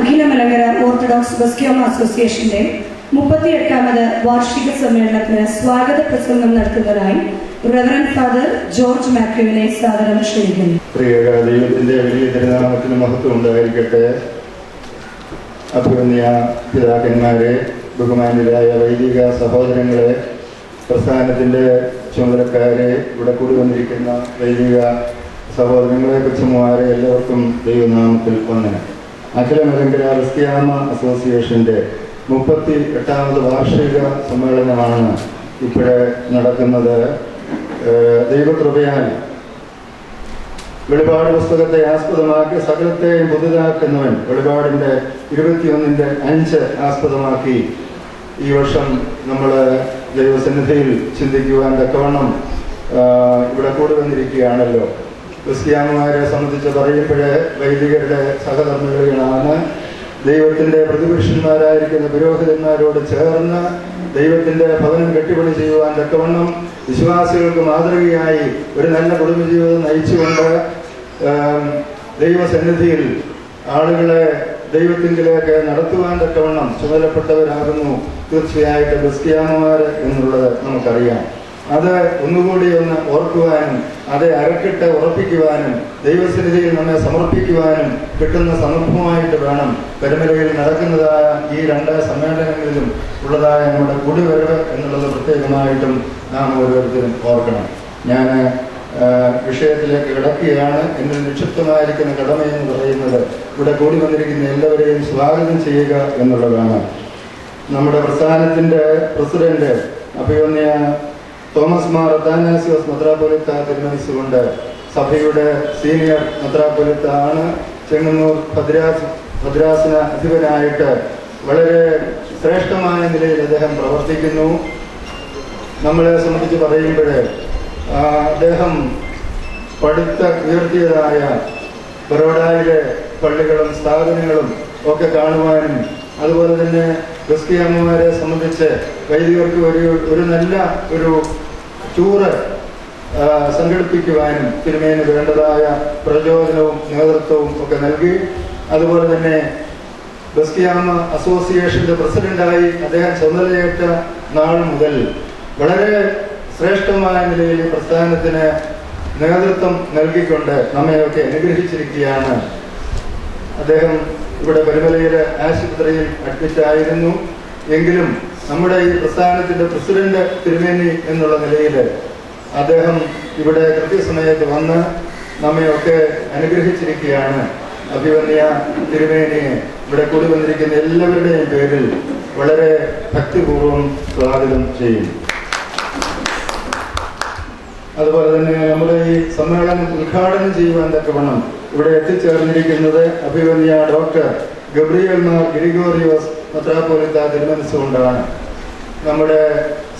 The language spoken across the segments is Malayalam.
അഖിലമലങ്കര ഓർത്തഡോക്സ് ബസ്ക്യോമ അസോസിയേഷന്റെ 38ാമത് വാർഷിക സമ്മേളനത്തിന് സ്വാഗത പ്രസംഗം നടത്തുന്നതായി റവറന്റ് ഫാദർ ജോർജ് മാത്യുവിനെ സാദരം ക്ഷണിക്കുന്നു. ദൈവത്തിന്റെ വലിയ തിരുനാമത്തിന് മഹത്വം ഉണ്ടായിരിക്കട്ടെ. അഭിവന്യ പിതാക്കന്മാരെ, ബഹുമാന്യരായ വൈദിക സഹോദരങ്ങളെ, പ്രസ്ഥാനത്തിന്റെ ചുമതലക്കാരെ, ഇവിടെ കൂടി വന്നിരിക്കുന്ന വൈദിക സഹോദരങ്ങളെ, കൊച്ചുമാരെ, എല്ലാവർക്കും ദൈവനാമത്തിൽ വന്ദനം. അഖിലമലങ്കര ബസ്ക്യോമ അസോസിയേഷന്റെ 38ാമത് വാർഷിക സമ്മേളനമാണ് ഇവിടെ നടക്കുന്നത്. ദൈവകൃപയാൽ വെളിപാട് പുസ്തകത്തെ ആസ്പദമാക്കി സകലത്തെയും പുതുതാക്കുന്നവൻ വെളിപാടിന്റെ 21:5 ആസ്പദമാക്കി ഈ വർഷം നമ്മൾ ദൈവസന്നിധിയിൽ ചിന്തിക്കുവാൻ തക്കവണ്ണം ഇവിടെ കൂടി വന്നിരിക്കുകയാണല്ലോ. ക്രിസ്ത്യാനിമാരെ സംബന്ധിച്ച് പറയുമ്പോഴേ വൈദികരുടെ സഹധർമ്മികളാണ്. ദൈവത്തിന്റെ പ്രതിപുരുഷന്മാരായിരിക്കുന്ന പുരോഹിതന്മാരോട് ചേർന്ന് ദൈവത്തിന്റെ ഭവനം കെട്ടിപ്പണി ചെയ്യുവാൻ തക്കവണ്ണം വിശ്വാസികൾക്ക് മാതൃകയായി ഒരു നല്ല കുടുംബജീവിതം നയിച്ചുകൊണ്ട് ദൈവസന്നിധിയിൽ ആളുകളെ ദൈവത്തിങ്കിലേക്ക് നടത്തുവാൻ തക്കവണ്ണം ചുമതലപ്പെട്ടവരാകുന്നു തീർച്ചയായിട്ടും ക്രിസ്ത്യാനിമാർ എന്നുള്ളത് നമുക്കറിയാം. അത് ഒന്നുകൂടി ഒന്ന് ഓർക്കുവാനും അത് അരക്കിട്ട് ഉറപ്പിക്കുവാനും ദൈവസന്നിധിയിൽ നമ്മെ സമർപ്പിക്കുവാനും കിട്ടുന്ന സന്ദർഭമായിട്ട് വേണം പരമലയിൽ നടക്കുന്നതായ ഈ 2 സമ്മേളനങ്ങളിലും ഉള്ളതായ നമ്മുടെ കൂടിവരവ് എന്നുള്ളത് പ്രത്യേകമായിട്ടും നാം ഓരോരുത്തരും ഓർക്കണം. ഞാൻ വിഷയത്തിലേക്ക് കിടക്കുകയാണ്. എന്നിൽ നിക്ഷിപ്തമായിരിക്കുന്ന കടമയെന്ന് പറയുന്നത് ഇവിടെ കൂടി വന്നിരിക്കുന്ന എല്ലാവരെയും സ്വാഗതം ചെയ്യുക എന്നുള്ളതാണ്. നമ്മുടെ പ്രസ്ഥാനത്തിന്റെ പ്രസിഡന്റ് അഭിവന്യ തോമസ് മാർ അത്താനാസിയോസ് മെത്രാപ്പൊലീത്ത തിരുമനസ്സുകൊണ്ട് സഭയുടെ സീനിയർ മെത്രാപ്പൊലീത്ത ആണ്. ചെങ്ങന്നൂർ ഭദ്രാസന അധിപനായിട്ട് വളരെ ശ്രേഷ്ഠമായ നിലയിൽ അദ്ദേഹം പ്രവർത്തിക്കുന്നു. നമ്മളെ സംബന്ധിച്ച് പറയുമ്പോഴേ അദ്ദേഹം ഉയർത്തിയതായ ബറോഡയിലെ പള്ളികളും സ്ഥാപനങ്ങളും ഒക്കെ കാണുവാനും അതുപോലെ തന്നെ ക്രിസ്ത്യാനിമാരെ സംബന്ധിച്ച് വൈദികർക്ക് ഒരു നല്ല ഒരു ടൂറ് സംഘടിപ്പിക്കുവാനും തിരുമേനി വേണ്ടതായ പ്രചോദനവും നേതൃത്വവും ഒക്കെ നൽകി. അതുപോലെ തന്നെ ബസ്ക്യോമ അസോസിയേഷന്റെ പ്രസിഡന്റായി അദ്ദേഹം ചുമതലയേറ്റ നാൾ മുതൽ വളരെ ശ്രേഷ്ഠമായ നിലയിൽ പ്രസ്ഥാനത്തിന് നേതൃത്വം നൽകിക്കൊണ്ട് നമ്മയൊക്കെ അനുഗ്രഹിച്ചിരിക്കുകയാണ്. അദ്ദേഹം ഇവിടെ പരുമലയിലെ ആശുപത്രിയിൽ അഡ്മിറ്റായിരുന്നു. എങ്കിലും നമ്മുടെ ഈ പ്രസ്ഥാനത്തിന്റെ പ്രസിഡന്റ് തിരുമേനി എന്നുള്ള നിലയിൽ അദ്ദേഹം ഇവിടെ കൃത്യസമയത്ത് വന്ന് നമ്മയൊക്കെ അനുഗ്രഹിച്ചിരിക്കുകയാണ്. അഭിവന്യ തിരുമേനിയെ ഇവിടെ കൂടി വന്നിരിക്കുന്ന എല്ലാവരുടെയും പേരിൽ വളരെ ഭക്തിപൂർവ്വം സ്വാഗതം ചെയ്യും. അതുപോലെ തന്നെ നമ്മുടെ ഈ സമ്മേളനം ഉദ്ഘാടനം ചെയ്യുവാൻ തക്കവണ്ണം ഇവിടെ എത്തിച്ചേർന്നിരിക്കുന്നത് അഭിവന്യ ഡോക്ടർ ഗബ്രിയേൽ മാർ ഗ്രിഗോറിയോസ് മെത്രാപ്പൊലീത്ത തിരുമനസ്സുകൊണ്ടാണ്. നമ്മുടെ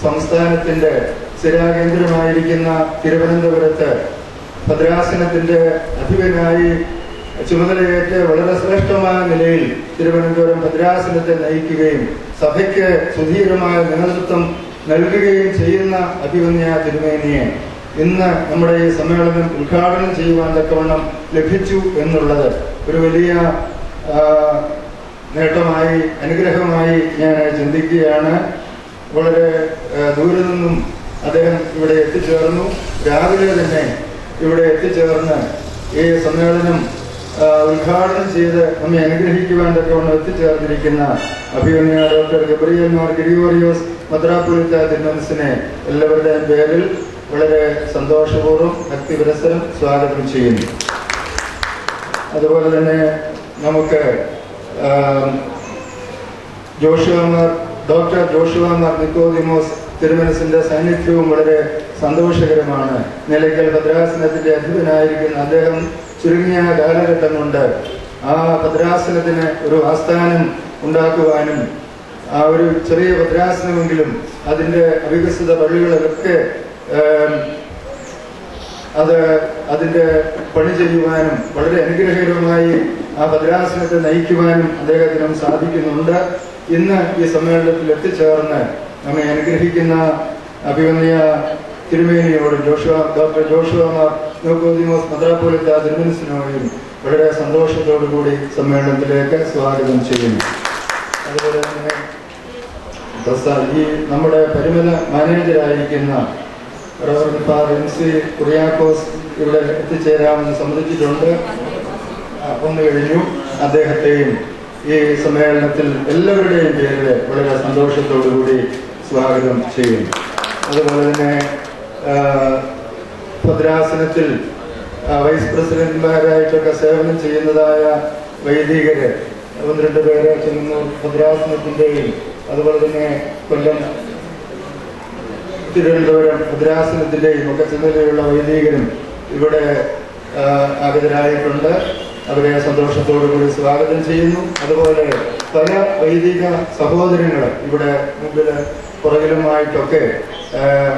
സംസ്ഥാനത്തിന്റെ സ്ഥിരാകേന്ദ്രമായിരിക്കുന്ന തിരുവനന്തപുരത്ത് ഭദ്രാസനത്തിന്റെ അധിപനായി ചുമതലയേറ്റ് വളരെ ശ്രേഷ്ഠമായ നിലയിൽ തിരുവനന്തപുരം ഭദ്രാസനത്തെ നയിക്കുകയും സഭയ്ക്ക് സുധീരമായ നേതൃത്വം നൽകുകയും ചെയ്യുന്ന അഭിവന്യ തിരുമേനിയെ ഇന്ന് നമ്മുടെ ഈ സമ്മേളനം ഉദ്ഘാടനം ചെയ്യുവാൻ തക്കവണ്ണം ലഭിച്ചു എന്നുള്ളത് ഒരു വലിയ നേട്ടമായി അനുഗ്രഹമായി ഞാൻ ചിന്തിക്കുകയാണ്. വളരെ ദൂരെ നിന്നും അദ്ദേഹം ഇവിടെ എത്തിച്ചേർന്നു. രാവിലെ തന്നെ ഇവിടെ എത്തിച്ചേർന്ന് ഈ സമ്മേളനം ഉദ്ഘാടനം ചെയ്ത് നമ്മെ അനുഗ്രഹിക്കുവാൻ തക്കവണ്ണം എത്തിച്ചേർന്നിരിക്കുന്ന അഭിവന്യ ഡോക്ടർ ഗബ്രിയേൽ മാർ ഗ്രിഗോറിയോസ് മെത്രാപ്പൊലീത്ത തിരുമനസ്സിനെ എല്ലാവരുടെയും പേരിൽ വളരെ സന്തോഷപൂർവ്വം ഭക്തിപുരസ്സരം സ്വാഗതം ചെയ്യുന്നു. അതുപോലെ തന്നെ നമുക്ക് ഡോക്ടർ ജോഷുവ മാർ നിക്കോദിമോസ് തിരുമനസ്സിന്റെ സാന്നിധ്യവും വളരെ സന്തോഷകരമാണ്. നിലയ്ക്കൽ ഭദ്രാസനത്തിന്റെ അധിപനായിരിക്കുന്ന അദ്ദേഹം ചുരുങ്ങിയ കാലഘട്ടം കൊണ്ട് ആ ഭദ്രാസനത്തിന് ഒരു ആസ്ഥാനം ഉണ്ടാക്കുവാനും ആ ഒരു ചെറിയ ഭദ്രാസനമെങ്കിലും അതിൻ്റെ അവികസിത പള്ളികളിലൊക്കെ അതിൻ്റെ പണി ചെയ്യുവാനും വളരെ അനുഗ്രഹകരമായി ആ ഭദ്രാസനത്തെ നയിക്കുവാനും അദ്ദേഹത്തിനും സാധിക്കുന്നുണ്ട്. ഇന്ന് ഈ സമ്മേളനത്തിൽ എത്തിച്ചേർന്ന് നമ്മെ അനുഗ്രഹിക്കുന്ന അഭിവന്യ തിരുമേനിയോടും ഡോക്ടർ ജോഷുവ മാർ നിക്കോദിമോസ് മെത്രാപ്പൊലീത്ത തിരുമനസ്സിനോടും വളരെ സന്തോഷത്തോടു കൂടി സമ്മേളനത്തിലേക്ക് സ്വാഗതം ചെയ്യുന്നു. അതുപോലെ തന്നെ ഈ നമ്മുടെ പരിമല മാനേജരായിരിക്കുന്ന റവറൻഡ് ഫാദർ MC കുറിയാക്കോസ് ഇവിടെ എത്തിച്ചേരാമെന്ന് സമ്മതിച്ചിട്ടുണ്ട്. വന്നു കഴിഞ്ഞു. അദ്ദേഹത്തെയും ഈ സമ്മേളനത്തിൽ എല്ലാവരുടെയും പേരിൽ വളരെ സന്തോഷത്തോടു കൂടി സ്വാഗതം ചെയ്യുന്നു. അതുപോലെ തന്നെ ഭദ്രാസനത്തിൽ വൈസ് പ്രസിഡന്റുമാരായിട്ടൊക്കെ സേവനം ചെയ്യുന്നതായ വൈദികര് 12 പേര് ചെങ്ങന്നൂർ ഭദ്രാസനത്തിൻ്റെയും അതുപോലെ തന്നെ കൊല്ലം തിരുവനന്തപുരം ഭദ്രാസനത്തിൻ്റെയും ഒക്കെ ചുമതലയുള്ള വൈദികരും ഇവിടെ ആഗതരായിട്ടുണ്ട്. അവരെ സന്തോഷത്തോടു കൂടി സ്വാഗതം ചെയ്യുന്നു. അതുപോലെ പല വൈദിക സഹോദരങ്ങൾ ഇവിടെ മുമ്പിൽ പുറകിലുമായിട്ടൊക്കെ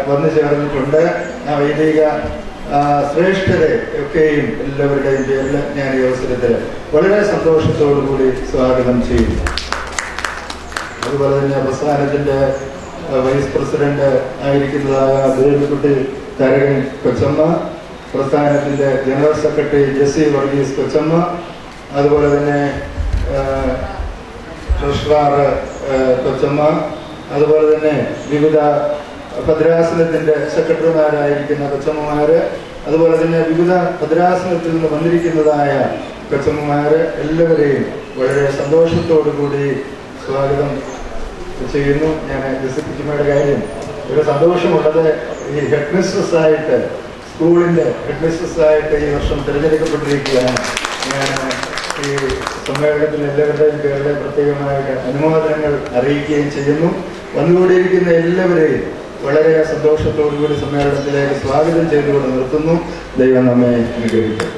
വന്നു ചേർന്നിട്ടുണ്ട്. ആ വൈദിക ശ്രേഷ്ഠരെ ഒക്കെയും എല്ലാവരുടെയും പേരിൽ ഞാൻ ഈ അവസരത്തിൽ വളരെ സന്തോഷത്തോടു കൂടി സ്വാഗതം ചെയ്യുന്നു. അതുപോലെ തന്നെ പ്രസ്ഥാനത്തിൻ്റെ വൈസ് പ്രസിഡന്റ് ആയിരിക്കുന്നതായ ദേവിക്കുട്ടി തരകൻ കൊച്ചമ്മ, പ്രസ്ഥാനത്തിൻ്റെ ജനറൽ സെക്രട്ടറി ജെസ്സി വർഗീസ് കൊച്ചമ്മ, അതുപോലെ തന്നെ ട്രഷറർ കൊച്ചമ്മ, അതുപോലെ തന്നെ വിവിധ ഭദ്രാസനത്തിൻ്റെ സെക്രട്ടറിമാരായിരിക്കുന്ന കൊച്ചമ്മമാര്, അതുപോലെ തന്നെ വിവിധ ഭദ്രാസനത്തിൽ നിന്ന് വന്നിരിക്കുന്നതായ കൊച്ചമ്മമാര് എല്ലാവരെയും വളരെ സന്തോഷത്തോടു കൂടി സ്വാഗതം ചെയ്യുന്നു. ഞാൻ ജസിപ്പിച്ചുമ്മയുടെ കാര്യം ഒരു സന്തോഷമുള്ളത്, ഈ ഹെഡ് മിസ്ട്രസ് ആയിട്ട് സ്കൂളിൻ്റെ ഹെഡ് മിസ്ട്രസ് ആയിട്ട് ഈ വർഷം തിരഞ്ഞെടുക്കപ്പെട്ടിരിക്കുകയാണ്. ഞാൻ ഈ സമ്മേളനത്തിൽ എല്ലാവരുടെയും പേരുടെ പ്രത്യേകമായിട്ട് അനുമോദനങ്ങൾ അറിയിക്കുകയും ചെയ്യുന്നു. വന്നുകൂടിയിരിക്കുന്ന എല്ലാവരെയും വളരെ സന്തോഷത്തോടുകൂടി സമ്മേളനത്തിലേക്ക് സ്വാഗതം ചെയ്തുകൊണ്ട് നിർത്തുന്നു. ദൈവം നമ്മെ അനുഗ്രഹിക്കും.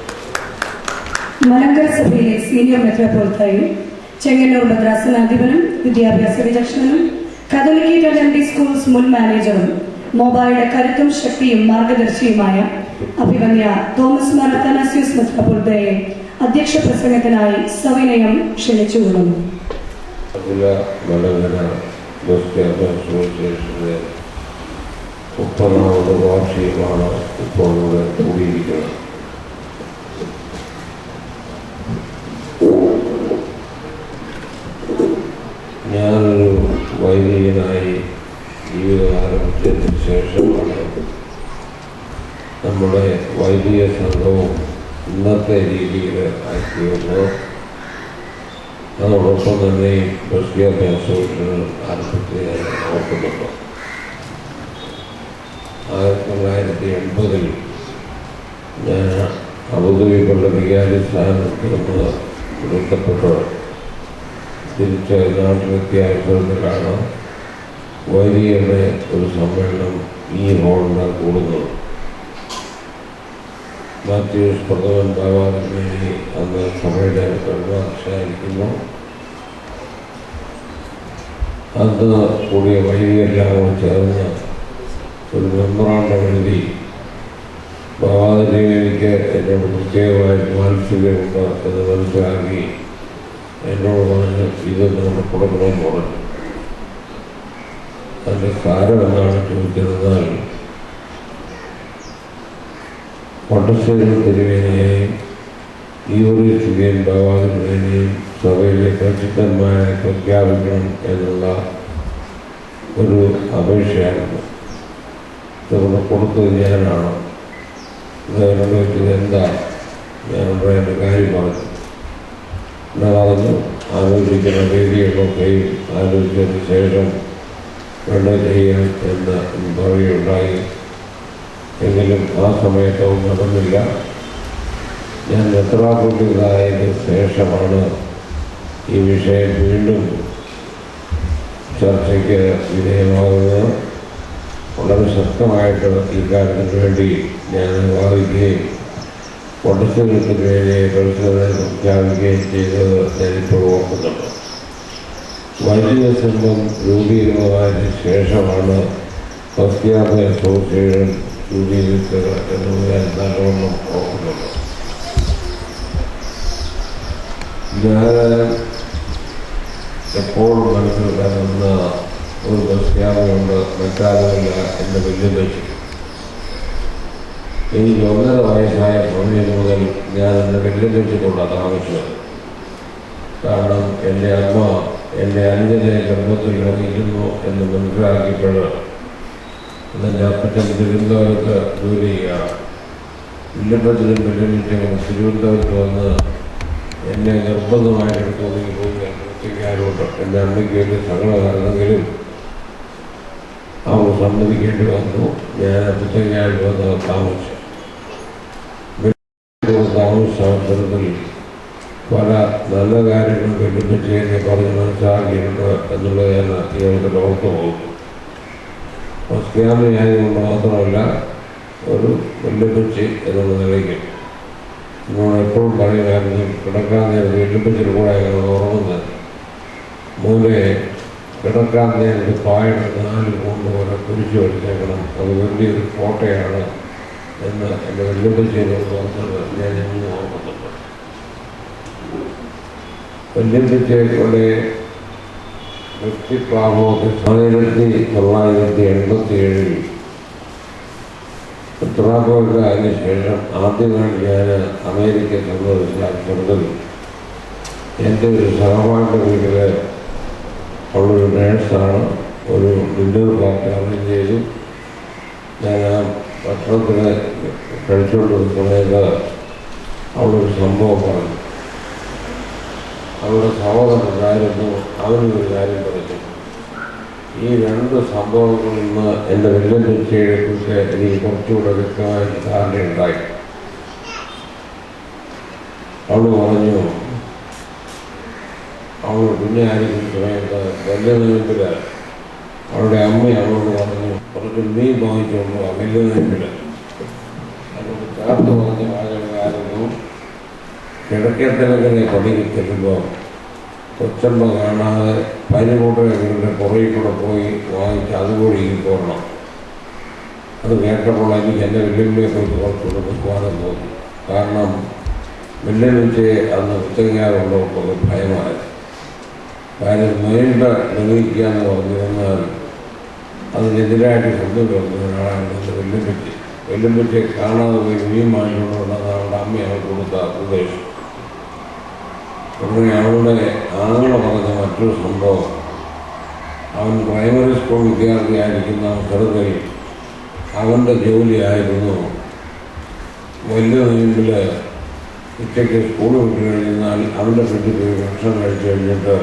മലങ്കര സഭയിലെ സീനിയർ മെത്രാപ്പൊലീത്തയും ചെങ്ങന്നൂർ ഭദ്രാസനാധിപനും വിദ്യാഭ്യാസ വിചക്ഷണനും കാതോലിക് എലിമെന്ററി സ്കൂൾസ് മുൻ മാനേജറും മോബായുടെ കരുത്തും ശക്തിയും മാർഗദർശിയുമായ അഭിവന്യ തോമസ് മാർ അത്തനാസ്യൂസ് മെത്രാപ്പൊലീത്തയെ അധ്യക്ഷ പ്രസംഗത്തിനായി സവിനയം ക്ഷണിച്ചുകൊള്ളുന്നു. മുപ്പതാമത് വാർഷികമാണ് ഇപ്പോൾ ഇവിടെ കൂടിയിരിക്കുന്നത്. ഞാനൊരു വൈദികനായി ജീവിതം ആരംഭിച്ചതിന് ശേഷമാണ് നമ്മുടെ വൈദിക സംഘവും ഇന്നത്തെ രീതിയിൽ ആക്കിയത്. അതോടൊപ്പം തന്നെ വിദ്യാഭ്യാസ ആരംഭിച്ച് ഞാൻ ഓർക്കുന്നുണ്ട്. 1980 ഞാൻ അബുദാബി പള്ളി വികാരി സ്ഥാനത്ത് നിന്ന് ബന്ധപ്പെട്ട് തിരിച്ച് നാട്ടിലെത്തിയ അവസരത്തിലാണ് വൈദികരുടെ ഒരു സമ്മേളനം ഈ ഹോളിന് കൂടുന്നത്. മാത്യൂസ് പ്രഥമൻ ബാബാദിനെ അന്ന് സഭയുടെ പ്രധാനമായിരിക്കുന്നു. അന്ന് കൂടിയ വൈദികരെല്ലാം ചേർന്ന് ഒരു മെമ്മറാണ്ടം എഴുതി ബാബാദിനിക്ക് എന്നോട് പ്രത്യേകമായി മാനസികമുണ്ട് എന്ന് മനസ്സിലാക്കി എന്നോട് പറഞ്ഞ് ഇത് നമ്മുടെ കൊടുക്കണമെന്ന് പറഞ്ഞു. അതിൻ്റെ കാരണം എന്നാണ് ചോദിച്ചിരുന്നാൽ, കോട്ടശ്ശേരി തിരുവേനയെയും ഈവറിയ ബാബാദിനെയും സഭയിലെ പ്രസിദ്ധന്മാരെ പ്രഖ്യാപിക്കണം എന്നുള്ള ഒരു അപേക്ഷയായിരുന്നു. ഇതൊന്ന് കൊടുത്തത് ഞാനാണ്. എന്നോട് വെച്ചത് എന്താ, ഞാനോട് എൻ്റെ കാര്യം പറഞ്ഞു. എന്നതാണ് ആലോചിക്കുന്ന വേദികളൊക്കെയും ആലോചിച്ചതിന് ശേഷം വേണ്ട ചെയ്യാൻ എന്ന് പറയുകയുണ്ടായി. എങ്കിലും ആ സമയത്തൊന്നും നടന്നില്ല. ഞാൻ മെത്രാപ്പൊലീത്തയായതിന് ശേഷമാണ് ഈ വിഷയം വീണ്ടും ചർച്ചയ്ക്ക് വിധേയമാകുന്നത്. വളരെ ശക്തമായിട്ട് ഈ കാര്യത്തിന് വേണ്ടി ഞാൻ വാദിക്കുകയും കോട്ടശ്ശേരിക്ക് വേണ്ടി പ്രഖ്യാപിക്കുകയും ചെയ്തത് ഞാനിപ്പോൾ ഓർക്കുന്നുണ്ട്. വൈദിക സംഘം രൂപീകൃതമായതിനു ശേഷമാണ് ക്രിസ്ത്യാനി അസോസിയേഷൻ രൂപീകരിച്ചത് എന്നത് ഞാൻ നല്ലവണ്ണം ഓർക്കുന്നുണ്ട്. ഞാൻ എപ്പോഴും മനസ്സിലാക്കുന്ന ഒരു ക്രിസ്ത്യാനിയുണ്ട്, മറ്റാരുമില്ല എന്ന് വെല്ലുവിളിച്ചു. എനിക്ക് 1.5 വയസ്സായ സമയം മുതൽ ഞാൻ എൻ്റെ വെല്ലുവിളിച്ചുകൊണ്ടാണ് താമസിച്ചത്. കാരണം എൻ്റെ അമ്മ എൻ്റെ അനുജനെ ഗർഭത്തിൽ ഇറങ്ങിയിരുന്നു എന്ന് മനസ്സിലാക്കിയപ്പോൾ എൻ്റെ അപ്പച്ചൻ തിരുവനന്തപുരത്ത് ജോലി ചെയ്യുക. ഇല്ലപ്പത്തിനും വെല്ലുവിളിച്ചും തിരുവനന്തപുരത്ത് വന്ന് എന്നെ നിർബന്ധമായിട്ടെടുത്തോണ്ടി പോയി പ്രത്യേകാരോട്ട് എൻ്റെ അമ്മയ്ക്ക് വലിയ സങ്കടമായിരുന്നെങ്കിലും അവർ സമ്മതിക്കേണ്ടി വന്നു. ഞാൻ പ്രത്യേകാരിൽ വന്ന് താമസിച്ചു. താമസിച്ച അവസരത്തിൽ പല നല്ല കാര്യങ്ങളും വെല്ലുവിളിച്ചതിനെ പറഞ്ഞ് മനസ്സിലാക്കിയിട്ടുണ്ട് എന്നുള്ളത് ഞാൻ ഇയാൾക്ക് ഓർത്തു പോകുന്നു. ക്രിസ്ത്യാനി ആയതുകൊണ്ട് മാത്രമല്ല ഒരു വെല്ലുവിളിച്ച് എന്നുള്ള നിലയ്ക്ക് എന്നോട് എപ്പോഴും പറയുമായിരുന്നു, കിടക്കാൻ നേരത്തെ വെല്ലുവിളിച്ചിട്ട് കൂടെ ഉറങ്ങുന്നത് മൂലെ കിടക്കാൻ നേരത്തെ പായുടെ 4 പോലെ കുരിശ് വടിച്ചേക്കണം, അത് വലിയൊരു കോട്ടയാണ് എന്ന് എൻ്റെ വെല്ലുവിളിച്ചതിനോട് ഓർത്തത് ഞാൻ ഇന്നും ഓർക്കുന്നുണ്ട്. വെല്ലുവിളിച്ചയുടെ വ്യക്തിപ്രാഭവത്തിൽ 1987 ഉത്തരാഖണ്ഡ് അതിന് ശേഷം ആദ്യമായി ഞാൻ അമേരിക്ക സന്ദർശിച്ച അവസരത്തിൽ എൻ്റെ ഒരു സഹപാഠിയുടെ വീട്ടിൽ അവളൊരു നേഴ്സാണ്. ഒരു ഡിന്നർ പാർട്ടി അറേഞ്ച് ചെയ്തു. ഞാൻ ആ ഭക്ഷണത്തിന് കഴിച്ചുകൊണ്ടിരുന്ന സമയത്ത് അവളൊരു സംഭവം പറഞ്ഞു. അവളുടെ സഹോദരനുണ്ടായിരുന്നു, അവനൊരു കാര്യം പറഞ്ഞു. ഈ 2 സംഭവങ്ങളിൽ നിന്ന് എൻ്റെ വെല്ലുവിളിച്ചയെ കുറിച്ച് എനിക്ക് കുറച്ചുകൂടെ വ്യക്തമായ ധാരണയുണ്ടായി. അവൾ പറഞ്ഞു, അവൾ കുഞ്ഞായിരിക്കുന്ന സമയത്ത് വെല്ലുവിളിപ്പിൽ അവളുടെ അമ്മ അവളോട് പറഞ്ഞു, കുറച്ച് മീൻ വാങ്ങിച്ചുകൊണ്ടു വെല്ലുവിളിപ്പിൽ. അതുകൊണ്ട് ചേർത്ത് പറഞ്ഞ വാചകമായിരുന്നു, കിഴക്കേത്തലങ്ങനെ പണിക്ക് ചെല്ലുമ്പോൾ കൊച്ചമ്മ കാണാതെ പനികൂട്ടങ്ങളുടെ പുറകിൽ കൂടെ പോയി വാങ്ങിച്ച് അതുകൂടി ഈ പോകണം. അത് കേട്ടപ്പോൾ എനിക്ക് എൻ്റെ വെല്ലുവിളിയെക്കുറിച്ച് കുറച്ചുകൂടെ ബഹുമാനം തോന്നി. കാരണം വെല്ലുവിളിച്ച് അന്ന് പുസ്തകങ്ങളുള്ളവർക്കൊക്കെ ഭയമായിരുന്നു. കാര്യം നീണ്ട നിർവഹിക്കുക എന്ന് പറഞ്ഞിരുന്നാൽ അതിനെതിരായിട്ട് ശബ്ദം കേൾക്കുന്ന ഒരാളാണ് എൻ്റെ വെല്ലുവിളിച്ച്. വെല്ലുവിളിച്ച് കാണാതെ പോയി മീൻ വാങ്ങിക്കൊണ്ടുള്ളതാണ് അവളുടെ അമ്മ അവൾ കൊടുത്ത ഉപദേശം. അങ്ങനെ അവളുടെ ആങ്ങള പറഞ്ഞ മറ്റൊരു സംഭവം, അവൻ പ്രൈമറി സ്കൂൾ വിദ്യാർത്ഥിയായിരിക്കുന്ന അവസരത്തിൽ അവൻ്റെ ജോലിയായിരുന്നു വലിയ നീണ്ടിൽ ഉച്ചയ്ക്ക് സ്കൂൾ വിട്ട് കഴിഞ്ഞാൽ അവൻ്റെ വീട്ടിൽ പോയി ഭക്ഷണം കഴിച്ചു കഴിഞ്ഞിട്ട്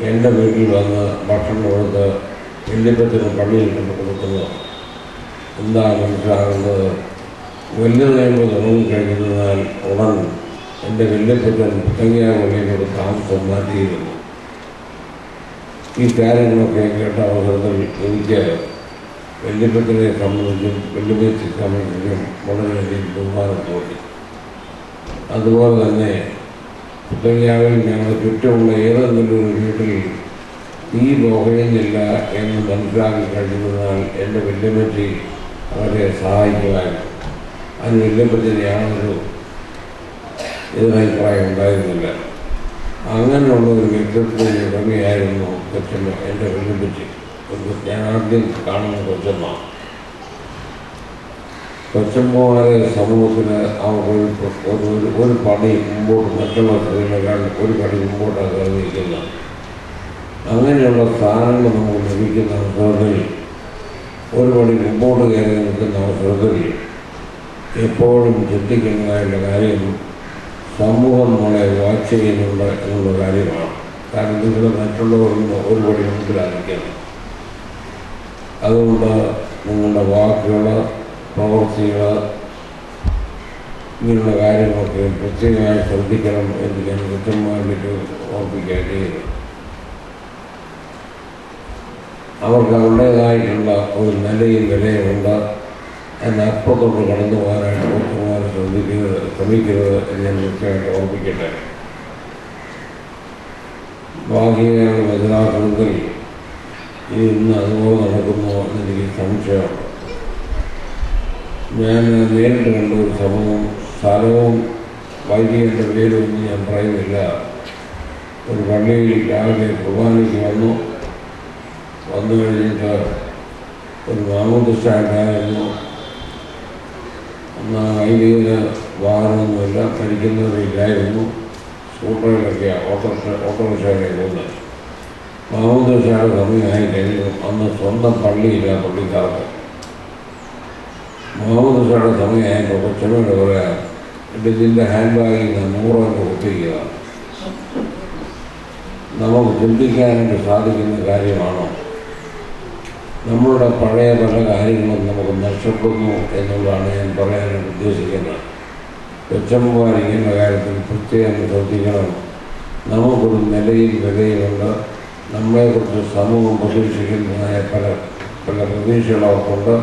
എൻ്റെ വീട്ടിൽ വന്ന് ഭക്ഷണം കൊടുത്ത് വല്യപ്പത്തിന് പള്ളിയിൽ കൊണ്ട് കൊടുക്കുന്നത്. എന്താ മനസ്സിലാകുന്നത്, വലിയ നീമ്പ് തുടങ്ങിക്കഴിഞ്ഞാൽ ഉടൻ എൻ്റെ വല്യപ്പച്ചൻ പുത്തങ്ങാപള്ളിയിലൂടെ താമസം മാറ്റിയിരുന്നു. ഈ കാര്യങ്ങളൊക്കെ കേട്ട അവസരത്തിൽ എനിക്ക് വല്യപ്പച്ചനെ സംബന്ധിച്ചും വെല്ലുവിളിയെ സംബന്ധിച്ചും വളരെയധികം ബഹുമാനം തോന്നി. അതുപോലെ തന്നെ പുത്തങ്ങാവിൽ ഞങ്ങൾ ചുറ്റുമുള്ള ഏതെങ്കിലും ഒരു വീട്ടിൽ തീ പുകയുന്നില്ല എന്ന് മനസ്സിലാക്കി കഴിയുന്നതിനാൽ എൻ്റെ വെല്ലുവിളി അവരെ സഹായിക്കുവാൻ അതിന് വല്യപ്പച്ചന് യാതൊരു എതിരഭിപ്രായം ഉണ്ടായിരുന്നില്ല. അങ്ങനെയുള്ള ഒരു വ്യക്തിത്വത്തിന് ഉടമയായിരുന്നു കൊച്ചമ്മ. എൻ്റെ വെല്ലുവിളിച്ച് ഞാൻ ആദ്യം കാണുന്ന കൊച്ചമ്മ. കൊച്ചമ്മമാരെ സമൂഹത്തിന് അവർ ഒരു പടി മുമ്പോട്ട് മറ്റുള്ള സ്ത്രീകളെക്കാൾ ഒരു പടി മുമ്പോട്ടാണ് കയറിയിരിക്കുന്നത്. അങ്ങനെയുള്ള സ്ഥാനങ്ങൾ നമുക്ക് ലഭിക്കുന്ന അവസരത്തിൽ ഒരു പടി മുമ്പോട്ട് കയറി നിൽക്കുന്ന അവസരത്തിൽ എപ്പോഴും ചിന്തിക്കുന്നതായുള്ള കാര്യം സമൂഹം നമ്മളെ വാച്ച് ചെയ്യുന്നുണ്ട് എന്നുള്ള കാര്യമാണ്. കാരണം നിങ്ങൾ മറ്റുള്ളവരിൽ നിന്ന് ഒരു പടി മുമ്പിലായിരിക്കണം. അതുകൊണ്ട് നിങ്ങളുടെ വാക്കുകൾ, പ്രവൃത്തികൾ, ഇങ്ങനെയുള്ള കാര്യങ്ങളൊക്കെ പ്രത്യേകമായി ശ്രദ്ധിക്കണം എന്ന് ഞാൻ കൃത്യമായിട്ട് ഓർപ്പിക്കാൻ ചെയ്യുന്നു. അവർക്ക് അവരുടേതായിട്ടുള്ള ഒരു നിലയും വിലയുമുണ്ട്. അതിനപ്പുറത്തോട്ട് കടന്നു പോകാനായിട്ട് കുറച്ചുമാരെ ശ്രമിക്കരുത് എന്ന് ഞാൻ കൃത്യമായിട്ട് ഓർപ്പിക്കട്ടെ. ബാഹ്യമായ മനസ്സിലാക്കുന്നതിൽ ഇന്ന് അതുപോലെ നടക്കുന്നു എന്നെനിക്ക് സംശയമാണ്. ഞാൻ നേരിട്ട് കണ്ട ഒരു സംഭവം, സ്ഥലവും വൈദികൻ്റെ പേരൊന്നും ഞാൻ പറയുന്നില്ല. ഒരു പള്ളിയിൽ രാവിലെ കുർബാനയ്ക്ക് വന്നു കഴിഞ്ഞിട്ട് ഒരു മാമോദിസ ഉണ്ടായിരുന്നു. കയ്യിൽ വാഹനമൊന്നുമില്ല, ഭരിക്കുന്നവരില്ലായിരുന്നു. സ്കൂട്ടറിലൊക്കെയാണ് ഓട്ടോറിക്ഷയിലേക്ക് പോകുന്നത്. മാമോദിസയുടെ സമയമായി കഴിഞ്ഞു. അന്ന് സ്വന്തം പള്ളിയില്ല പള്ളിക്കാർക്ക്. മാമോദിസയുടെ സമയമായപ്പോൾ കൊച്ചമ്മയോട് പറയാം, ഇതിൻ്റെ ഹാൻഡ് ബാഗിൽ നിന്ന് 100 രൂപ കുത്തിക്കുക. നമുക്ക് ചിന്തിക്കാനായിട്ട് സാധിക്കുന്ന കാര്യമാണോ? നമ്മളുടെ പഴയ പല കാര്യങ്ങളും നമുക്ക് നഷ്ടപ്പെടുന്നു എന്നുള്ളതാണ് ഞാൻ പറയാനായിട്ട് ഉദ്ദേശിക്കുന്നത്. കൊച്ചമ്മമാർ ഇങ്ങനെ കാര്യത്തിൽ പ്രത്യേകം ശ്രദ്ധിക്കണം. നമുക്കൊരു നിലയിൽ വിലയുണ്ട്. നമ്മളെക്കുറിച്ച് സമൂഹം പ്രതീക്ഷിക്കുന്നതായ പല പ്രതീക്ഷകൾ അവർക്കുണ്ട്.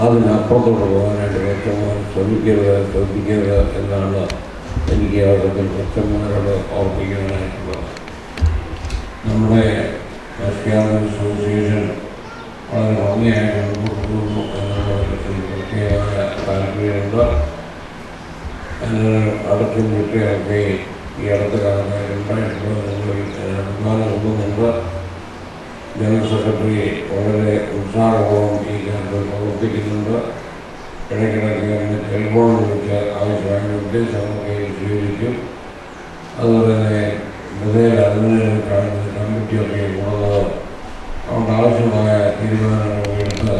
അതിനപ്പുറത്തോട്ട് പോകാനായിട്ട് കൊച്ചമ്മമാർ ശ്രദ്ധിക്കരുത് എന്നാണ് എനിക്ക് അവസരത്തിൽ കൊച്ചമ്മമാരോട് ഓർപ്പിക്കാനായിട്ടുള്ളത്. നമ്മുടെ ക്രിസ്ത്യാനി അസോസിയേഷൻ വളരെ ഭംഗിയായിട്ട് മുന്നോട്ട് പോകുന്നു എന്നുള്ളതിൽ പ്രത്യേകമായ താല്പര്യമുണ്ട്. അടച്ചും കുട്ടികളൊക്കെ ഈ അടുത്ത കാലമായി ഉണ്ടായിട്ടുള്ളതിൽ അഭിമാനം കൊള്ളുന്നുണ്ട്. ജനറൽ സെക്രട്ടറി വളരെ ഉത്സാഹപൂർവ്വം ഈ കാര്യത്തിൽ പ്രവർത്തിക്കുന്നുണ്ട്. ഇടയ്ക്കിടയ്ക്ക് ടെലിഫോൺ വിളിച്ച് ആവശ്യമായ നിർദ്ദേശങ്ങളൊക്കെ സ്വീകരിക്കും. അതുപോലെ തന്നെ അതിനെ കമ്മിറ്റിയൊക്കെ ഉള്ളത് അതുകൊണ്ട് ആവശ്യമായ തീരുമാനങ്ങൾ എടുത്ത്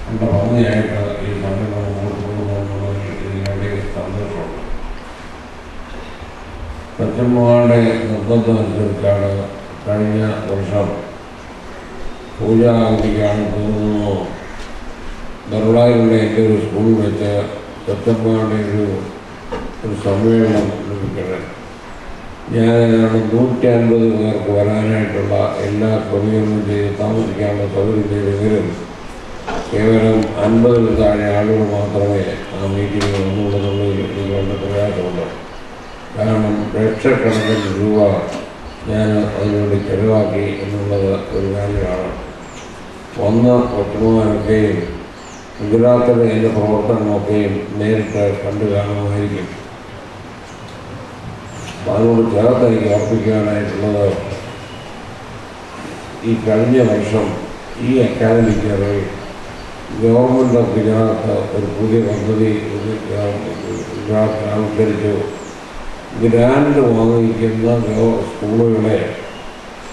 നമ്മുടെ ഭംഗിയായിട്ട് ഈ സംഘടന മുന്നോട്ട് പോകുന്നതിൽ ഇതിനുവേണ്ടി സന്തോഷമുണ്ട്. കൊച്ചമ്മമാരുടെ നിർബന്ധമനുസരിച്ചാണ് കഴിഞ്ഞ വർഷം പൂജാവധിക്കാണ് തോന്നുന്നു ദർവായിലുള്ള എൻ്റെ ഒരു സ്കൂളിൽ വെച്ച് കൊച്ചമ്മമാരുടെ ഒരു സമ്മേളനം ലഭിക്കട്ടെ. ഞാൻ ഏതാണ്ട് 150 പേർക്ക് വരാനായിട്ടുള്ള എല്ലാ ക്രമീകരണവും ചെയ്ത് താമസിക്കാനുള്ള സൗകര്യം ചെയ്തെങ്കിലും കേവലം 50-ൽ താഴെ ആളുകൾ മാത്രമേ ആ മീറ്റിങ്ങിൽ വന്നുള്ളതെന്നുള്ളതിൽ എനിക്ക് വളരെ പ്രയാസമുണ്ട്. കാരണം ലക്ഷക്കണക്കിന് രൂപ ഞാൻ അതിനുവേണ്ടി ചെലവാക്കി എന്നുള്ളത് ഒരു കാര്യമാണ്. കൊച്ചമ്മമാരൊക്കെയും ഗുജറാത്തിലെ എൻ്റെ പ്രവർത്തനമൊക്കെയും നേരിട്ട് കണ്ടു കാണുമായിരിക്കും. അതിനോട് ചേർത്ത് എനിക്ക് ഓർപ്പിക്കാനായിട്ടുള്ളത്, ഈ കഴിഞ്ഞ വർഷം ഈ അക്കാദമിക് ഇയറിൽ ഗവൺമെൻറ് ഓഫ് ഗുജറാത്ത് ഒരു പുതിയ പദ്ധതി ഗുജറാത്ത് ആവിഷ്കരിച്ചു. ഗ്രാൻഡ് വാങ്ങിക്കുന്ന സ്കൂളുകളെ,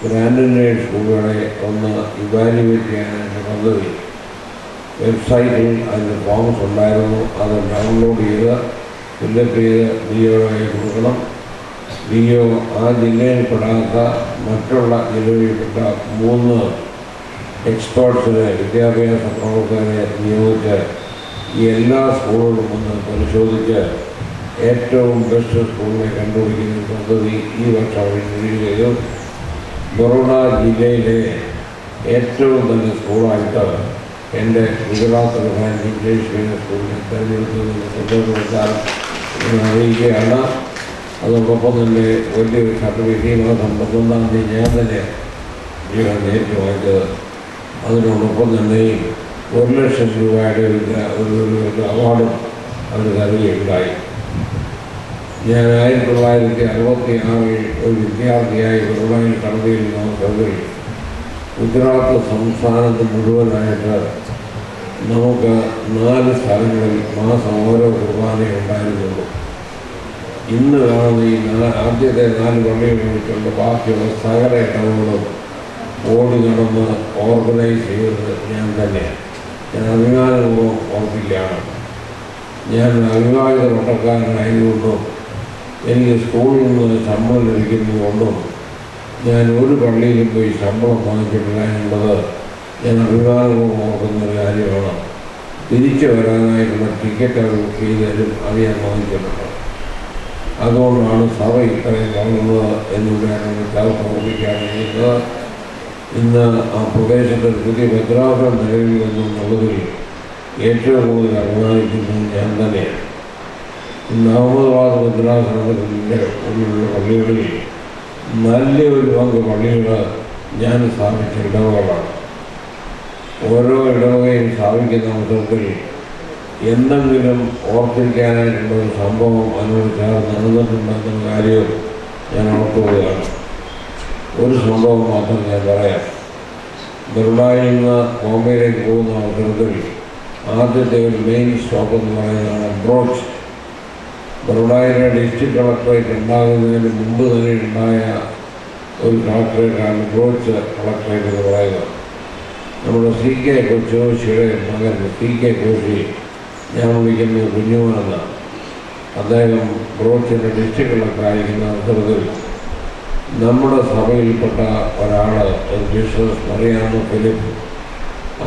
ഗ്രാൻഡിൻ്റെ സ്കൂളുകളെ ഒന്ന് ഇവാലുവേറ്റ് ചെയ്യാനായിട്ട് പദ്ധതി. വെബ്സൈറ്റിൽ അതിൻ്റെ ഫോംസ് ഉണ്ടായിരുന്നു. അത് ഡൗൺലോഡ് ചെയ്ത് ഫില്ലപ്പ് ചെയ്ത് ഡിഒയായി കൊടുക്കണം. ഡിഒ ആ ജില്ലയിൽപ്പെടാത്ത മറ്റുള്ള ജില്ലയിൽപ്പെട്ട 3 എക്സ്പേർട്സിനെ, വിദ്യാഭ്യാസ പ്രവർത്തകരെ നിയോഗിച്ച് ഈ എല്ലാ സ്കൂളുകളും ഒന്ന് പരിശോധിച്ച് ഏറ്റവും ബെസ്റ്റ് സ്കൂളിനെ കണ്ടുപിടിക്കുന്ന പദ്ധതി ഈ വർഷം ഇൻട്രൊഡ്യൂസ് ചെയ്തു. ബറോഡ ജില്ലയിലെ ഏറ്റവും നല്ല സ്കൂളായിട്ട് എൻ്റെ ഗുജറാത്ത് ഇംഗ്ലീഷ് മീഡിയം സ്കൂളിനെ തിരഞ്ഞെടുത്തതിന് സന്തോഷമെടുത്താൽ അറിയിക്കുകയാണ്. അതോടൊപ്പം തന്നെ വലിയൊരു സർട്ടിഫിക്കറ്റ് ഈ മാസം 11-ാം തീയതി ഞാൻ തന്നെ നേരിട്ട് വാങ്ങിച്ചത്. അതിനോടൊപ്പം തന്നെ 1 ലക്ഷം രൂപയുടെ ഒരു അവാർഡും അവർ നൽകുകയുണ്ടായി. ഞാൻ 1966 ഒരു വിദ്യാർത്ഥിയായി ബറോഡയിൽ കടന്നിരുന്ന അവസരത്തിൽ ഗുജറാത്ത് സംസ്ഥാനത്ത് മുഴുവനായിട്ട് നമുക്ക് 4 സ്ഥലങ്ങളിൽ മാസം ഓരോ കുർബാനയുണ്ടായിരുന്നുള്ളൂ. ഇന്ന് കാണുന്ന ഈ ആദ്യത്തെ 4 പള്ളികളിലേക്കുള്ള ബാക്കിയുള്ള സകല ഇടവുകളും ഓടി നടന്ന് ഓർഗനൈസ് ചെയ്തത് ഞാൻ തന്നെയാണ്. ഞാൻ അഭിമാനപൂർവ്വം ഓർപ്പിക്കുകയാണ്. ഞാൻ അവിവാഹിത പട്ടക്കാരനായതുകൊണ്ടും എനിക്ക് സ്കൂളിൽ നിന്ന് ശമ്പളം ലഭിക്കുന്നതുകൊണ്ടും ഞാൻ ഒരു പള്ളിയിലും പോയി ശമ്പളം വാങ്ങിച്ചിട്ടില്ല എന്നുള്ളത് ഞാൻ അഭിമാനപൂർവ്വം ഓർക്കുന്ന ഒരു കാര്യമാണ്. തിരിച്ചു വരാനായിട്ടുള്ള ടിക്കറ്റ് അവർ ബുക്ക് ചെയ്താലും അത് ഞാൻ വാങ്ങിച്ചിട്ടുണ്ട്. അതുകൊണ്ടാണ് സഭ ഇത്രയും കാണുന്നത് എന്നുള്ളതാണ് ചേർത്ത് ഓർമ്മിക്കുകയാണ്. ഇന്ന് ആ പ്രദേശത്ത് പുതിയ ഭദ്രാസനം നിലവിൽ വന്നുള്ളതിൽ ഏറ്റവും കൂടുതൽ അഭിമാനിക്കുന്നത് ഞാൻ തന്നെയാണ്. ഇന്ന് അഹമ്മദാബാദ് ഭദ്രാസനത്തിൻ്റെ ഉള്ളിലുള്ള പള്ളികളിൽ നല്ലൊരു പങ്ക് പള്ളികൾ ഞാൻ സ്ഥാപിച്ച ഇടവകളാണ്. ഓരോ ഇടവകയും സ്ഥാപിക്കുന്ന അവസരത്തിൽ എന്തെങ്കിലും ഓർത്തിരിക്കാനായിട്ടുള്ള ഒരു സംഭവം അതിനോട് ചേർന്ന് നടന്നിട്ടുണ്ടെന്ന കാര്യവും ഞാൻ ഓർക്കുകയാണ്. ഒരു സംഭവം മാത്രം ഞാൻ പറയാം. ബറോഡയിൽ നിന്ന് ബോംബെയിലേക്ക് പോകുന്ന അവസരത്തിൽ ആദ്യത്തെ ഒരു മെയിൻ സ്റ്റോപ്പ് എന്ന് പറയുന്നതാണ് ബ്രോച്ച്. ബറോഡയിലെ ഡിസ്ട്രിക്ട് കളക്ടറേറ്റ് ഉണ്ടാകുന്നതിന് മുമ്പ് തന്നെ ഉണ്ടായ ഒരു കളക്ടറേറ്റാണ് ബ്രോച്ച് കളക്ടറേറ്റ് എന്ന് പറയുന്നത്. നമ്മുടെ സി കെ കൊച്ചോശിയുടെ മകൻ സി കെ കോശി, ഞാൻ വിളിക്കുന്നത് കുഞ്ഞുമോനെന്നാണ്. അദ്ദേഹം ബ്രോച്ചിൻ്റെ ഡിസ്ട്രിക്ട് കളക്ടറായിരിക്കുന്ന അവസരത്തിൽ നമ്മുടെ സഭയിൽപ്പെട്ട ഒരാൾ, ഒരു ബിഷപ്പ് മറിയാമ്മ ഫിലിപ്പ്,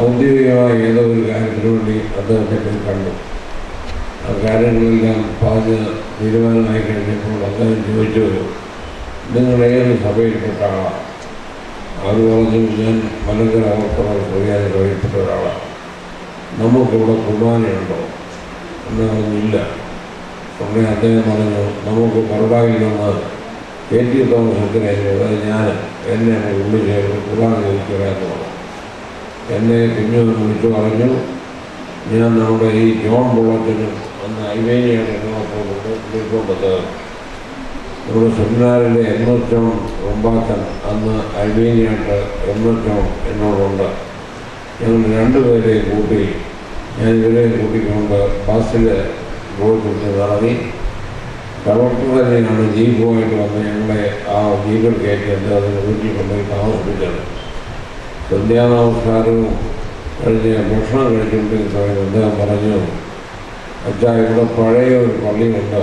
ഔദ്യോഗികമായ ഏതോ ഒരു കാര്യത്തിന് വേണ്ടി അദ്ദേഹത്തെ കണ്ടു. ആ കാര്യങ്ങളെല്ലാം പറഞ്ഞ് തീരുമാനമായി കഴിഞ്ഞപ്പോൾ അദ്ദേഹം ചോദിച്ചു, നിങ്ങൾ ഏത് സഭയിൽപ്പെട്ട ആളാണ്? അത് പറഞ്ഞു, ഞാൻ മലങ്കര ഓർത്തഡോക്സ് സഭയിൽ സഭയിൽപ്പെട്ട ഒരാളാണ്. നമുക്കിവിടെ കുർബാനയുണ്ടോ എന്ന് പറഞ്ഞില്ല. ഉടനെ അദ്ദേഹം പറഞ്ഞു, നമുക്ക് ബറോഡയിൽ നിന്ന് KT തോമസ് അതായത് ഞാൻ എന്നെ ഉള്ളിൽ ചേർന്ന് കുർബാന ചോദിക്കുകയെന്ന് പറഞ്ഞു. എന്നെ കുഞ്ഞുമെന്ന് വിളിച്ചു പറഞ്ഞു, ഞാൻ നമ്മുടെ ഈ ജോൺ ബുള്ളറ്റിനും അന്ന് അൽബേനിയാണ് എന്നോടൊപ്പം നമ്മുടെ സെമിനാറിലെ എണ്ണൂറ്റം റൊമ്പാക്കൻ അന്ന് അൽബേനിയായിട്ട് എണ്ണൂറ്റം എന്നോടുണ്ട്. ഞങ്ങൾ രണ്ടുപേരെയും കൂട്ടി, ഞാൻ ഇവരെയും കൂട്ടിക്കൊണ്ട് ബസ്സിൽ പോയിട്ട് ഇറങ്ങി. കളക്ടർ തന്നെയാണ് ജീപ്പുമായിട്ട് വന്ന് ഞങ്ങളെ ആ ജീപ്പിൽ കയറ്റി അതിന് വീട്ടിൽ കൊണ്ടുപോയി താമസിപ്പിച്ചത്. സന്ധ്യാനമസ്കാരവും കഴിഞ്ഞ് ഭക്ഷണം കഴിച്ചുകൊണ്ടിരുന്ന സമയത്ത് അദ്ദേഹം പറഞ്ഞു, അച്ഛാ, ഇവിടെ പഴയ ഒരു പള്ളിയുണ്ട്,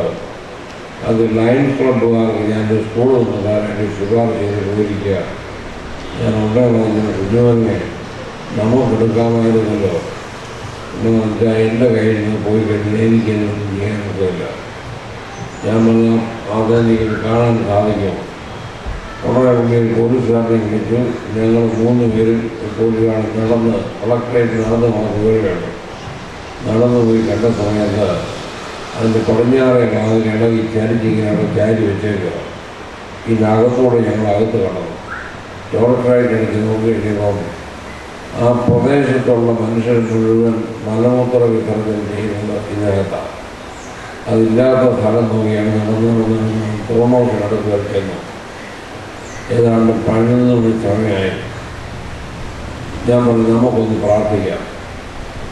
അത് ലയൺസ് ക്ലബ്ബുകാർക്ക് ഞാൻ സ്കൂളിൽ നിന്നതായിട്ട് ശുപാർശ ചെയ്ത് പോയിരിക്കുക. ഞാൻ ഉടനെ പറഞ്ഞു, കുഞ്ഞുമനെ നമുക്കെടുക്കാമായിരുന്നല്ലോ എന്ന് വെച്ചാൽ എൻ്റെ കയ്യിൽ നിന്ന് പോയി കഴിഞ്ഞാൽ എനിക്കൊന്നും ചെയ്യാൻ പറ്റില്ല. ഞാൻ പറഞ്ഞു, അതെനിക്ക് കാണാൻ സാധിക്കും. ഉടനെ മുന്നിൽ പോലീസുകാരനെ വിളിച്ചു. ഞങ്ങൾ 3 പേരും പോലീസുകാർ നടന്ന് കളക്ടറേറ്റ് നടന്ന് വരികയാണ്. നടന്നു പോയി കണ്ട സമയത്ത് അതിൻ്റെ പടിഞ്ഞാറേ വാതിൽ ഇളകി ചരിച്ചിങ്ങനെ ചാരി വെച്ചേക്കുക. ഇതിനകത്തോടെ ഞങ്ങൾ അകത്ത് കടന്നു. ടോർച്ചായിട്ട് എടുത്ത് നോക്കി കഴിയുമ്പം ആ പ്രദേശത്തുള്ള മനുഷ്യർ മുഴുവൻ മലമൂത്ര വിസർജനം ചെയ്യുന്നത് ഇതിനകത്താണ്. അതില്ലാത്ത സ്ഥലം നോക്കിയാണ് നടന്നു തോണോസിനടുത്ത് വെച്ചെന്ന്. ഏതാണ്ട് 11 മണി സമയമായി. ഞാൻ പറഞ്ഞു, നമുക്കൊന്ന് പ്രാർത്ഥിക്കാം.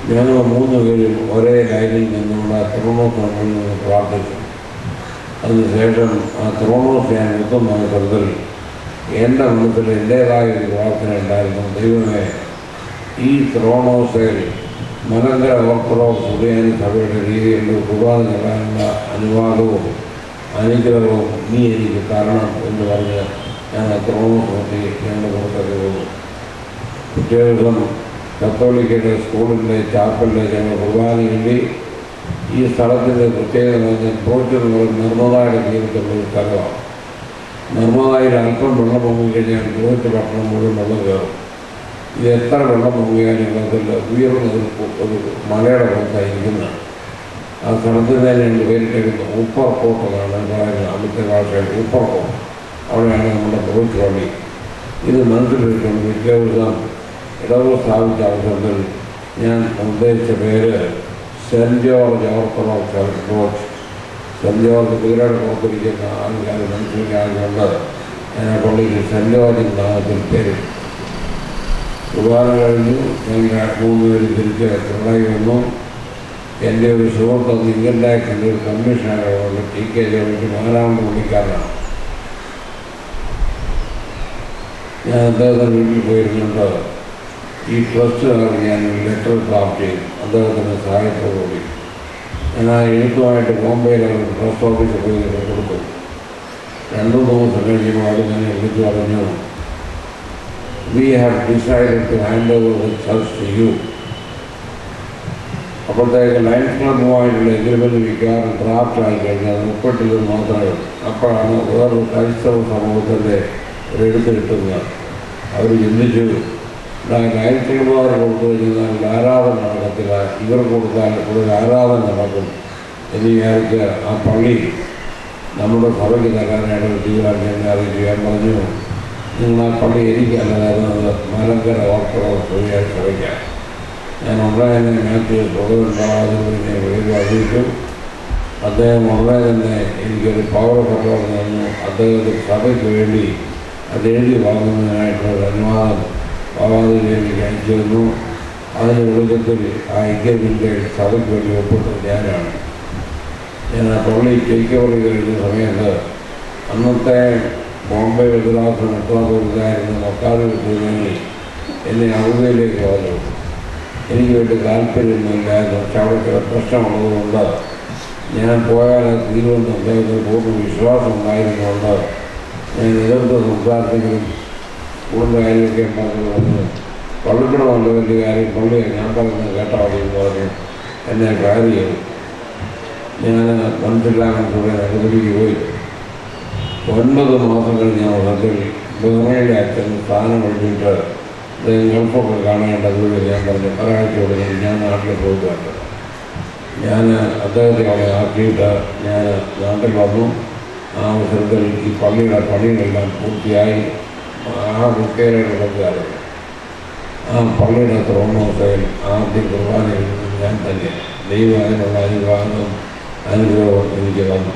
ഞങ്ങൾ 3 പേരും ഒരേ ലൈനിൽ നിന്നുള്ള ത്രോണോസ് നമ്മളിൽ നിന്ന് പ്രാർത്ഥിച്ചു. അതിനുശേഷം ആ ത്രോണോസ് ഞാൻ എത്തുന്ന അവസരത്തിൽ എൻ്റെ മനസ്സിൽ എൻ്റേതായ ഒരു പ്രാർത്ഥന ഉണ്ടായിരുന്നു. ദൈവമേ, ഈ ത്രോണോസിൽ മലങ്കര ഓർത്തഡോക്സ് സുറിയാനി സഭയുടെ രീതിയിൽ കുർബാന ചെല്ലാനുള്ള അനുവാദവും അനുഗ്രഹവും നീ എനിക്ക് തരണം എന്ന് പറഞ്ഞ് ഞാൻ ആ ത്രോണോസ് നോക്കി ഞങ്ങളുടെ പുറത്തൊക്കെ പോകുന്നു. പിറ്റേ ദിവസം കത്തോലിക്കയുടെ സ്കൂളിൻ്റെ ചാപ്പലിലെ ഞങ്ങൾ കുർബാന വേണ്ടി ഈ സ്ഥലത്തിൻ്റെ പ്രത്യേകത പറഞ്ഞാൽ പ്രോറ്റെന്ന് പറയുന്ന നർമ്മദയുടെ തീരത്തുള്ള ഒരു സ്ഥലമാണ്. നർമ്മദയിൽ അല്പം വെള്ളം പൊങ്ങിക്കഴിഞ്ഞാൽ പ്രോറ്റ് പട്ടണം മുഴുവൻ വെള്ളം കയറും. ഇത് എത്ര വെള്ളം പൊങ്ങിയാലും അതിൽ ഉയർന്ന ഒരു മലയുടെ പുറത്തായിരിക്കുന്നത്. ആ സ്ഥലത്തിൻ്റെ ഞങ്ങൾ പേരിട്ടേക്കുന്ന ഉപ്പർകോട്ട് എന്നാണ് പറയുന്നത്. അവിടുത്തെ ഭാഷയിൽ ഉപ്പർകോട്ട്. അവിടെയാണ് നമ്മുടെ പ്രോറ്റ് പള്ളി. ഇത് മനസ്സിലിട്ടുണ്ട്. പിറ്റേ ദിവസം ഇടവ് സ്ഥാപിച്ച അവസരത്തിൽ ഞാൻ ഉദ്ദേശിച്ച പേര് saint George orthodox church. Saint George കുതിരയുടെ പുറത്തിരിക്കുന്ന ആൾക്കാർ മനസ്സിലാക്കിക്കൊണ്ട് ഞാൻ ആ പള്ളിക്ക് സെൻറ്റ് ജോർജിൻ്റെ നാമത്തിൽ പേര്. കുർബാന കഴിഞ്ഞു. ഞങ്ങൾ 3 പേരും തിരിച്ച് പിണറായി വന്നു. എൻ്റെ ഒരു സുഹൃത്ത് ഇൻകം ടാക്സിൻ്റെ ഒരു കമ്മീഷണറുണ്ട്, TK ജോർജ്, 4ാമത് പുള്ളിക്കാരനാണ്. ഞാൻ അദ്ദേഹത്തിൻ്റെ വീട്ടിൽ പോയിരുന്നുണ്ട്. ഈ ട്രസ്റ്റുകാർക്ക് ഞാൻ ഒരു ലെറ്റർ ഡ്രാഫ്റ്റ് ചെയ്തു അദ്ദേഹത്തിൻ്റെ സഹായത്തോടുകൂടി. ഞാൻ ആ എഴുത്തുമായിട്ട് ബോംബെയിൽ ട്രസ്റ്റ് ഓഫീസിൽ പോയി കൊടുത്തു. 2 ദിവസം കഴിയുമ്പോൾ അവിടെ തന്നെ വിളിച്ചു പറഞ്ഞു, we have decided to hand over the church to you. അപ്പോഴത്തേക്ക് ലയൺസ് ക്ലബ്ബുമായിട്ടുള്ള എഗ്രിമെൻറ്റ് വിൽക്കാറ് ഡ്രാഫ്റ്റ് ആയി കഴിഞ്ഞാൽ 30 മാത്രമേ. അപ്പോഴാണ് വേറൊരു ക്രൈസ്തവ സമൂഹത്തിൻ്റെ ഒരു എഴുത്ത് കിട്ടുന്നത്. അവർ ചിന്തിച്ചു, ലയൺസ് ക്ലബ്ബുകാർ കൊടുത്തു കഴിഞ്ഞാൽ ആരാധന നടക്കത്തില്ല, ഇവർ കൊടുത്താൽ ഒരു ആരാധന നടക്കും എന്ന് വിചാരിച്ച് ആ പള്ളി നമ്മുടെ സഭയ്ക്ക് തരാനായിട്ട് തീരുമാനം എന്നെ അറിയിച്ചു. ഞാൻ പറഞ്ഞു, നിങ്ങൾ ആ പള്ളി എനിക്കല്ല തരുന്നത്, മലങ്കര ഓർത്തഡോക്സ് സുറിയാനി സഭയ്ക്കാണ്. ഞാൻ ഉടനെ തന്നെ മാത്യു തുടരുണ്ടാകുന്നതിനെ വീണ്ടും അറിയിച്ചു. അദ്ദേഹം ഉടനെ തന്നെ എനിക്കൊരു പവർ പത്രം തന്നു. അദ്ദേഹത്തെ സഭയ്ക്ക് വേണ്ടി അത് എഴുതി വാങ്ങുന്നതിനായിട്ടുള്ള അനുവാദം എനിക്ക് അയച്ചു തന്നു. അതിന് വെളിച്ചത്തിൽ ആ ഐക്യത്തിൻ്റെ സഭയ്ക്ക് വേണ്ടി ഒപ്പിട്ടത് ഞാനാണ്. ഞാൻ ആ പള്ളി ടേക്ക് ഓവർ കഴിഞ്ഞ സമയത്ത് അന്നത്തെ ബോംബെ ഗുജറാത്ത് മുഖ്യമന്ത്രിയായിരുന്ന മക്കാട് വിദ്യാലയങ്ങളിൽ എന്നെ അവധിയിലേക്ക് വന്നു. എനിക്ക് വേണ്ടി താല്പര്യമൊന്നുമില്ലായിരുന്നു. പക്ഷെ അവിടെ ചില പ്രശ്നമുള്ളതുകൊണ്ട് ഞാൻ പോയാൽ തീരുമെന്ന് അദ്ദേഹത്തിന് പൂർണ്ണ വിശ്വാസം ഉണ്ടായിരുന്നുകൊണ്ട് ഞാൻ എതിർത്ത് സംസാരത്തിലും സ്കൂളിൻ്റെ കാര്യമൊക്കെ പറഞ്ഞു പള്ളിക്കണമല്ല വലിയ കാര്യം, പള്ളിയെ ഞാൻ പറയുന്നത് കേട്ടാൽ മതി എന്ന് പറഞ്ഞ് എന്നെ കാര്യം ചെയ്തു. ഞാൻ മനസ്സിലാകാൻ അനുമതിക്ക് പോയി. 9 മാസം കഴിഞ്ഞ അവസരത്തിൽ ബഹ്റൈനിലെ അച്ഛൻ സ്ഥാനം കഴിഞ്ഞിട്ട് ഗൾഫൊക്കെ കാണേണ്ടത് ഞാൻ പറഞ്ഞു ഒരാഴ്ചയോടെ ഞാൻ നാട്ടിൽ പോയിട്ടുണ്ട്. ഞാൻ അദ്ദേഹത്തെ അവിടെ ആക്കിയിട്ട് ഞാൻ നാട്ടിൽ വന്നു. ആ അവസരത്തിൽ ഈ പള്ളിയുടെ പണികളെല്ലാം പൂർത്തിയായി ആ റിപ്പയറുകൾ കൊടുക്കാറുണ്ട്. ആ പള്ളിയുടെ ത്രോണോസയിൽ ആദ്യ കുർബാനയിൽ ഞാൻ തന്നെ ദൈവം അതിനുള്ള അനുഗ്രഹം എനിക്ക് തന്നു.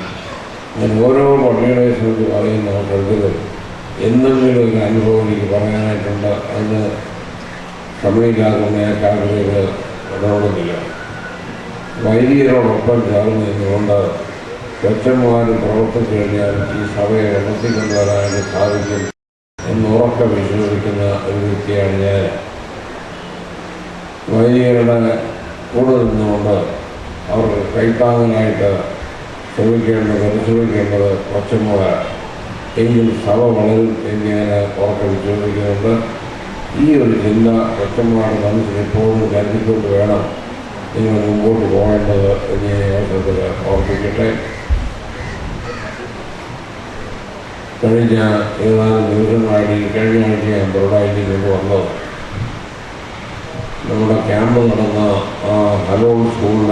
ഞാൻ ഓരോ പള്ളിയുടെ സംബന്ധിച്ച് പറയുന്ന അവസരത്തിൽ എന്തെങ്കിലും ഒരു അനുഭവം എനിക്ക് പറയാനായിട്ടുണ്ട്. അതിന് സമയമില്ലാതെ ഞാൻ കാലത്തേക്ക് ഇടപെടുന്നില്ല. വൈദികരോടൊപ്പം ചേർന്ന് നിന്നുകൊണ്ട് സ്വച്ഛന്മാർ പ്രവർത്തിച്ചു കഴിഞ്ഞാൽ ഈ സഭയെ വളർത്തിക്കൊണ്ടുവരാനായിട്ട് സാധിക്കും എന്നുറക്കെ വിശ്വസിക്കുന്ന ഒരു വ്യക്തിയാണ് ഞാൻ. വൈദികരുടെ കൂടെ നിന്നുകൊണ്ട് അവർക്ക് കൈത്താങ്ങലായിട്ട് പരിശ്രമിക്കേണ്ടത് കുറച്ചുകൂടെ എങ്കിൽ സഭ വളരും എന്ന് ഞാൻ ഉറക്കെ വിശ്വസിക്കുന്നുണ്ട്. ഈ ഒരു ചിന്ത കൊച്ചന്മാരുടെ മനസ്സിൽ എപ്പോഴും കരുതിക്കൊണ്ട് വേണം നിങ്ങൾ മുമ്പോട്ട് പോകേണ്ടത് എന്ന് ഞാൻ അവസരത്തിൽ ഓർപ്പിക്കട്ടെ. കഴിഞ്ഞ ഏതാനും ദിവസങ്ങളായിട്ട് കഴിഞ്ഞ ആഴ്ച ഞാൻ ബ്രോഡായിട്ട് കൊണ്ടുവന്നത് നമ്മുടെ ക്യാമ്പ് നടന്ന ഹലോ സ്കൂളിൽ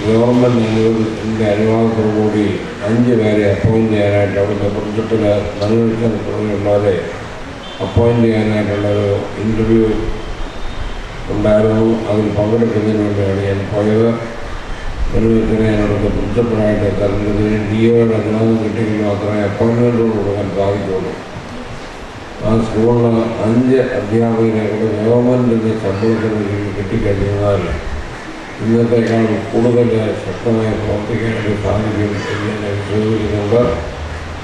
ഗവൺമെൻറ് അനുവാദത്തോടുകൂടി 5 പേരെ അപ്പോയിൻ്റ് ചെയ്യാനായിട്ട് അവിടുത്തെ പ്രിൻസിപ്പൽ നൽകുന്നവരെ അപ്പോയിൻ്റ് ചെയ്യാനായിട്ടുള്ളൊരു ഇൻ്റർവ്യൂ ഉണ്ടായിരുന്നു. അതിൽ പങ്കെടുക്കുന്നതിന് വേണ്ടിയാണ് ഞാൻ പോയത്. നിർവഹിച്ചതിനെ ഞാൻ അവിടുത്തെ പ്രിൻസിപ്പലായിട്ട് തെരഞ്ഞെടുത്തതിന് DOയുടെ അനുവാദം കിട്ടിയെങ്കിൽ മാത്രമേ അപ്പോയിൻമെൻറ്റോട് കൊടുക്കാൻ സാധിക്കുള്ളൂ. ആ സ്കൂളിൽ 5 അധ്യാപകരെ കൂടെ ഗവൺമെൻറ്റിൻ്റെ ശമ്പളത്തിന് കീഴിൽ കിട്ടിക്കഴിഞ്ഞാൽ ഇന്നത്തേക്കാൾ കൂടുതൽ ശക്തമായി പ്രവർത്തിക്കാനായിട്ട് സാധിക്കും എന്ന് ഞാൻ വിശ്വസിക്കുന്നുണ്ട്.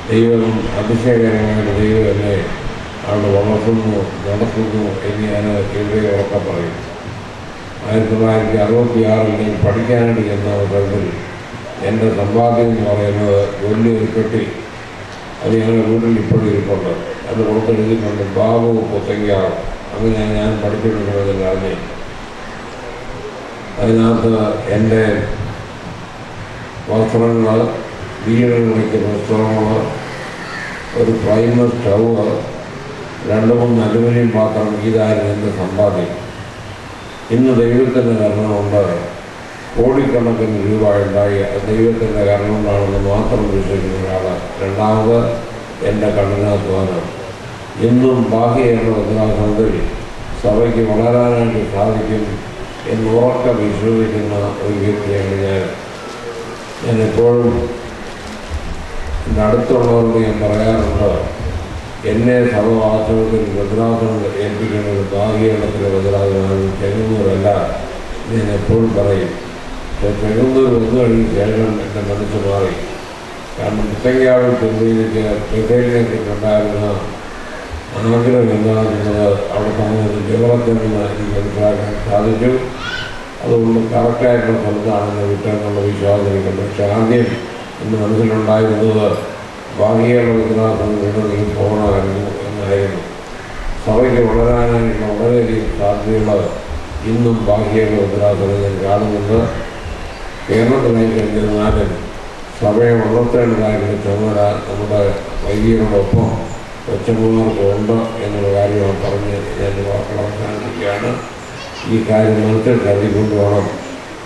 ദൈവം അതിശയകരമായിട്ട് ദൈവം എന്നെ അവിടെ വളർത്തുന്നു നടത്തുന്നു എന്ന് ഞാൻ ഇവിടെ ഉറക്കെ പറയും. 1966 ഞാൻ പഠിക്കാനായിട്ട് ചെന്ന അവസരത്തിൽ എൻ്റെ സമ്പാദ്യം എന്ന് പറയുന്നത് വലിയൊരു പെട്ടി, അത് ഞങ്ങളുടെ വീട്ടിൽ ഇപ്പോഴും ഇരിപ്പുണ്ട്. അത് പുറത്തെഴുതിയിട്ടുണ്ട് ബാബു പുത്തങ്കാവ്. അങ്ങനെയാണ് ഞാൻ പഠിച്ചിട്ടുള്ളതിൽ അറിഞ്ഞ്. അതിനകത്ത് എൻ്റെ വസ്ത്രങ്ങൾ, വീടുകൾ വയ്ക്കുന്ന വസ്ത്രങ്ങൾ, ഒരു പ്രൈമർ സ്റ്റൗവ്, 2-3 അലുമിനിയം പാത്രം, ഇതായിരുന്നു എൻ്റെ സമ്പാദ്യം. ഇന്ന് ദൈവത്തിൻ്റെ കരുണ കോടിക്കണക്കിന് രൂപ ഉണ്ടായി. ദൈവത്തിൻ്റെ കരുണ കൊണ്ടാണെന്ന് മാത്രം വിശ്വസിക്കുന്ന ഒരാളാണ്. രണ്ടാമത് എൻ്റെ കഠിനാധ്വാനം. ഇന്നും ബാഹ്യമുള്ള ഉദ്രാസനത്തിൽ സഭയ്ക്ക് വളരാനായിട്ട് സാധിക്കും എന്നുറക്കെ വിശ്വസിക്കുന്ന ഒരു വ്യക്തിയാണ് ഞാൻ എപ്പോഴും എൻ്റെ അടുത്തുള്ളവരോട് ഞാൻ പറയാറുണ്ട്, എന്നെ സഭ വാസ്തവത്തിൽ ഭദ്രാസനം ഏൽപ്പിക്കുന്നത് ബാഹ്യത്തിലെ ഭദ്രാസനമാണ്, ചെങ്ങന്നൂരല്ല. ഞാൻ എപ്പോഴും പറയും. പക്ഷേ ചെങ്ങന്നൂർ വന്നു കഴിഞ്ഞ ശേഷം എൻ്റെ മനസ്സ് മാറി. കാരണം പുത്തങ്കാവിൽ ചെന്നതിലേക്ക് പ്രത്യേകതയുണ്ടായിരുന്ന ആഗ്രഹം എന്താണെന്നുള്ളത് അവിടെ സമയത്ത് വിവരത്തിനെന്ന് എനിക്ക് മനസ്സിലാക്കാൻ സാധിച്ചു. അതുകൊണ്ട് കറക്റ്റായിട്ടുള്ള സ്ഥലത്താണെന്ന് വിട്ടെന്നുള്ള വിശ്വാസം എനിക്കുണ്ട്. പക്ഷെ ആദ്യം എൻ്റെ മനസ്സിലുണ്ടായിരുന്നത് ബാഹ്യമുള്ള വിദ്യാഭ്യാസം പോകണമായിരുന്നു എന്നായിരുന്നു. സഭയ്ക്ക് വളരാനായിട്ടുള്ള വളരെയധികം സാധ്യതകൾ ഇന്നും ബാഹ്യമുള്ള വിദ്യാഭ്യാസം ഞാൻ കാണുന്നുണ്ട്. കേരളത്തിലായി കഴിഞ്ഞിരുന്നാലും സഭയെ വളർത്തേണ്ടതായിട്ടുള്ള ചുമതല നമ്മുടെ വൈദികരോടൊപ്പം കൊച്ചന്മാർക്കുണ്ട് എന്നുള്ള കാര്യമാണ് പറഞ്ഞ് ഞാൻ വാക്കുകൾ അവസാനിപ്പിക്കുകയാണ്. ഈ കാര്യം മനസ്സിൽ കരുതിക്കൊണ്ട് വേണം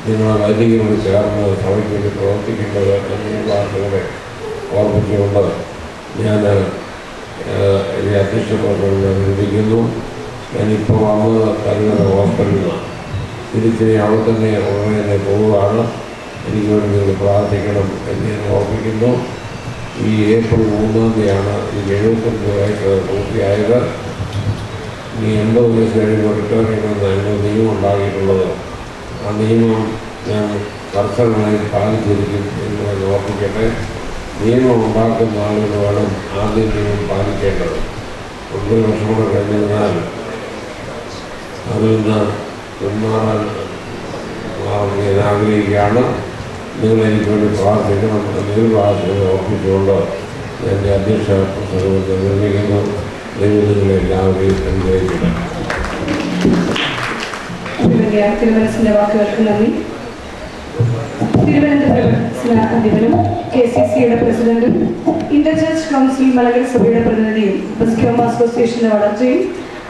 നിങ്ങൾ വൈദികരോട് ചേർന്ന് സഭയ്ക്ക് വേണ്ടി പ്രവർത്തിക്കേണ്ടത് എന്നൊരു വാർത്തകളെ ഓർമ്മിച്ചുകൊണ്ട് ഞാൻ ഈ അധ്യക്ഷ പ്രവർത്തനം നിർമ്മിക്കുന്നു. ഞാനിപ്പോൾ വന്നത് കരുതൽ ഹോസ്പിറ്റലിലാണ്. തിരിച്ച് അവിടെ തന്നെ ഉടനെ പോവുകയാണ്. എനിക്ക് വേണ്ടി നിങ്ങൾ പ്രാർത്ഥിക്കണം എന്ന് ഞാൻ ഓർമ്മിക്കുന്നു. ഈ ഏപ്രിൽ 3-ാം തീയതിയാണ് എനിക്ക് 75 വയസ്സ് പൂർത്തിയായത്. ഈ 80 വയസ്സ് കഴിയുമ്പോൾ റിട്ടയർ ചെയ്യണമെന്നായിരുന്നു നിയമം ഉണ്ടാക്കിയിട്ടുള്ളത്. ആ നിയമം ഞാൻ കർശനമായി പാലിച്ചിരിക്കും എന്ന് ഓർമ്മിക്കട്ടെ. നിയമം ഉണ്ടാക്കുന്ന ആളുകൾ വേണം ആദ്യം നിയമം പാലിക്കേണ്ടത്. 1 വർഷം കൂടെ കഴിഞ്ഞാൽ അതിൽ നിന്ന് പിന്മാറാൻ ഞാൻ ആഗ്രഹിക്കുകയാണ്. നിങ്ങളെനിക്ക് വേണ്ടി പ്രാർത്ഥിക്കണം. നിങ്ങൾ പ്രാർത്ഥന ഓർപ്പിച്ചുകൊണ്ട് എൻ്റെ അധ്യക്ഷ പ്രസംഗത്തെ നിർമ്മിക്കുന്നു. ദൈവങ്ങളെ എല്ലാവരെയും അനുഗ്രഹിക്കണം. തിരുമനസിന്റെ വാക്കുകൾക്ക് നന്ദി. തിരുവനന്തപുരം അധിപനും KCCയുടെ പ്രസിഡന്റും ഇന്റർചർച്ച് കൗൺസിൽ മലങ്കര സഭയുടെ പ്രതിനിധിയും ബസ്ക്യോമ അസോസിയേഷന്റെ വളർച്ചയും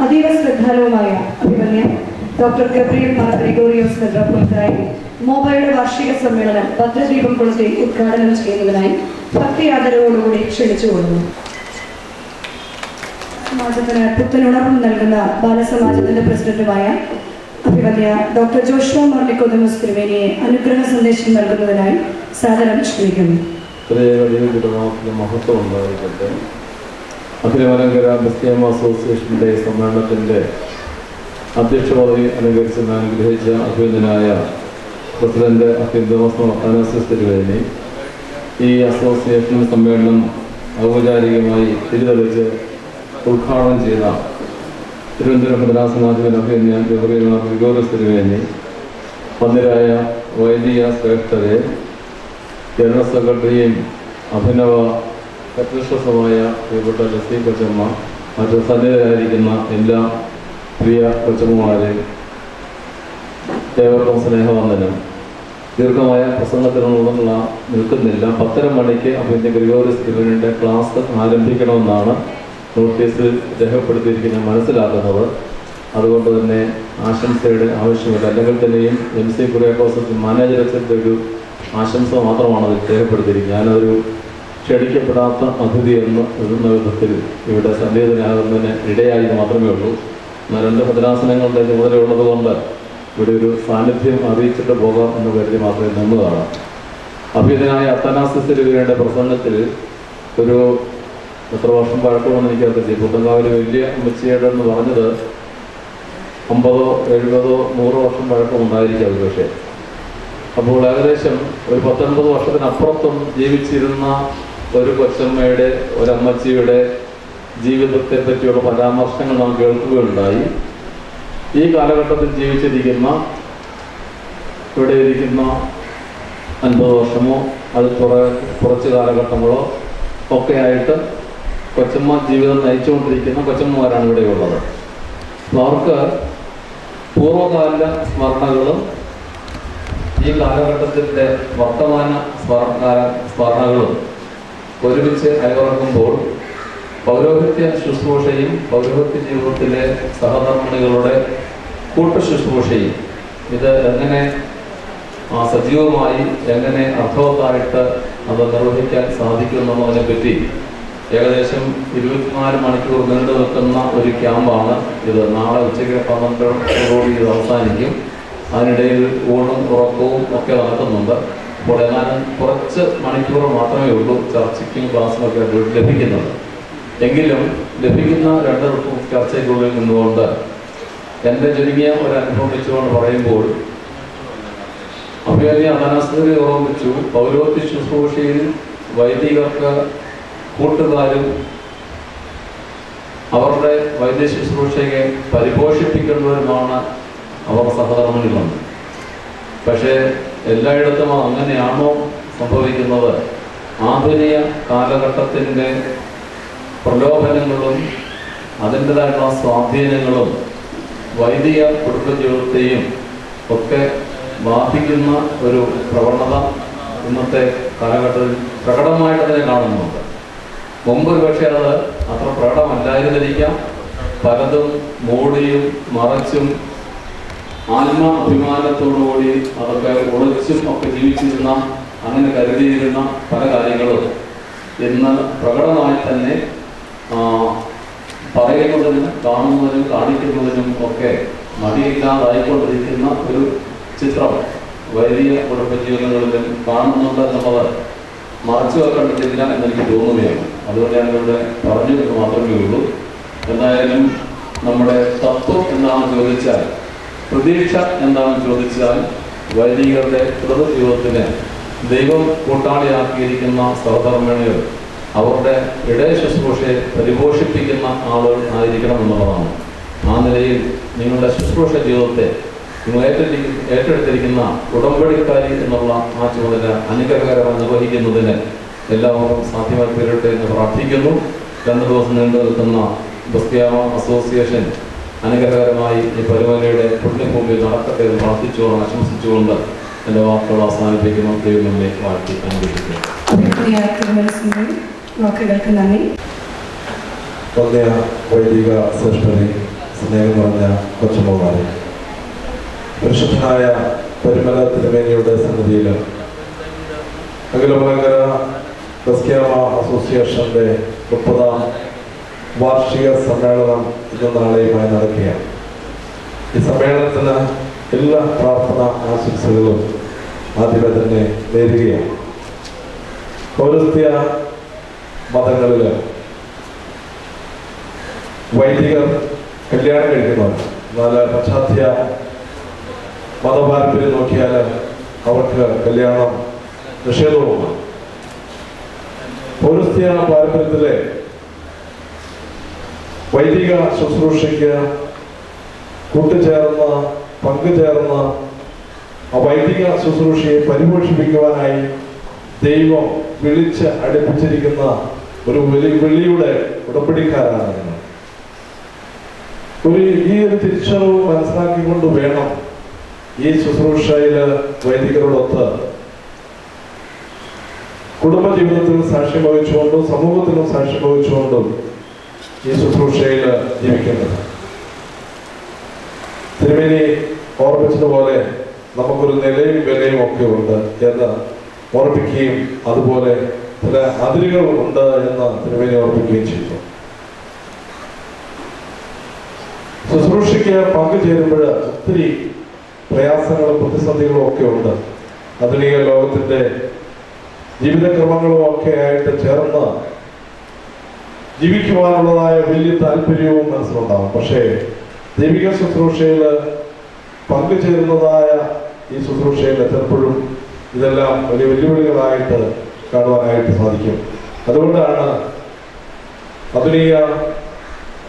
അതീവ ശ്രദ്ധാലുവുമായ അഭിമന്യ ഡോക്ടർ ഗബ്രിയേൽ മാർ ഗ്രിഗോറിയോസ് മെത്രാപ്പൊലീത്തായി മോബയുടെ വാർഷിക സമ്മേളനം ഭദ്രദീപം കൊളുത്തി ഉദ്ഘാടനം ചെയ്യുന്നതിനായി ഭക്തി ആദരവോടുകൂടി ക്ഷണിച്ചുകൊള്ളുന്നു. സമാജത്തിന് പുത്തനുണർവ് നൽകുന്ന ബാലസമാജത്തിന്റെ പ്രസിഡന്റുമായ അഭിമന്യ ഡോക്ടർ ജോഷുവ മാർ നിക്കോദമോസ് തിരുമേനിയെ അനുഗ്രഹ സന്ദേശം നൽകുന്നതിനായി സാദരം ക്ഷണിക്കുന്നു. മഹത്വം ഉണ്ടായിരിക്കട്ടെ. അഖില മലങ്കര ബസ്ക്യോമ അസോസിയേഷന്റെ സമ്മേളനത്തിന്റെ അധ്യക്ഷ പദവി അനുകരിച്ച് അനുഗ്രഹിച്ച അഭിനന്ദനായ പ്രസിഡന്റ് അത്യുന്തമസ് തിരുവേനി, ഈ അസോസിയേഷൻ സമ്മേളനം ഔപചാരികമായി തിരിതെളിച്ച് ഉദ്ഘാടനം ചെയ്ത തിരുവനന്തപുരം ഭദ്രാസനാധിപൻ അഭിമന്യ ഗബ്രിയേൽ മാർ ഗ്രിഗോറിയോസ് തിരുവേനി, വന്ദ്യരായ വൈദിക ശ്രേഷ്ഠരെ, ജനറൽ സെക്രട്ടറിയും അഭിനവ കർത്തൃശ്വസമായ പ്രിയപ്പെട്ട ലസി കൊച്ചമ്മ, മറ്റു സന്നിധരായിരിക്കുന്ന എല്ലാ പ്രിയ കൊച്ചമ്മമാരെയും ഏവർക്കും സ്നേഹവന്ദനം. ദീർഘമായ പ്രസംഗത്തിനുള്ള നിൽക്കുന്നില്ല. 10:30 മണിക്ക് അഭിമന്യ ഗ്രിഗോറിയോസ് തിരുവേനിയുടെ ക്ലാസ് ആരംഭിക്കണമെന്നാണ് നോട്ടീസിൽ രേഖപ്പെടുത്തിയിരിക്കുന്നത് മനസ്സിലാക്കുന്നത്. അതുകൊണ്ട് തന്നെ ആശംസയുടെ ആവശ്യമില്ല. അല്ലെങ്കിൽ തന്നെയും MC കുര്യാക്കോസ് മാനേജരച്ചൻ്റെ ഒരു ആശംസ മാത്രമാണ് അതിൽ രേഖപ്പെടുത്തിയിരിക്കുന്നത്. ഞാനതൊരു ക്ഷണിക്കപ്പെടാത്ത അതിഥി എന്ന വിധത്തിൽ ഇവിടെ സന്നിഹിതനാകുന്നതിന് ഇടയായി മാത്രമേ ഉള്ളൂ. എന്നാൽ 2 ഭദ്രാസനങ്ങളുടെ ചുമതലയുള്ളത് കൊണ്ട് ഇവിടെ ഒരു സാന്നിധ്യം അറിയിച്ചിട്ട് പോകാം എന്ന് കരുതി മാത്രമേ നിന്നതാണ്. അഭിനയനായ അത്തനാസിസ് തിരുവേനിയുടെ പ്രസംഗത്തിൽ ഒരു എത്ര വർഷം പഴക്കമെന്ന് എനിക്കറിയില്ല. പുത്തങ്കാവിൽ വലിയ അമ്മച്ചിയുടെ എന്ന് പറഞ്ഞത് 50, 70, 100 വർഷം പഴക്കമുണ്ടായിരിക്കാം അത്. പക്ഷേ അപ്പോൾ ഏകദേശം ഒരു 19 വർഷത്തിനപ്പുറത്തും ജീവിച്ചിരുന്ന ഒരു കൊച്ചമ്മയുടെ, ഒരമ്മച്ചിയുടെ ജീവിതത്തെ പറ്റിയുള്ള പരാമർശങ്ങൾ നാം കേൾക്കുകയുണ്ടായി. ഈ കാലഘട്ടത്തിൽ ജീവിച്ചിരിക്കുന്ന, ഇവിടെ ഇരിക്കുന്ന 50 വർഷമോ അതിൽ കുറച്ച് കാലഘട്ടങ്ങളോ ഒക്കെ ആയിട്ട് കൊച്ചമ്മ ജീവിതം നയിച്ചുകൊണ്ടിരിക്കുന്ന കൊച്ചമ്മമാരാണ് ഇവിടെയുള്ളത്. അപ്പോൾ അവർക്ക് പൂർവ്വകാല സ്മരണകളും ഈ കാലഘട്ടത്തിൻ്റെ വർത്തമാന സ്മരണകളും ഒരുമിച്ച് അയവിറക്കുമ്പോൾ പൗരോഹിത്യ ശുശ്രൂഷയും പൗരോഹിത്യ ജീവിതത്തിലെ സഹധർമ്മിണികളുടെ കൂട്ടുശുശ്രൂഷയും ഇത് എങ്ങനെ സജീവമായി, എങ്ങനെ അർത്ഥവത്തായിട്ട് അത് നിർവഹിക്കാൻ സാധിക്കുമെന്നതിനെ പറ്റി ഏകദേശം 24 മണിക്കൂർ നീണ്ടു നിൽക്കുന്ന ഒരു ക്യാമ്പാണ് ഇത്. നാളെ ഉച്ചയ്ക്ക് 12 ഇത് അവസാനിക്കും. അതിനിടയിൽ ഊണും ഉറക്കവും ഒക്കെ നടക്കുന്നുണ്ട്. അപ്പോൾ ഏതാനും കുറച്ച് മണിക്കൂർ മാത്രമേ ഉള്ളൂ ചർച്ചയ്ക്കും ക്ലാസ്സിനൊക്കെ ലഭിക്കുന്നത്. എങ്കിലും ലഭിക്കുന്ന 2 ചർച്ചയ്ക്കുള്ളിൽ നിന്നുകൊണ്ട് എൻ്റെ ചുരുങ്ങിയ ഒരു അനുഭവം വെച്ചുകൊണ്ട് പറയുമ്പോൾ അഭിമന്യ അത്തനാസിസിനെ ഓർമ്മിച്ചു. പൗരോഹിത്യ ശുശ്രൂഷയിൽ വൈദികർക്ക് കൂട്ടുകാരും അവരുടെ വൈദ്യ ശുശ്രൂഷയെ പരിപോഷിപ്പിക്കുന്നവരുമാണ് അവർ സഹധർമ്മിണികളുണ്ട്. പക്ഷേ എല്ലായിടത്തും അങ്ങനെയാണോ സംഭവിക്കുന്നത്? ആധുനിക കാലഘട്ടത്തിൻ്റെ പ്രലോഭനങ്ങളും അതിൻ്റെതായിട്ടുള്ള സ്വാധീനങ്ങളും വൈദിക കുടുംബജീവിതത്തെയും ഒക്കെ ബാധിക്കുന്ന ഒരു പ്രവണത ഇന്നത്തെ കാലഘട്ടത്തിൽ പ്രകടമായിട്ട് തന്നെ കാണുന്നുണ്ട്. മുമ്പ് പക്ഷേ അത് അത്ര പ്രകടമല്ലായിരുന്നിരിക്കാം. പലതും മൂടിയും മറച്ചും ആത്മാഭിമാനത്തോടുകൂടി അതൊക്കെ ഒളിച്ചും ഒക്കെ ജീവിച്ചിരുന്ന, അങ്ങനെ കരുതിയിരുന്ന പല കാര്യങ്ങളും ഇന്ന് പ്രകടമായി തന്നെ പറയുന്നതിനും കാണുന്നതിനും കാണിക്കുന്നതിനും ഒക്കെ മടിയില്ലാതായിക്കൊണ്ടിരിക്കുന്ന ഒരു ചിത്രം വലിയ കുടുംബജീവിതങ്ങളിലും കാണുന്നുണ്ട് എന്നുള്ളത് മറച്ചു വെക്കേണ്ടതില്ല എന്നെനിക്ക് തോന്നുകയാണ്. അതുകൊണ്ട് ഞാനിവിടെ പറഞ്ഞു എന്ന് മാത്രമേ ഉള്ളൂ. എന്തായാലും നമ്മുടെ തത്വം എന്താണെന്ന് ചോദിച്ചാൽ, പ്രതീക്ഷ എന്താണെന്ന് ചോദിച്ചാൽ, വൈദികരുടെ ജീവിതത്തിന് ദൈവം കൂട്ടാളിയാക്കിയിരിക്കുന്ന സഹധർമ്മിണികൾ അവരുടെ ഇടയ ശുശ്രൂഷയെ പരിപോഷിപ്പിക്കുന്ന ആളുകൾ ആയിരിക്കണം എന്നുള്ളതാണ്. ആ നിലയിൽ നിങ്ങളുടെ ശുശ്രൂഷ ജീവിതത്തെ നിങ്ങൾ ഏറ്റെടുത്തിരിക്കുന്ന ഉടമ്പടിക്കാരി എന്നുള്ള ആ ചുമതല അനുഗ്രഹകരമായി നിർവഹിക്കുന്നതിന് എല്ലാവർക്കും സാധ്യമായി തീരട്ടെ എന്ന് പ്രാർത്ഥിക്കുന്നു. 2 ദിവസം നീണ്ടു നിൽക്കുന്ന ബസ്കിയാമ അസോസിയേഷൻ അനുഗ്രഹകരമായി ഈ പരിപാടിയുടെ പുണ്യഭൂമിയിൽ നടക്കട്ടെ എന്ന് പ്രാർത്ഥിച്ചുകൊണ്ട് ആശംസിച്ചുകൊണ്ട് എൻ്റെ വാക്കുകൾ അവസാനിപ്പിക്കുന്നു. ദൈവങ്ങളെ വാഴ്ത്തി അനുഗ്രഹിക്കുന്നു. വാക്കുകൾക്ക് നന്ദി. വന്യ വൈദിക ശ്രേഷ്ഠനെ, സ്നേഹം നിറഞ്ഞ കൊച്ചുമ്മമാരെ, പരിശുദ്ധനായ പരിമല തിരുമേനിയുടെ സന്നിധിയിൽ അഖിലമലങ്കര ബസ്കിയാമ അസോസിയേഷൻ്റെ 30ാം വാർഷിക സമ്മേളനം ഇന്ന് നാളെയുമായി നടക്കുകയാണ്. ഈ സമ്മേളനത്തിന് എല്ലാ പ്രാർത്ഥന ആശംസകളും ആദ്യമേ തന്നെ നേരുകയാണ്. പൗരസ്ത്യ മതങ്ങളിൽ വൈദികർ കല്യാണം കഴിക്കുന്നവർ, എന്നാൽ പാശ്ചാത്യ മതപാരമ്പര്യം നോക്കിയാൽ അവർക്ക് കല്യാണം നിഷേധവുമാണ്. പൗരസ്ത്യ പാരമ്പര്യത്തിലെ വൈദിക ശുശ്രൂഷയ്ക്ക് കൂട്ടുചേർന്ന് പങ്കുചേർന്ന് ആ വൈദിക ശുശ്രൂഷയെ പരിപോഷിപ്പിക്കുവാനായി ദൈവം വിളിച്ച് അടുപ്പിച്ചിരിക്കുന്ന ഒരു വെള്ളിയുടെ ഉടമ്പടിക്കാരാണ് നിങ്ങൾ. ഈ ഒരു തിരിച്ചറിവ് മനസ്സിലാക്കിക്കൊണ്ട് വേണം ഈ ശുശ്രൂഷയിൽ വൈദികരോടൊത്ത് കുടുംബജീവിതത്തിൽ സാക്ഷ്യം വഹിച്ചുകൊണ്ടും സമൂഹത്തിലും സാക്ഷ്യം വഹിച്ചുകൊണ്ടും ഈ ശുശ്രൂഷയിൽ ജീവിക്കേണ്ടത്. തിരുമേനി ഓർമ്മിച്ചതുപോലെ നമുക്കൊരു നിലയും വിലയും ഒക്കെ ഉണ്ട് എന്ന് ഓർമ്മിക്കുകയും അതുപോലെ ചില അതിരുകൾ ഉണ്ട് എന്ന് തിരുമേനി ഓർമ്മിക്കുകയും ചെയ്തു. ശുശ്രൂഷയ്ക്ക് പങ്കുചേരുമ്പോൾ ഒത്തിരി പ്രയാസങ്ങളും പ്രതിസന്ധികളും ഒക്കെ ഉണ്ട്. ആധുനിക ലോകത്തിന്റെ ജീവിതക്രമങ്ങളും ഒക്കെ ആയിട്ട് ചേർന്ന് ജീവിക്കുവാനുള്ളതായ വലിയ താല്പര്യവും മനസ്സിലുണ്ടാവും. പക്ഷേ ദൈവിക ശുശ്രൂഷയിൽ പങ്കുചേരുന്നതായ ഈ ശുശ്രൂഷയിൽ ചിലപ്പോഴും ഇതെല്ലാം വലിയ വെല്ലുവിളികളായിട്ട് കാണുവാനായിട്ട് സാധിക്കും. അതുകൊണ്ടാണ് ആധുനിക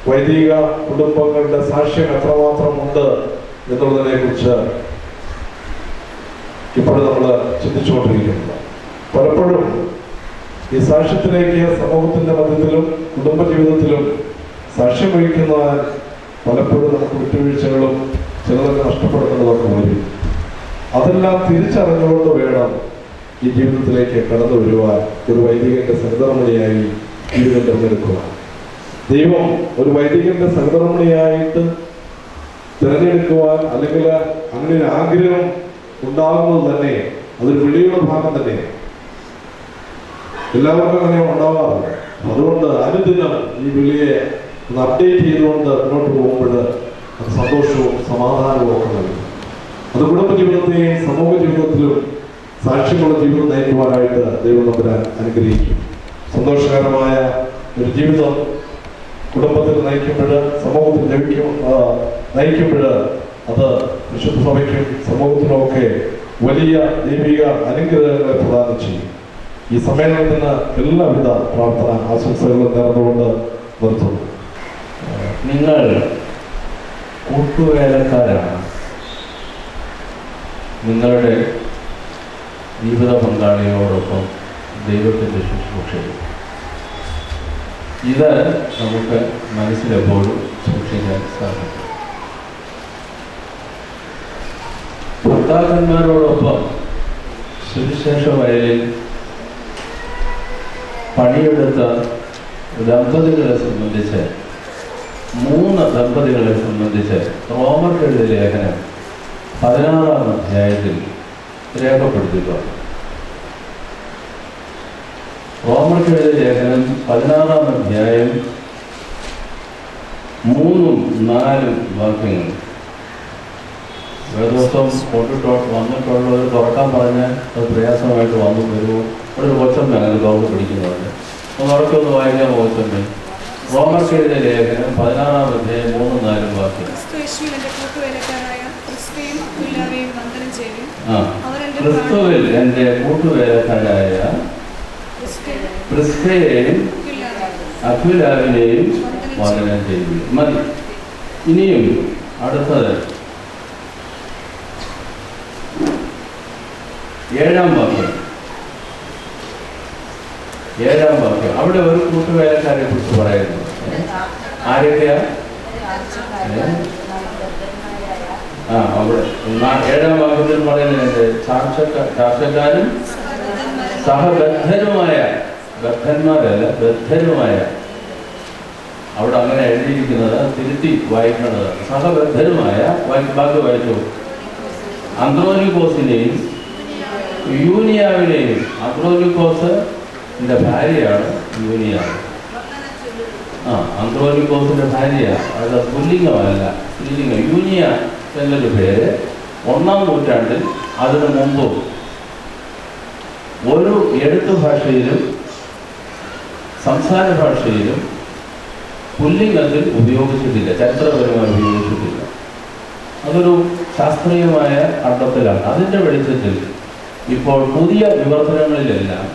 വൈദിക കുടുംബങ്ങളുടെ സാക്ഷ്യം എത്രമാത്രം ഉണ്ട് എന്നുള്ളതിനെ കുറിച്ച് ഇപ്പോഴും നമ്മൾ ചിന്തിച്ചുകൊണ്ടിരിക്കുന്നത്. പലപ്പോഴും ഈ സാക്ഷ്യത്തിലേക്ക് സമൂഹത്തിന്റെ മധ്യത്തിലും കുടുംബജീവിതത്തിലും സാക്ഷ്യം വഹിക്കുന്ന പലപ്പോഴും നമുക്ക് വിട്ടുവീഴ്ചകളും ചിലതൊക്കെ നഷ്ടപ്പെടുന്നതൊക്കെ വരും. അതെല്ലാം തിരിച്ചറിഞ്ഞുകൊണ്ട് വേണം ഈ ജീവിതത്തിലേക്ക് കടന്നു വരുവാൻ ഒരു വൈദികന്റെ സഹധർമ്മിണിയായി ജീവിതം തിരഞ്ഞെടുക്കുവാൻ. ദൈവം ഒരു വൈദികന്റെ സഹധർമ്മിണിയായിട്ട് തിരഞ്ഞെടുക്കുവാൻ അല്ലെങ്കിൽ അങ്ങനെ ഒരു ആഗ്രഹം ഉണ്ടാകുന്നത് തന്നെ അതൊരു വിളിയുടെ ഭാഗം തന്നെയാണ്. എല്ലാവർക്കും അങ്ങനെ ഉണ്ടാവാറില്ല. അതുകൊണ്ട് അനുദിനം ഈ വിളിയെ ഒന്ന് അപ്ഡേറ്റ് ചെയ്തുകൊണ്ട് മുന്നോട്ട് പോകുമ്പോൾ അത് സന്തോഷവും സമാധാനവും ഒക്കെ നൽകും. അത് കുടുംബജീവിതത്തെയും സമൂഹ ജീവിതത്തിലും സാക്ഷ്യമുള്ള ജീവിതം നയിക്കുവാനായിട്ട് ദൈവം നമ്മളെ അനുഗ്രഹിക്കും. സന്തോഷകരമായ ഒരു ജീവിതം കുടുംബത്തിൽ നയിക്കുമ്പോൾ, സമൂഹത്തിൽ നയിക്കുമ്പോൾ അത് വിശുദ്ധ സഭയ്ക്കും സമൂഹത്തിനുമൊക്കെ വലിയ ദൈവിക അനുഗ്രഹങ്ങളെ പ്രദാനം ചെയ്യും. ഈ സമ്മേളനത്തിന് എല്ലാവിധ പ്രാർത്ഥന ആശംസകളും നേർന്നുകൊണ്ട് നിർത്തുന്നു. നിങ്ങൾ കൂട്ടുവേലക്കാരാണ്. നിങ്ങളുടെ ജീവിത പങ്കാളിയോടൊപ്പം ദൈവത്തിൻ്റെ ശുശ്രൂഷയിൽ ഇത് നമുക്ക് മനസ്സിലെപ്പോഴും സൂക്ഷിക്കാൻ സാധിക്കും. ഭർത്താക്കന്മാരോടൊപ്പം സുവിശേഷ വയലിൽ പണിയെടുത്ത ദമ്പതികളെ സംബന്ധിച്ച് 3 ദമ്പതികളെ സംബന്ധിച്ച് റോമർക്ക് എഴുതിയ ലേഖനം 16-ാം അധ്യായത്തിൽ രേഖപ്പെടുത്തിയിട്ടുണ്ട്. റോമർക്ക് എഴുതിയ ലേഖനം 16-ാം അധ്യായം 3-4 വാക്യങ്ങൾ വേദോസം വന്നിട്ടുള്ളവർ തുറക്കാൻ പറഞ്ഞ് അത് പ്രയാസമായിട്ട് വരുമോ? അവിടെ ഒരു കൊച്ചമ്മ അങ്ങനെ ലോകം പിടിക്കുന്നുണ്ട്. ഒന്ന് ഉറക്കൊന്ന് വായിക്കാൻ കൊച്ചമ്മ. റോമർക്കെഴുതിയ ലേഖനം 16-ാം അധ്യായം 3-4 വാക്യം. ക്രിസ്തുയേശുവിൽ എൻ്റെ കൂട്ടുവേലക്കാരായ ക്രിസ്പയും അക്വിലാവെയും വന്ദനം ചെയ്യും. അവർ എൻ്റെ ക്രിസ്തുവിൽ എൻ്റെ കൂട്ടുവേലക്കാരായ ക്രിസ്തയെയും അക്വിലാവിനെയും വന്ദനം ചെയ്യും. മതി. ഇനിയും അടുത്തത് 7-ാം വാക്യം. അവിടെ ഒരു കൂട്ടുവേലക്കാരെ കുറിച്ച് പറയുന്നു. ആരൊക്കെയാ? അവിടെ 7-ാം വാക്യത്തിൽ പറയുന്നത് ചാർച്ചക്കാരും സഹബദ്ധരുമായ, ബദ്ധന്മാരല്ല ബദ്ധരുമായ, അവിടെ അങ്ങനെ എഴുതിയിരിക്കുന്നത് തിരുത്തി വായിക്കേണ്ടത്. സഹബദ്ധരുമായ ബാക്കി വായിച്ചു. അന്ത്രോനിക്കോസിനെയും യൂനിയാവിനെയും. അന്ത്രോനിക്കോസിന്റെ ഭാര്യയാണ് യൂനിയാവ്. അന്ത്രോനിക്കോസിന്റെ ഭാര്യ, അത് പുല്ലിംഗമല്ല, സ്ത്രീലിംഗം. യൂനിയ എന്നൊരു പേര് 1-ാം നൂറ്റാണ്ടിൽ അതിനു മുമ്പും ഒരു എഴുത്തു ഭാഷയിലും സംസാര ഭാഷയിലും പുല്ലിംഗത്തിൽ ഉപയോഗിച്ചിട്ടില്ല, ചരിത്രപരമായി ഉപയോഗിച്ചിട്ടില്ല. അതൊരു ശാസ്ത്രീയമായ കണ്ടെത്തലാണ്. അതിൻ്റെ വെളിച്ചത്തിൽ ഇപ്പോൾ പുതിയ വിവർത്തനങ്ങളിലെല്ലാം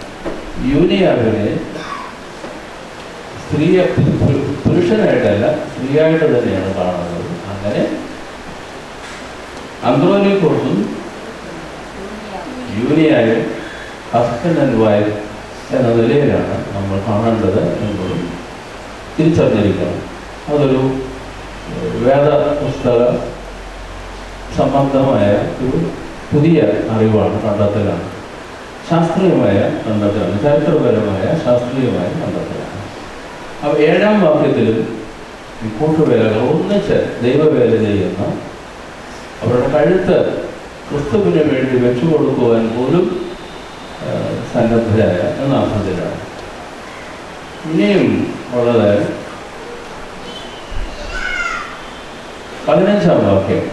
യൂനിയാവിനെ പുരുഷനായിട്ടല്ല സ്ത്രീയായിട്ട് തന്നെയാണ് കാണുന്നത്. അങ്ങനെ അന്ത്രോനിക്കോസും യൂനിയായും ഹസ്ബൻഡ് ആൻഡ് വൈഫ് എന്ന നിലയിലാണ് നമ്മൾ കാണേണ്ടത് എന്നുള്ളതും തിരിച്ചറിഞ്ഞിരിക്കണം. അതൊരു വേദ പുസ്തക സംബന്ധമായ ഒരു പുതിയ അറിവാണ്, കണ്ടെത്തലാണ്. ശാസ്ത്രീയമായ കണ്ടെത്തലാണ്, ചരിത്രപരമായ ശാസ്ത്രീയമായ കണ്ടെത്തലാണ്. അപ്പോൾ 7-ാം വാക്യത്തിലും ഈ കൂട്ടുവേലകൾ ഒന്നിച്ച് ദൈവവേല ചെയ്യുന്ന, അവരുടെ കഴുത്ത് ക്രിസ്തുവിന് വേണ്ടി വെച്ചു കൊടുക്കുവാൻ പോലും സന്നദ്ധരായ എന്ന അർത്ഥത്തിലാണ്. ഇനിയും ഉള്ളത് 15-ാം വാക്യം.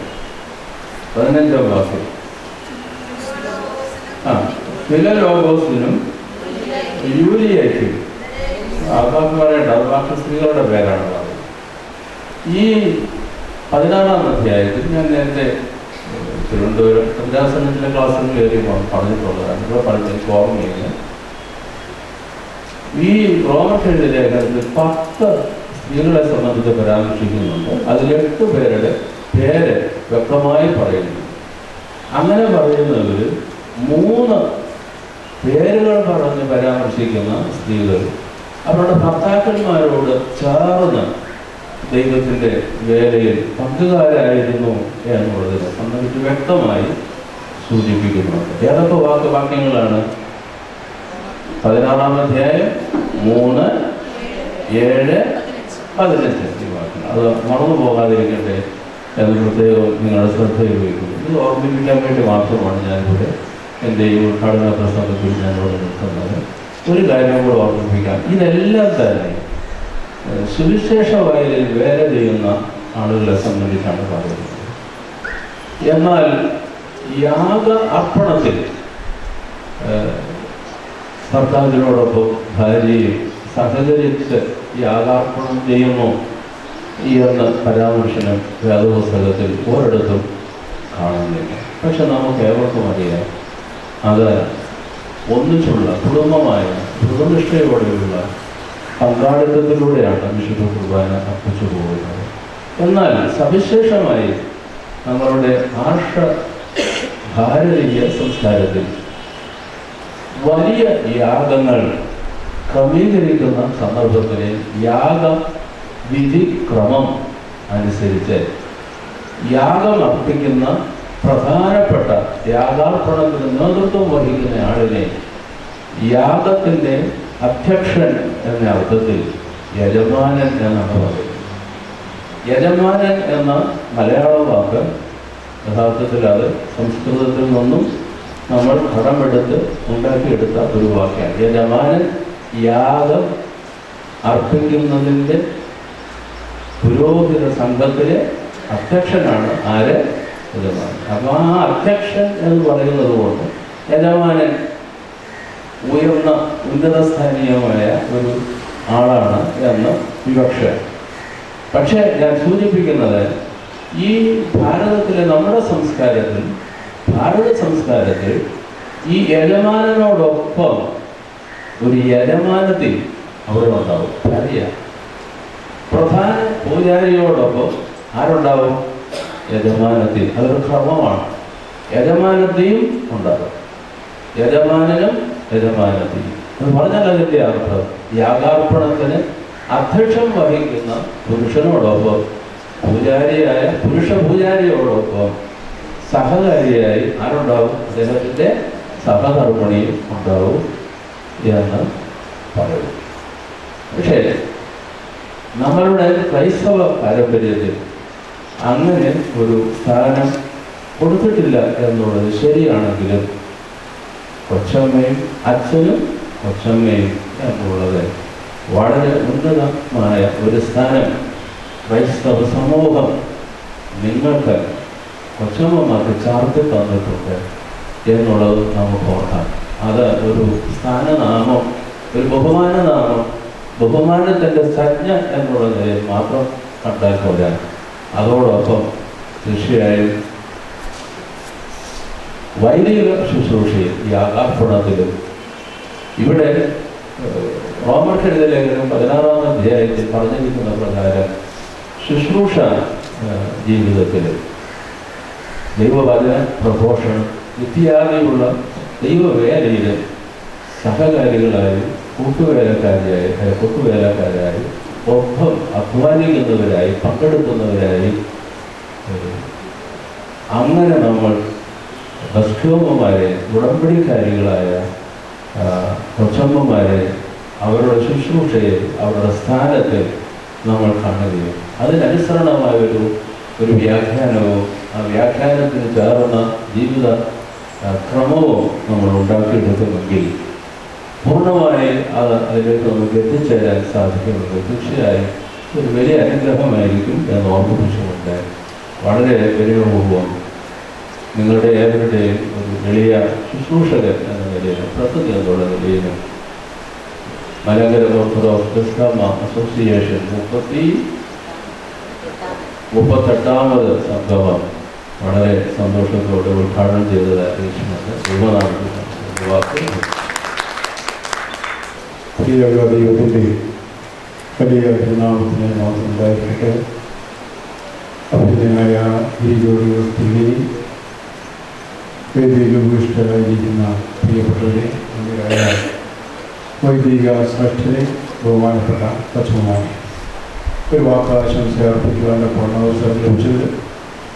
ഫിലലോഗോസിനും യൂലിയയ്ക്കും, ബാക്കി പറയണ്ട, അത് ബാക്കി സ്ത്രീകളുടെ പേരാണ് പറയുന്നത്. ഈ 16-ാം അധ്യായത്തിൽ ഞാൻ നേരത്തെ തിരുവനന്തപുരം കൃതാസനത്തിലെ ക്ലാസ്സിൽ കയറിയപ്പോൾ പറഞ്ഞിട്ടുള്ളതാണ്. ഇവിടെ പറഞ്ഞ എനിക്ക് ഓർമ്മയില്ല. ഈ റോമർക്കെഴുതിയ ലേഖനത്തിൽ 10 സ്ത്രീകളെ സംബന്ധിച്ച് പരാമർശിക്കുന്നുണ്ട്. അതിൽ 8 പേരുടെ പേര് വ്യക്തമായി പറയുന്നു. അങ്ങനെ പറയുന്നവർ 3 പേരുകൾ പറഞ്ഞ് പരാമർശിക്കുന്ന സ്ത്രീകൾ അവരുടെ ഭർത്താക്കന്മാരോട് ചേർന്ന് ദൈവത്തിൻ്റെ വേലയിൽ പങ്കുകാരായിരുന്നു എന്നുള്ളതിനെ സംബന്ധിച്ച് വ്യക്തമായി സൂചിപ്പിക്കുന്നുണ്ട്. ഏതൊക്കെ വാക്യങ്ങളാണ്? 16-ാം അധ്യായം 3, 7, 15 വാക്യങ്ങൾ. അത് മറന്നു പോകാതിരിക്കട്ടെ എന്ന് പ്രത്യേകം നിങ്ങളുടെ ശ്രദ്ധയിൽ വയ്ക്കുന്നു. ഇത് ഓർമ്മിപ്പിക്കാൻ വേണ്ടി മാത്രമാണ് ഞാനിവിടെ എൻ്റെ ഈ ഉദ്ഘാടന പ്രസംഗത്തിൽ ഞാനിവിടെ നിൽക്കുന്നത്. ഒരു കാര്യം കൂടെ ഓർമ്മിപ്പിക്കാം. ഇതെല്ലാം തന്നെ സുവിശേഷ വയലിൽ വേല ചെയ്യുന്ന ആളുകളെ സംബന്ധിച്ചാണ് പറയുന്നത്. എന്നാൽ യാഗ അർപ്പണത്തിൽ ഭർത്താവിനോടൊപ്പം ഭാര്യയെ സഹകരിച്ച് യാഗാർപ്പണം ചെയ്യുന്നു എന്ന പരാമർശനം വേദപുസ്തകത്തിൽ ഒരിടത്തും കാണുന്നില്ല. പക്ഷെ നമുക്ക് ഏവർക്കും അറിയാം, അത് ഒന്നിച്ചുള്ള കുടുംബമായ ദൃഢനിഷ്ഠയോടെയുള്ള പങ്കാളിത്തത്തിലൂടെയാണ് വിശുദ്ധ കുർബാന അർപ്പിച്ചു പോകുന്നത്. എന്നാൽ സവിശേഷമായി നമ്മളുടെ ആർഷ ഭാരതീയ സംസ്കാരത്തിൽ വലിയ യാഗങ്ങൾ ക്രമീകരിക്കുന്ന സന്ദർഭത്തിൽ യാഗ വിധിക്രമം അനുസരിച്ച് യാഗം അർപ്പിക്കുന്ന പ്രധാനപ്പെട്ട യാഗാർപ്പണത്തിന് നേതൃത്വം വഹിക്കുന്ന ആളിനെ യാഗത്തിൻ്റെ അധ്യക്ഷൻ എന്ന അർത്ഥത്തിൽ യജമാനൻ എന്നാണ് പറയുന്നത്. യജമാനൻ എന്ന മലയാള വാക്ക് യഥാർത്ഥത്തിൽ അത് സംസ്കൃതത്തിൽ നിന്നും നമ്മൾ കടമെടുത്ത് ഉണ്ടാക്കിയെടുത്ത ഒരു വാക്കാണ്. യജമാനൻ യാഗം അർപ്പിക്കുന്നതിൻ്റെ പുരോഹിത സംഘത്തിലെ അധ്യക്ഷനാണ് ആര്? യജമാനൻ. അപ്പോൾ ആ അധ്യക്ഷൻ എന്ന് പറയുന്നത് കൊണ്ട് യജമാനൻ ഉയർന്ന ഉന്നതസ്ഥാനീയമായ ഒരു ആളാണ് എന്ന് വിവക്ഷ. പക്ഷേ ഞാൻ സൂചിപ്പിക്കുന്നത് ഈ ഭാരതത്തിലെ നമ്മുടെ സംസ്കാരത്തിൽ, ഭാരത സംസ്കാരത്തിൽ ഈ യജമാനനോടൊപ്പം ഒരു യജമാനത്തിൽ അവിടെ ഉണ്ടാവും. ഭാര്യ പ്രധാന പൂജാരിയോടൊപ്പം ആരുണ്ടാവും? യജമാനത്തിൽ. അതൊരു ക്രമമാണ്. യജമാനത്തെയും ഉണ്ടാകും, യജമാനനും യജമാനത്തെയും. അത് പറഞ്ഞാൽ അതിൻ്റെ അർത്ഥം യാഗാർപ്പണത്തിന് അധ്യക്ഷം വഹിക്കുന്ന പുരുഷനോടൊപ്പം പൂജാരിയായ പുരുഷ പൂജാരിയോടൊപ്പം സഹകാരിയായി ആരുണ്ടാവും? അദ്ദേഹത്തിൻ്റെ സഹധർമ്മിണിയും ഉണ്ടാവും എന്ന് പറയും. പക്ഷേ നമ്മളുടെ ക്രൈസ്തവ പാരമ്പര്യത്തിൽ അങ്ങനെ ഒരു സ്ഥാനം കൊടുത്തിട്ടില്ല എന്നുള്ളത് ശരിയാണെങ്കിലും കൊച്ചമ്മയും അച്ഛനും കൊച്ചമ്മയും എന്നുള്ളത് വളരെ ഉന്നതമായ ഒരു സ്ഥാനം ക്രൈസ്തവ സമൂഹം നിങ്ങൾക്ക് കൊച്ചമ്മമാർക്ക് ചാർത്തി തന്നിട്ടുണ്ട് എന്നുള്ളത് നമുക്ക് ഓർക്കാം. അത് ഒരു സ്ഥാനനാമം, ഒരു ബഹുമാനനാമം, ബഹുമാനത്തിൻ്റെ സംജ്ഞ എന്നുള്ള നിലയിൽ മാത്രം കണ്ടാൽ പോരാ. അതോടൊപ്പം തീർച്ചയായും വൈദിക ശുശ്രൂഷയിൽ യാഗാർപ്പണത്തിലും ഇവിടെ റോമർക്കെഴുതിയ ലേഖനം 16-ാം അധ്യായത്തിൽ പറഞ്ഞിരിക്കുന്ന പ്രകാരം ശുശ്രൂഷ ജീവിതത്തിൽ ദൈവവചന പ്രഘോഷണം ഇത്യാദിയുള്ള ദൈവവേലയിൽ സഹകാരികളായി കൂട്ടുവേലക്കാരായി ഒപ്പം അധ്വാനിക്കുന്നവരായി പങ്കെടുക്കുന്നവരായി അങ്ങനെ നമ്മൾ ബസ്കോമമാരെ ഉടമ്പടിക്കാരികളായ കൊച്ചമ്മമാരെ അവരുടെ ശുശ്രൂഷയെ അവരുടെ സ്ഥാനത്തെ നമ്മൾ കാണുകയും അതിനനുസരണമായൊരു വ്യാഖ്യാനവും ആ വ്യാഖ്യാനത്തിന് ചേർന്ന ജീവിത ക്രമവും നമ്മൾ ഉണ്ടാക്കിയെടുക്കുമെങ്കിൽ പൂർണ്ണമായി അതിലേക്ക് നമുക്ക് എത്തിച്ചേരാൻ സാധിക്കുന്നത് തീർച്ചയായും ഒരു വലിയ അനുഗ്രഹമായിരിക്കും എന്ന് ഓർമ്മിപ്പിച്ചുകൊണ്ട് വളരെ വിനയപൂർവ്വം നിങ്ങളുടെ ഏവരുടെയും ഒരു എളിയ ശുശ്രൂഷകൻ എന്ന നിലയിലും പ്രതിനിധി എന്നുള്ള നിലയിലും മലങ്കര ഓർത്തഡോക്സ് ക്രിസ്തവ അസോസിയേഷൻ 38ാമത് സംഗമം വളരെ സന്തോഷത്തോടെ ഉദ്ഘാടനം ചെയ്തത് അറിയിച്ചുകൊണ്ട് ദൈവനാമത്തിൽ ദൈവത്തിൻ്റെ വലിയ നാമത്തിന് മാത്രം ഉണ്ടായിരിക്കട്ടെ. അഭിനയായ ഈ ജോലികൾ തിരികെ വേദിയിൽ ഉപവിഷ്ടരായിരിക്കുന്ന പ്രിയപ്പെട്ടവരെ, വൈദിക ശ്രേഷ്ഠരെ, ബഹുമാനപ്പെട്ട കൊച്ചമ്മമാരെ, ഒരു വാക്ക് ആശംസ അർപ്പിക്കുവാൻ്റെ പൂർണ്ണാവസരം ലഭിച്ചത്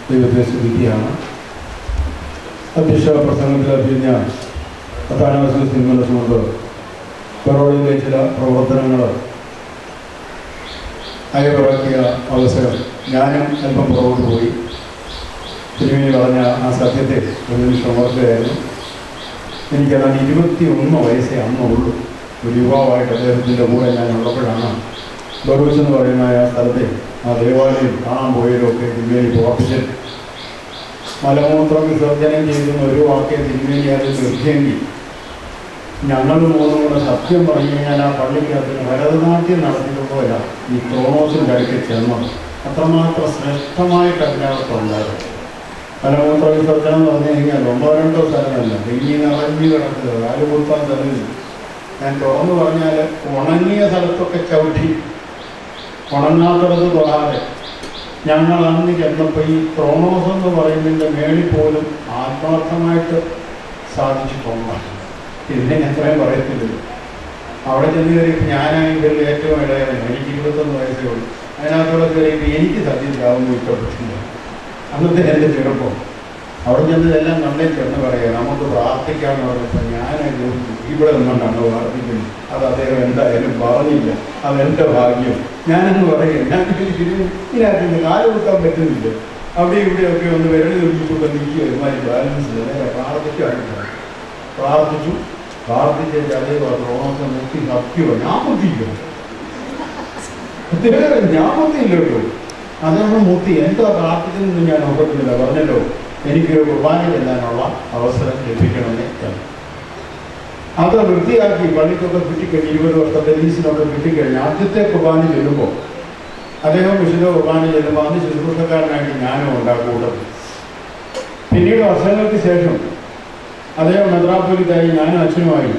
ദൈവത്തെ സ്തുതിക്കുകയാണ്. അധ്യക്ഷ പ്രസംഗത്തിൽ അഭിനയ 10-ാം വയസ്സിൽ സിനിമ കൊറോണയിലെ ചില പ്രവർത്തനങ്ങൾ അയവിറക്കിയ അവസരം ഞാനും അല്പം പുറകോട്ട് പോയി. തിരുമേനി പറഞ്ഞ ആ സത്യത്തെ ഒരു നിമിഷം ഓർക്കുകയായിരുന്നു. എനിക്കതാണ് 21 വയസ്സേ അന്നുള്ളൂ. ഒരു യുവാവായിട്ട് അദ്ദേഹത്തിൻ്റെ കൂടെ ഞാൻ ഉള്ളപ്പോഴാണ് ബറൂച്ച് എന്ന് പറയുന്ന ആ സ്ഥലത്തെ ആ ദേവാലയം കാണാൻ പോയതിലൊക്കെ തിരുമേനി ഓർപ്പിച്ച് മലമൂത്ര വിസർജനം ചെയ്യുന്ന ഒരു വാക്കേ തിരുമേനി അത് നിർത്തിയെങ്കിൽ ഞങ്ങൾ മൂന്നും കൂടെ സത്യം പറഞ്ഞു കഴിഞ്ഞാൽ ആ പള്ളിക്കകത്തിന് ഭരതനാട്യം നടത്തിയതുപോല ഈ ക്രോണോസിൻ്റെ അടുത്ത് ചെന്നത് അത്രമാത്രം ശ്രേഷ്ഠമായിട്ട് അതിനകത്തുണ്ടായിരുന്നു. മലമൂത്ര വിസർജനം എന്ന് പറഞ്ഞു കഴിഞ്ഞാൽ 1-2 സ്ഥലമല്ല, തെങ്ങി നിറഞ്ഞു കിടക്കുക, കാലുകുത്താൻ സ്ഥലമില്ല. ഞാൻ തുറന്നു പറഞ്ഞാൽ ഉണങ്ങിയ സ്ഥലത്തൊക്കെ ചവിട്ടി, ഉണങ്ങാത്തടത്ത് തൊടാതെ ഞങ്ങൾ അന്ന് ചെന്നപ്പോൾ ഈ ക്രോണോസ് എന്ന് പറയുന്നതിൻ്റെ മേളിൽ പോലും ആത്മാർത്ഥമായിട്ട് സാധിച്ചു തോന്നാണ്. പിന്നെ എത്രയും പറയത്തില്ലല്ലോ. അവിടെ ചെന്ന് കയറിയപ്പോൾ ഞാനാണെങ്കിൽ ഏറ്റവും ഇടയാണ്, എനിക്ക് 21 വയസ്സേ ഉള്ളൂ. അതിനകത്തോടെ കയറിയപ്പോൾ എനിക്ക് സത്യത്തിലാവുന്നു ഇഷ്ടപ്പെട്ടില്ല. അന്നത്തെ എൻ്റെ ചെറുപ്പം അവിടെ ചെന്നതെല്ലാം കണ്ടേ ചെന്ന് പറയുക നമുക്ക് പ്രാർത്ഥിക്കാമെന്ന് പറഞ്ഞപ്പോൾ ഞാൻ ഇവിടെ നിന്നുകൊണ്ടാണ് പ്രാർത്ഥിക്കുന്നത്. അത് അദ്ദേഹം എന്തായാലും പറഞ്ഞില്ല. അതെൻ്റെ ഭാഗ്യം. ഞാനെന്ന് പറയുക ഞാൻ ഇതിനകത്ത് കാല് കുത്താൻ പറ്റുന്നില്ല. അവിടെ ഇവിടെയൊക്കെ ഒന്ന് വിരളി ഒഴിച്ചിട്ടൊക്കെ നീക്കി ഒരുമാതിരി ബാലൻസ് നേരെ പ്രാർത്ഥിച്ചു അതേ റോണോസം മുത്തി സത്യമോ ഞാൻ മുത്തിയില്ല. ഞാൻ മുത്തിയില്ലല്ലോ. അദ്ദേഹം മുത്തി എന്താ പ്രാർത്ഥിക്കുന്നതെന്ന് ഞാൻ ഓർക്കുന്നില്ല. പറഞ്ഞല്ലോ എനിക്കൊരു കുർബാന ചെല്ലാനുള്ള അവസരം ലഭിക്കണമെന്ന്. അത് വൃത്തിയാക്കി പള്ളിക്കൊക്കെ കിട്ടിക്കഴിഞ്ഞ് 20 വർഷത്തെ ലീസിനൊക്കെ കിട്ടിക്കഴിഞ്ഞ് ആദ്യത്തെ കുർബാന ചെല്ലുമ്പോൾ അദ്ദേഹം വിശുദ്ധ കുർബാന ചെല്ലുമ്പോൾ അന്ന് ശുശ്രൂഷക്കാരനായിട്ട് ഞാനും ഉണ്ടാക്കൂടും. പിന്നീട് വർഷങ്ങൾക്ക് ശേഷം അദ്ദേഹം മെത്രാപ്പൊലീത്തായി ഞാനും അച്ഛനുമായി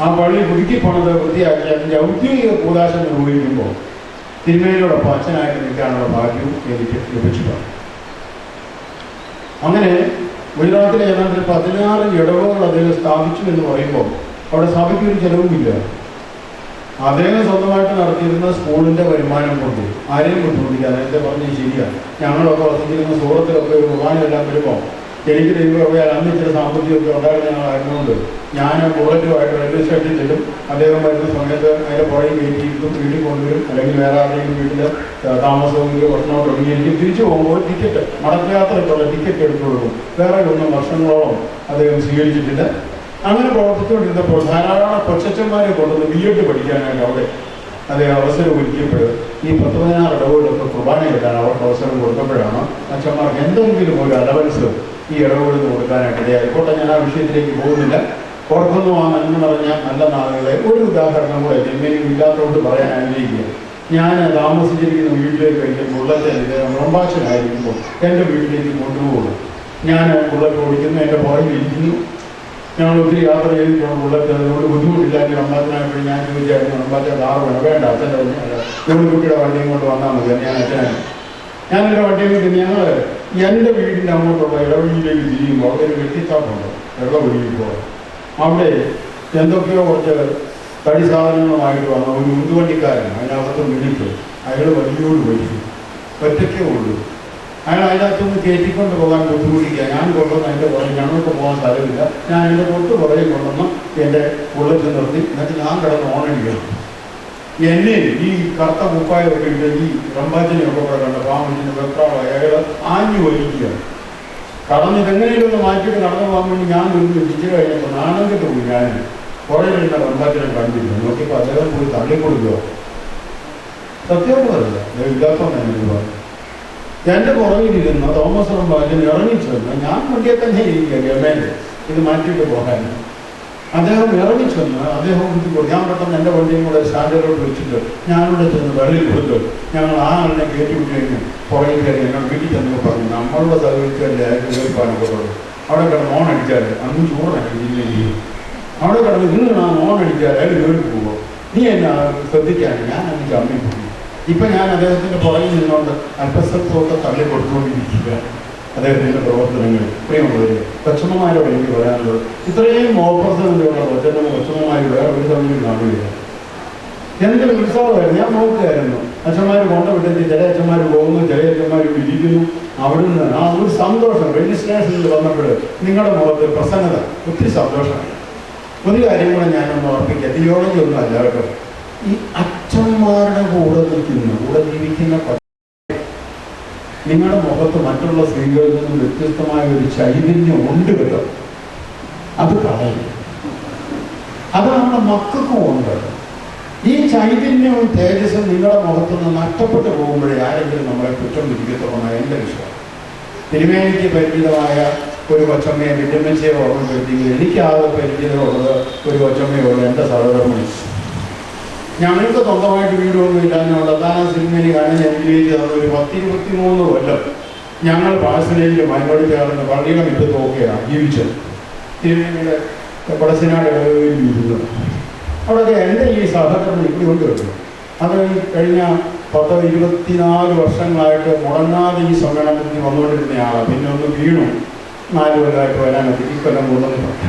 ആ പള്ളി പുതുക്കി പോണത് വൃത്തിയാക്കി അതിൻ്റെ ഔദ്യോഗിക കൂദാശ നിർവഹിക്കുമ്പോൾ തിരുമേനിയോടൊപ്പം അച്ഛനായിട്ട് നിൽക്കാനുള്ള ഭാഗ്യവും എനിക്ക് ലഭിച്ചിട്ടുണ്ട്. അങ്ങനെ ഗുജറാത്തിലെ ഏതാണ്ട് 16 ഇടവകൾ അദ്ദേഹം സ്ഥാപിച്ചു എന്ന് പറയുമ്പോൾ അവിടെ സഭയ്ക്ക് ഒരു ചെലവുമില്ല. അദ്ദേഹം സ്വന്തമായിട്ട് നടത്തിയിരുന്ന സ്കൂളിൻ്റെ വരുമാനം കൊണ്ട് ആരെയും ബുദ്ധിമുട്ടിക്കുക. നേരത്തെ പറഞ്ഞത് ശരിയാണ്. ഞങ്ങളൊക്കെ വസിച്ചിരുന്ന സുഹൃത്തിലൊക്കെ ഒരു കുർബാനയെല്ലാം വരുമ്പോൾ എനിക്ക് ദൈവകൃപയാൽ അന്ന് ഇച്ചിരി സാമ്പത്തികമൊക്കെ ഉണ്ടായിരുന്ന ഞങ്ങളായിരുന്നുകൊണ്ട് ഞാൻ ബുള്ളറ്റുമായിട്ട് റെയിൽവേ സ്റ്റേഷനിൽ ചെല്ലും. അദ്ദേഹം വരുന്ന സമയത്ത് അതിൻ്റെ പുറകെ കയറ്റിയിരിക്കും, വീട്ടിൽ കൊണ്ടുവരും. അല്ലെങ്കിൽ വേറെ ആരുടെയും വീട്ടിൽ താമസവും ഭക്ഷണവും തുടങ്ങിയിരിക്കും. തിരിച്ചു പോകുമ്പോൾ ടിക്കറ്റ് മടക്കയാത്രയ്ക്കുള്ള ടിക്കറ്റ് എടുത്തു കൊടുക്കും. വേറെ ഒന്നും വർഷങ്ങളോളം അദ്ദേഹം സ്വീകരിച്ചിട്ടില്ല. അങ്ങനെ പ്രവർത്തിച്ചുകൊണ്ടിരുന്നപ്പോൾ ധാരാളം കൊച്ചന്മാരെ കൊണ്ടുവന്ന് B.Ed പഠിക്കാനായിട്ട് അവിടെ അദ്ദേഹം അവസരം ഒരുക്കിയപ്പോൾ ഈ 10-16 ഇടവുകളിലൊക്കെ കുർബാന എഴുതാൻ അവർക്ക് അവസരം കൊടുക്കുമ്പോഴാണ് അച്ഛന്മാർക്ക് എന്തെങ്കിലും ഒരു അലവൻസ് ഈ ഇടവുകളിൽ കൊടുക്കാനായിട്ട് ഇടയായിക്കോട്ടെ. ഞാൻ ആ വിഷയത്തിലേക്ക് പോകുന്നില്ല. പുറത്തുനിന്ന് എന്ന് പറഞ്ഞാൽ നല്ല നാളുകളെ ഒരു ഉദാഹരണം കൂടെ തിന്മേനും ഇല്ലാത്തതുകൊണ്ട് പറയാൻ ആഗ്രഹിക്കുക. ഞാൻ താമസിച്ചിരിക്കുന്ന വീട്ടിലേക്ക് കഴിഞ്ഞാൽ ബുള്ളറ്റിൽ റംബാച്ചനായിരിക്കുമ്പോൾ എൻ്റെ വീട്ടിലേക്ക് കൊണ്ടുപോകും. ഞാൻ ബുള്ളറ്റ് ഓടിക്കുന്നു, എൻ്റെ പുറകിൽ ഇരിക്കുന്നു. ഞങ്ങൾ ഒത്തിരി യാത്ര ചെയ്തിട്ടുണ്ട് ബുള്ളറ്റ്. അതുകൊണ്ട് ബുദ്ധിമുട്ടില്ലാങ്കിൽ റംബാച്ചനായപ്പോൾ ഞാൻ ചോദിച്ചായിരുന്നു, റംബാച്ച കാറ് വേണം. വേണ്ട, അച്ഛൻ്റെ നമ്മുടെ കുട്ടിയുടെ വണ്ടിയും കൊണ്ട് വന്നാൽ മതി. ഞാൻ അച്ഛനായിരുന്നു. ഞാനെൻ്റെ വണ്ടിയും കൊണ്ട് ഞങ്ങൾ എൻ്റെ വീടിൻ്റെ അങ്ങോട്ടുള്ള ഇടവഴിയിലേക്ക് തിരിയുമ്പോൾ അവിടെ ഒരു വെട്ടിച്ചാട്ടുണ്ട് വെള്ളമൊഴുകി പോകാൻ. അവിടെ എന്തൊക്കെയോ കുറച്ച് തടി സാധനങ്ങളുമായിട്ട് വന്ന ഒരു ഉന്തുവണ്ടിക്കാരൻ അതിനകത്ത് വിളിച്ചു. അയാൾ വലിയോട് വലിച്ചു, ഒറ്റയ്ക്കേ ഉള്ളൂ. അയാൾ അതിനകത്തൊന്ന് കയറ്റിക്കൊണ്ട് പോകാൻ ബുദ്ധിമുട്ടിക്കുക. ഞാൻ കൊണ്ടുവന്ന് അതിൻ്റെ പുറകെ ഞങ്ങൾക്ക് പോകാൻ സ്ഥലമില്ല. ഞാൻ എൻ്റെ തൊട്ട് പുറകെ കൊണ്ടുവന്ന് എൻ്റെ ബുള്ളറ്റ് നിർത്തി. എന്നിട്ട് ഞാൻ കിടന്ന് ഓണടിക്കണം. എന്നെ ഈ കറുത്ത മുപ്പായൊക്കെ ഇട്ട് ഈ റംബാച്ചിനെയൊക്കെ കൂടെ കണ്ട പാമ്പറ്റിന് വെപ്രാളായി അയാൾ ആഞ്ഞു വലിക്കുക. കടന്ന് ഇതെങ്ങനെയും ഒന്ന് മാറ്റിയിട്ട് കടന്നു പോകാൻ വേണ്ടി ഞാൻ നിന്ന് ഇച്ചിരി കഴിഞ്ഞപ്പോൾ നാണംകെട്ട് പോയി. ഞാൻ കുറേ കഴിഞ്ഞ റംബാച്ചിനെ കണ്ടില്ല. നോക്കിയപ്പോൾ അദ്ദേഹം പോയി തള്ളിക്കൊടുക്കുക. സത്യമായിട്ട് പറയില്ല, ഇല്ലാത്തതാണ് എനിക്ക് പറഞ്ഞു. എൻ്റെ പുറകിലിരുന്ന തോമസ് റംബാച്ചൻ ഇറങ്ങിച്ചെന്ന് ഞാൻ വണ്ടിയെ തന്നെ ഇരിക്കുക ഗവൺമെൻറ് ഇത് മാറ്റിയിട്ട് പോകാൻ. അദ്ദേഹം ഇറങ്ങിച്ചെന്ന് അദ്ദേഹം ബുദ്ധിമുട്ട്. ഞാൻ പെട്ടെന്ന് എൻ്റെ വണ്ടിയും കൂടെ സ്റ്റാൻഡിലോട്ട് വെച്ചിട്ട് ഞാനിവിടെ ചെന്ന് വെള്ളിൽ കൊടുത്തു. ഞങ്ങൾ ആ ആളിനെ കയറ്റി വിട്ട് കഴിഞ്ഞ് പുറകിൽ കയറി ഞങ്ങൾ വീട്ടിൽ ചെന്നൊക്കെ പറഞ്ഞു നമ്മളുടെ സർവീസുകാരുടെ ആയിട്ട് കേൾപ്പാനൊക്കെ ഉള്ളത്. അവിടെ കിടന്ന് ഓൺ അടിച്ചാൽ അന്ന് ചൂടാണ് ജില്ലയിൽ. അവിടെ കിടന്ന് ഇന്ന് ആ ഓൺ അടിച്ചാൽ അയാൾ കയറി പോകുമ്പോൾ നീ എന്നെ ശ്രദ്ധിക്കാണ്. ഞാൻ എനിക്ക് അമ്മയും പോയി. ഇപ്പം ഞാൻ അദ്ദേഹത്തിൻ്റെ പുറകിൽ നിന്നുകൊണ്ട് അല്പസ്ഥലത്തൊക്കെ തള്ളി കൊടുത്തുകൊണ്ടിരിക്കുക അദ്ദേഹത്തിൻ്റെ പ്രവർത്തനങ്ങൾ. പ്രിയമുള്ളവരെ, കൊച്ചമ്മമാരോട് എനിക്ക് പറയാനുള്ളത് ഇത്രയും ഓപ്പർച്യൂണിറ്റിയുള്ള കൊച്ചമ്മമാർ വേറെ ഒരു സമയം കാണുകയില്ല. എന്തൊരു ഉത്സവമായിരുന്നു. ഞാൻ നോക്കുകയായിരുന്നു. അച്ഛന്മാർ കൊണ്ടുവിട്ടിട്ട് ചില അച്ഛന്മാർ പോകുന്നു, ചില അച്ഛന്മാർ ഇവിടെ ഇരിക്കുന്നു. അവിടുന്ന് ആ ഒരു സന്തോഷം രജിസ്ട്രേഷനിൽ വന്നപ്പോൾ നിങ്ങളുടെ മുഖത്ത് പ്രസന്നത ഒത്തിരി സന്തോഷമാണ്. ഒരു കാര്യം കൂടെ ഞാനൊന്ന് ഓർപ്പിക്കാം. തിയോളജി ഒന്നും അല്ല കേട്ടോ. ഈ അച്ഛന്മാരുടെ കൂടെ ജീവിക്കുന്ന നിങ്ങളുടെ മുഖത്ത് മറ്റുള്ള സ്ത്രീകളിൽ നിന്നും വ്യത്യസ്തമായ ഒരു ചൈതന്യം ഉണ്ട് കേട്ടോ. അത് കളയും. അത് നമ്മുടെ മക്കൾക്കും ഉണ്ട്. ഈ ചൈതന്യവും തേജസ്സും നിങ്ങളുടെ മുഖത്ത് നിന്ന് നഷ്ടപ്പെട്ടു പോകുമ്പോഴേ ആരെങ്കിലും നമ്മളെ കുറ്റം വിധിക്കത്തുള്ളതാണ് എൻ്റെ വിശ്വാസം. തിരുമേനിക്ക് പരിചിതമായ ഒരു കൊച്ചമ്മയെ വിദ്യമ്മച്ചയെ ഓർമ്മപ്പെടുത്തിയെങ്കിൽ എനിക്കാകെ പരിചിതമുള്ളത് ഒരു കൊച്ചമ്മയോട് എൻ്റെ സഹോദരമണി. ഞങ്ങൾക്ക് സ്വന്തമായിട്ട് വീടൊന്നും ഇല്ലാഞ്ഞുള്ള താനാ സിനിമയിൽ കാണാൻ എനിക്ക് ഒരു 10-23 കൊല്ലം ഞങ്ങൾ പാഴ്സലേജിൽ മൈനോട് ചേർന്ന് പള്ളിയുടെ മുറ്റത്ത് നോക്കിയാണ് ജീവിച്ചത്. തിരുമേനിയുടെ പടസിനാട് ഇടവയിൽ ഇരുന്നത്. അവിടെയൊക്കെ എൻ്റെ ഈ സഹകരണം ഇവിടെ കൊണ്ട് വെച്ചു. അത് കഴിഞ്ഞ 10-24 വർഷങ്ങളായിട്ട് മുടങ്ങാതെ ഈ സമ്മേളനത്തിൽ വന്നുകൊണ്ടിരുന്ന ആളാണ്. പിന്നെ ഒന്ന് വീണു 4 കൊല്ലമായിട്ട് വരാനൊക്കെ ഈ കൊല്ലം കൊണ്ടുവന്നിട്ടുണ്ട്.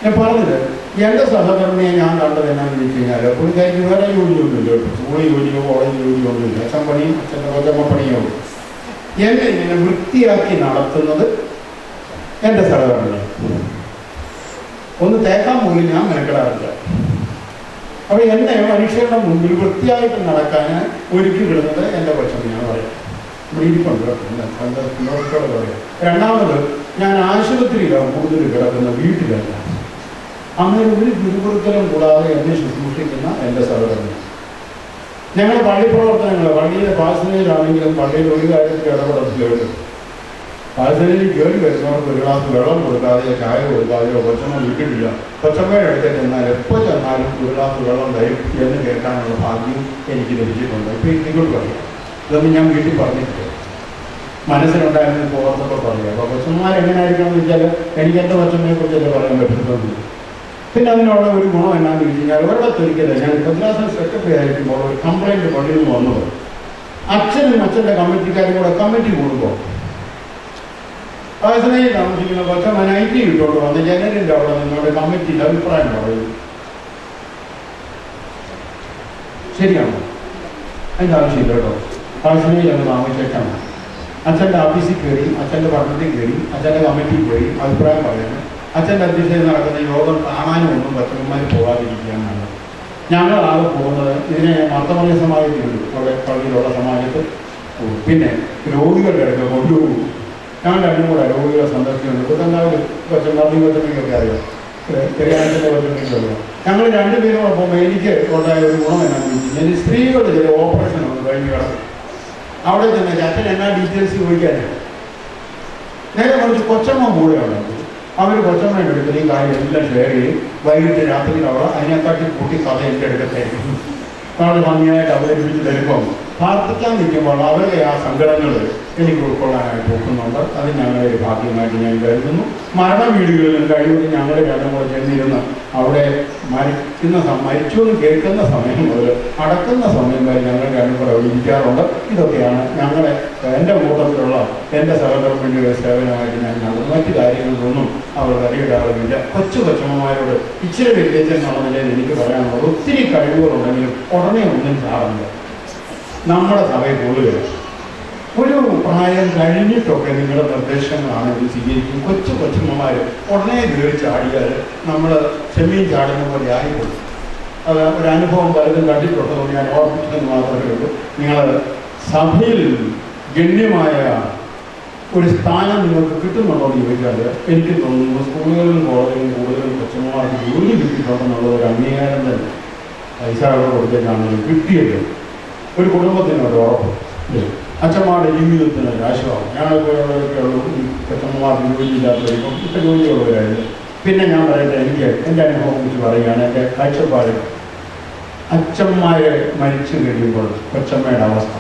ഞാൻ പറഞ്ഞത് എൻ്റെ സഹകരണയെ ഞാൻ കണ്ടത് എന്നാന്ന് ചോദിച്ചു കഴിഞ്ഞാൽ പുള്ളിക്കാരിക്ക് വേറെ ജോലിയൊന്നുമില്ല കേട്ടോ. സ്കൂളിൽ ജോലിയോ കോളേജ് ജോലിയോ ഒന്നുമില്ല. അച്ഛൻ പണിയും അച്ഛൻ്റെ കൊച്ചമ്മ പണിയോ. എന്നെ ഇങ്ങനെ വൃത്തിയാക്കി നടത്തുന്നത് എൻ്റെ സഹകരണം. ഒന്ന് തേക്കാൻ പോലും ഞാൻ മെനക്കെടാറില്ല. അപ്പോൾ എന്നെ മനുഷ്യരുടെ മുമ്പിൽ വൃത്തിയായിട്ട് നടക്കാൻ ഒരുക്കി വിടുന്നത് എൻ്റെ കൊച്ചമ്മയാണ് പറയാം. ഇവിടെ ഇരിപ്പുണ്ട് കേട്ടോ. പറയാം. രണ്ടാമത് ഞാൻ ആശുപത്രിയിലാണ് കൂടുതൽ കിടക്കുന്ന, വീട്ടിലല്ല. അങ്ങനെ ഒരു ഗുരുകുലത്തിലും കൂടാതെ എന്നെ ശുശ്രൂഷിക്കുന്ന എൻ്റെ സഹോദരൻ. ഞങ്ങൾ പള്ളി പ്രവർത്തനങ്ങൾ പള്ളിയിലെ പാസനയിലാണെങ്കിലും പള്ളിയിൽ ഒരു കാര്യത്തിൽ ഇടപെടത്തിലുണ്ട്. പാഴ്സലിൽ കയറി വരുന്നവർക്ക് ഒരു ഗ്ലാസ് വെള്ളം കൊടുക്കാതെയോ ചായ കൊടുക്കാതെയോ കൊച്ചമ്മ വിട്ടിട്ടില്ല. കൊച്ചമ്മയുടെ അടുത്ത് ചെന്നാൽ എപ്പോൾ ചെന്നാലും ഒരു ഗ്ലാസ് വെള്ളം തരും എന്ന് കേൾക്കാനുള്ള ഭാഗ്യം എനിക്ക് ലഭിച്ചിട്ടുണ്ട്. ഇപ്പോൾ ഇങ്ങോട്ട് പറയാം, ഇതൊന്നും ഞാൻ വീട്ടിൽ പറഞ്ഞിട്ടില്ല, മനസ്സിലുണ്ടായിരുന്നു പോകത്തൊക്കെ പറയുക. അപ്പോൾ കൊച്ചന്മാരെങ്ങനെയായിരിക്കണം എന്ന് വെച്ചാൽ എനിക്ക് എൻ്റെ കൊച്ചമ്മയെ കുറിച്ചല്ലേ പറയാൻ പറ്റുന്നുള്ളൂ. പിന്നെ അതിനുള്ള ഒരു ഗുണം എന്നാന്ന് വെച്ച് കഴിഞ്ഞാൽ ഒരിടത്തൊരിക്കലേ ഞാൻ ഭദ്രാസന സെക്രട്ടറി ആയിരിക്കുമ്പോൾ ഒരു കംപ്ലൈൻറ്റ് പള്ളിയിൽ നിന്ന് വന്നത്, അച്ഛനും അച്ഛൻ്റെ കമ്മിറ്റിക്കാരും കൂടെ കമ്മിറ്റി കൂടുമ്പോൾ പാഴ്സലയിൽ താമസിക്കുന്ന കൊച്ചമ്മ നൈറ്റി ഇട്ടുകൊണ്ട് വന്ന് ജനലിൻ്റെ അവിടെ നിന്നോട് കമ്മിറ്റിയിൽ അഭിപ്രായം പറയും. ശരിയാണോ? അതിൻ്റെ ആവശ്യമില്ല കേട്ടോ. പാഴ്സലയിൽ അങ്ങ് താമസിച്ചാണ് അച്ഛൻ്റെ ഓഫീസിൽ കയറി, അച്ഛൻ്റെ പഠനത്തിൽ കയറി, അച്ഛൻ്റെ കമ്മിറ്റിയിൽ കയറി അഭിപ്രായം പറയാനും അച്ഛൻ്റെ അധ്യക്ഷതയിൽ നടക്കുന്ന യോഗം കാണാനും ഒന്നും കൊച്ചന്മാർ പോകാതിരിക്കുകയാണ്. ഞങ്ങളാകെ പോകുന്നത് ഇതിനെ മർത്തമറിയ സമാജത്തിലുണ്ട്, അവിടെ പള്ളിയിലുള്ള സമാജത്തിൽ. പിന്നെ രോഗികളുടെ അടുത്ത് കൊണ്ടുപോകും. ഞങ്ങൾ രണ്ടും കൂടെ രോഗികളെ സന്ദർശിക്കുന്നുണ്ട്. കുട്ടങ്കാവിൽ കൊച്ചന്മാർക്കും കൊച്ചമ്മയ്ക്കൊക്കെ അറിയാം, പെരിയാനത്തിൻ്റെ കൊച്ചമ്മയ്ക്ക് അറിയാം. ഞങ്ങൾ രണ്ടുപേരും കൂടെ പോകുമ്പോൾ എനിക്ക് ഉണ്ടായ ഒരു ഗുണം എന്നാന്ന് വെച്ച് കഴിഞ്ഞാൽ സ്ത്രീകളുടെ ചില ഓപ്പറേഷൻ ഒന്ന് കഴിഞ്ഞ് കിടക്കും. അവിടെ തന്നെ അച്ഛൻ എന്നാ ഡീറ്റെയിൽസ് ചോദിക്കാനാണ്. നേരെ മറിച്ച് കൊച്ചമ്മ കൂടെയുള്ളത് അവർ കൊച്ചമ്മയുടെ അടുക്കൽ ഈ കാര്യം എല്ലാം ഷെയർ ചെയ്യും. വൈകിട്ട് രാത്രി അവിടെ അതിനെക്കാട്ടി കൂട്ടി കഥ എൻ്റെ അടുക്കത്തായിരിക്കും. വളരെ ഭംഗിയായിട്ട് അവതരിപ്പിച്ച് തരുമ്പം പ്രാർത്ഥിക്കാൻ നിൽക്കുമ്പോൾ അവരുടെ ആ സങ്കടങ്ങൾ എനിക്ക് ഉൾക്കൊള്ളാനായിട്ട് നോക്കുന്നുണ്ട്. അത് ഞങ്ങളുടെ ഒരു ഭാഗ്യമായിട്ട് ഞാൻ കരുതുന്നു. മരണ വീടുകളിലും കഴിവതും ഞങ്ങളുടെ രണ്ടും കൂടെ ചെന്നിരുന്ന് അവിടെ മരിച്ചു എന്ന് കേൾക്കുന്ന സമയം മുതൽ അടക്കുന്ന സമയം വരെ ഞങ്ങൾ രണ്ടും കൂടെ അവിടെ ഇരിക്കാറുണ്ട്. ഇതൊക്കെയാണ് എൻ്റെ കൂട്ടത്തിലുള്ള എൻ്റെ സഹധർമ്മിണിയുടെ സേവനമായിട്ട് ഞാൻ നടന്നു. മറ്റു കാര്യങ്ങളിലൊന്നും അവർ അറിയിടാറുമില്ല. കൊച്ചമ്മമാരോട് ഇച്ചിരി വ്യത്യാസമാണെന്നല്ലേ എനിക്ക് പറയാനുള്ളത്. ഒത്തിരി കഴിവുകളുണ്ടെങ്കിലും ഉടനെ ഒന്നും ചാറുന്നില്ല. നമ്മുടെ സഭയിൽ കൂടുതൽ ഒരു പ്രായം കഴിഞ്ഞിട്ടൊക്കെ നിങ്ങളുടെ നിർദ്ദേശങ്ങളാണെങ്കിൽ സ്വീകരിക്കും. കൊച്ചമ്മമാർ ഉടനെ കയറി ചാടിയാൽ നമ്മൾ ചെമ്മീൻ ചാടുന്ന പോലെ ആയിപ്പോയി. അത് ഒരു അനുഭവം പലതും കണ്ടിട്ടുള്ളതുകൊണ്ട് ഞാൻ ഓർമ്മിച്ചതെന്ന് മാത്രമേ ഉള്ളൂ. നിങ്ങൾ സഭയിൽ ഗണ്യമായ ഒരു സ്ഥാനം നിങ്ങൾക്ക് കിട്ടുന്നുണ്ടോ എന്ന് ചോദിച്ചാൽ എനിക്ക് തോന്നുന്നു സ്കൂളുകളിലും കോളേജിലും കൂടുതലും കൊച്ചമ്മമാർക്ക് ജോലി കിട്ടിയിട്ടുണ്ടെന്നുള്ള ഒരു അംഗീകാരം തന്നെ പൈസ അവിടെ കൊടുത്തേക്കാണെങ്കിലും കിട്ടിയല്ലോ ഒരു കുടുംബത്തിന് ഒരു ഉറപ്പ്. അച്ഛന്മാരുടെ ജീവിതത്തിന് ഒരു ആശ്വാസം. ഞങ്ങളൊക്കെ ഉള്ളൂ ഈ കൊച്ചമ്മമാർക്ക് ജോലിയില്ലാത്തവരിപ്പം ഇപ്പം ജോലിയുള്ളവരായിരുന്നു. പിന്നെ ഞാൻ പറയട്ടെ, എനിക്ക് എൻ്റെ അനുഭവം കുറിച്ച് പറയുകയാണ്. എൻ്റെ കാഴ്ചപ്പാട് അച്ഛന്മാർ മരിച്ചു കഴിയുമ്പോൾ കൊച്ചമ്മയുടെ അവസ്ഥ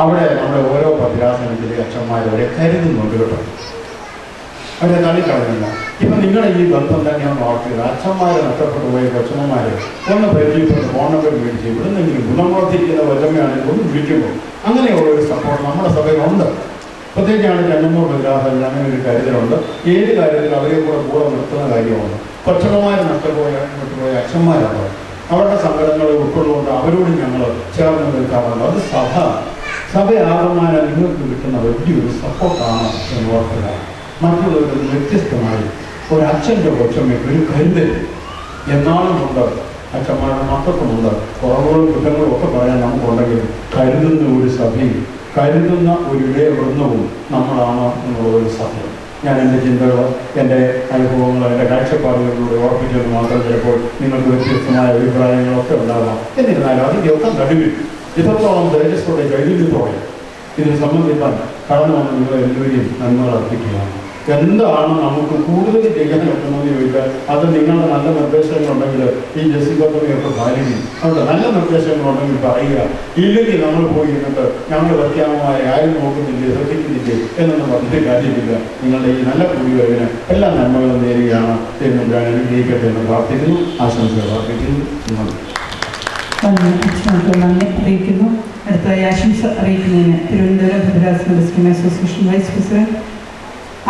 അവിടെ നമ്മുടെ ഓരോ ഭദ്രാസനത്തിലെ അച്ഛന്മാരവരെ കരുതുന്നുണ്ട് കേട്ടോ. അവരെ തള്ളിക്കളയുന്നില്ല. ഇപ്പം നിങ്ങളുടെ ഈ ബന്ധം തന്നെയാണ് ഓർക്കുക. അച്ഛന്മാരെ നഷ്ടപ്പെട്ടു പോയ കൊച്ചമ്മമാരെ ഒന്ന് പരിചയപ്പെട്ട് ഫോൺ നമ്പർ മേടിച്ച് ഇവിടുന്നെങ്കിലും ഗുണപ്രവർത്തിക്കുന്ന കൊച്ചമ്മയാണെങ്കിൽ ഒന്ന് വിളിക്കുമ്പോൾ അങ്ങനെയുള്ള ഒരു സപ്പോർട്ട് നമ്മുടെ സഭയിലുണ്ട്. പ്രത്യേകിച്ചാണ് രണ്ടൂർ ഭദ്രാസനം അങ്ങനെ ഒരു കരുതലുണ്ട്. ഏത് കാര്യത്തിലും അവരെ കൂടെ നിർത്തുന്ന കാര്യമാണ്. കൊച്ചമ്മമാരെ നഷ്ടപോയ അച്ഛന്മാരാണ്. അവരുടെ സങ്കടങ്ങൾ ഉൾക്കൊള്ളുകൊണ്ട് അവരോട് ഞങ്ങൾ ചേർന്ന് നിൽക്കാറുണ്ട്. അത് സഭയാകമാനം നിങ്ങൾക്ക് കിട്ടുന്ന വലിയൊരു സപ്പോർട്ടാണ് എന്ന് ഓർക്കുക. മറ്റുള്ളവരിൽ വ്യത്യസ്തമായി ഒരു അച്ഛൻ്റെ കൊച്ചമ്മയ്ക്ക് ഒരു കരുതൽ എന്നാലും ഉണ്ട്. അച്ഛന്മാരുടെ മക്കൾക്കുമുണ്ട്. കുറവുകളും കുറ്റങ്ങളും ഒക്കെ പറയാൻ നമുക്കുണ്ടെങ്കിൽ കരുതുന്ന ഒരു സഭയും കരുതുന്ന ഒരു ഇടയവൃന്ദവും നമ്മളാണ് എന്നുള്ള ഒരു സത്യം. ഞാൻ എൻ്റെ ചിന്തകൾ, എൻ്റെ അനുഭവങ്ങൾ, എൻ്റെ കാഴ്ചപ്പാടുകളിലൂടെ ഓർപ്പിച്ചത് മാത്രം ചിലപ്പോൾ നിങ്ങൾക്ക് വ്യത്യസ്തമായ അഭിപ്രായങ്ങളൊക്കെ ഉണ്ടാകാം. എന്നിരുന്നാലും അതിൻ്റെയൊക്കെ നടുവിൽ ഇത്രത്തോളം തേജസ്സോടെ ചൈതന്യത്തോടെ ഇതിനെ സംബന്ധിക്കാൻ കടന്നു വന്ന് നിങ്ങൾ എല്ലാവരെയും നന്മകൾ അർപ്പിക്കുകയാണ്. എന്താണ് നമുക്ക് കൂടുതൽ ചെയ്യാൻ പറ്റുന്നതെന്ന് ചോദിച്ചാൽ അത് നിങ്ങളുടെ നല്ല നിർദ്ദേശങ്ങളുണ്ടെങ്കിൽ ഈ ജസിബത്തമയൊക്കെ പാലിക്കും. അതുകൊണ്ട് നല്ല നിർദ്ദേശങ്ങളുണ്ടെങ്കിൽ പറയുക. ഇല്ലെങ്കിൽ നമ്മൾ പോയി ഇരുന്നിട്ട് ഞങ്ങൾ വ്യത്യാസമായ ആരും നോക്കുന്നില്ലേ ശ്രദ്ധിക്കുന്നില്ലേ എന്നൊന്നും പറഞ്ഞിട്ട് കാര്യമില്ല. നിങ്ങളുടെ ഈ നല്ല കൂടിവരവിന് എല്ലാ നന്മകളും നേരുകയാണ് എന്നും ഞാൻ അനുഗ്രഹിക്കട്ടെ എന്ന് പ്രാർത്ഥിക്കുന്നു. ആശംസകൾ പ്രാർത്ഥിക്കുന്നു. നന്ദി അറിയിക്കുന്നു. അടുത്തതായി ആശംസ അറിയിക്കുന്നതിന് തിരുവനന്തപുരം ഭദ്രാസന ബിസ്റ്റിംഗ് അസോസിയേഷൻ വൈസ് പ്രസിഡന്റ്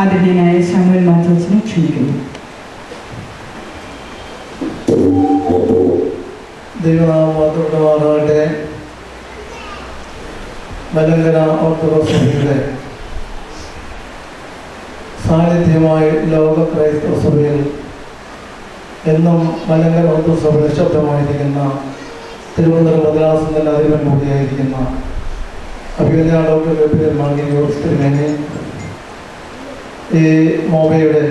ആദരണീയനായ സാമുവൽ മാത്യൂസിനെ ക്ഷണിക്കുന്നു. ദൈവനാമത്തെ മലങ്കര ഓർത്തഡോക്സ് സഭയുടെ സാന്നിധ്യമായി ലോക ക്രൈസ്തവ സഭയിൽ എന്നും മലങ്കര ഓർത്തഡോക്സ് സഭ നിശബ്ദമായിരിക്കുന്ന തിരുവനന്തപുരം ഭദ്രാസനത്തിൻ്റെ അധിപൻ കൂടിയായിരിക്കുന്ന അഭിനന്ദ ഡോക്ടർ മാർഗിനെ ഈ മോബയുടെ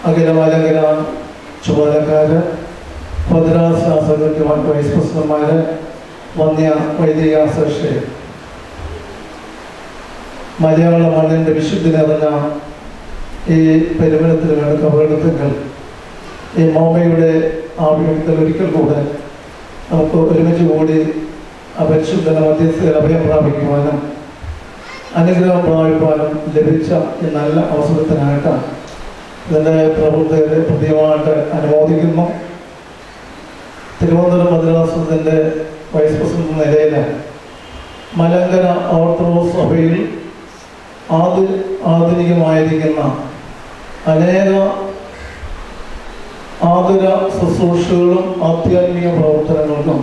അഖില മലങ്കര ചുമതലക്കാര്, ഭദ്രാസന സെക്രട്ടറി, വൈസ് പ്രസിഡന്റുമാര്, വന്യ വൈദിക അസോസിയേഷൻ, മലയാള മണ്ണിൻ്റെ വിശുദ്ധി നിറഞ്ഞ ഈ പരിമളത്തിന് വേണ്ട കബറെടുത്തുകൾ ഈ മോമയുടെ ആഭിമുഖ്യത്തിൽ ഒരിക്കൽ കൂടെ നമുക്ക് ഒരുമിച്ച് കൂടി പരിശുദ്ധന മധ്യസ്ഥയിൽ അഭയം പ്രാപിക്കുവാനും അനുഗ്രഹം പ്രാപിക്കുവാനും ലഭിച്ച ഈ നല്ല അവസരത്തിനായിട്ട് ഇതിൻ്റെ പ്രവൃത്തിയെ പ്രത്യേകമായിട്ട് അനുമോദിക്കുന്നു. തിരുവനന്തപുരം ഭദ്രാസനത്തിൻ്റെ വൈസ് പ്രസിഡന്റ് നിലയിൽ മലങ്കര ഓർത്തഡോക്സ് സഭയിൽ ആധുനികമായിരിക്കുന്ന അനേക ആതുര ശുശ്രൂഷകളും ആധ്യാത്മിക പ്രവർത്തനങ്ങൾക്കും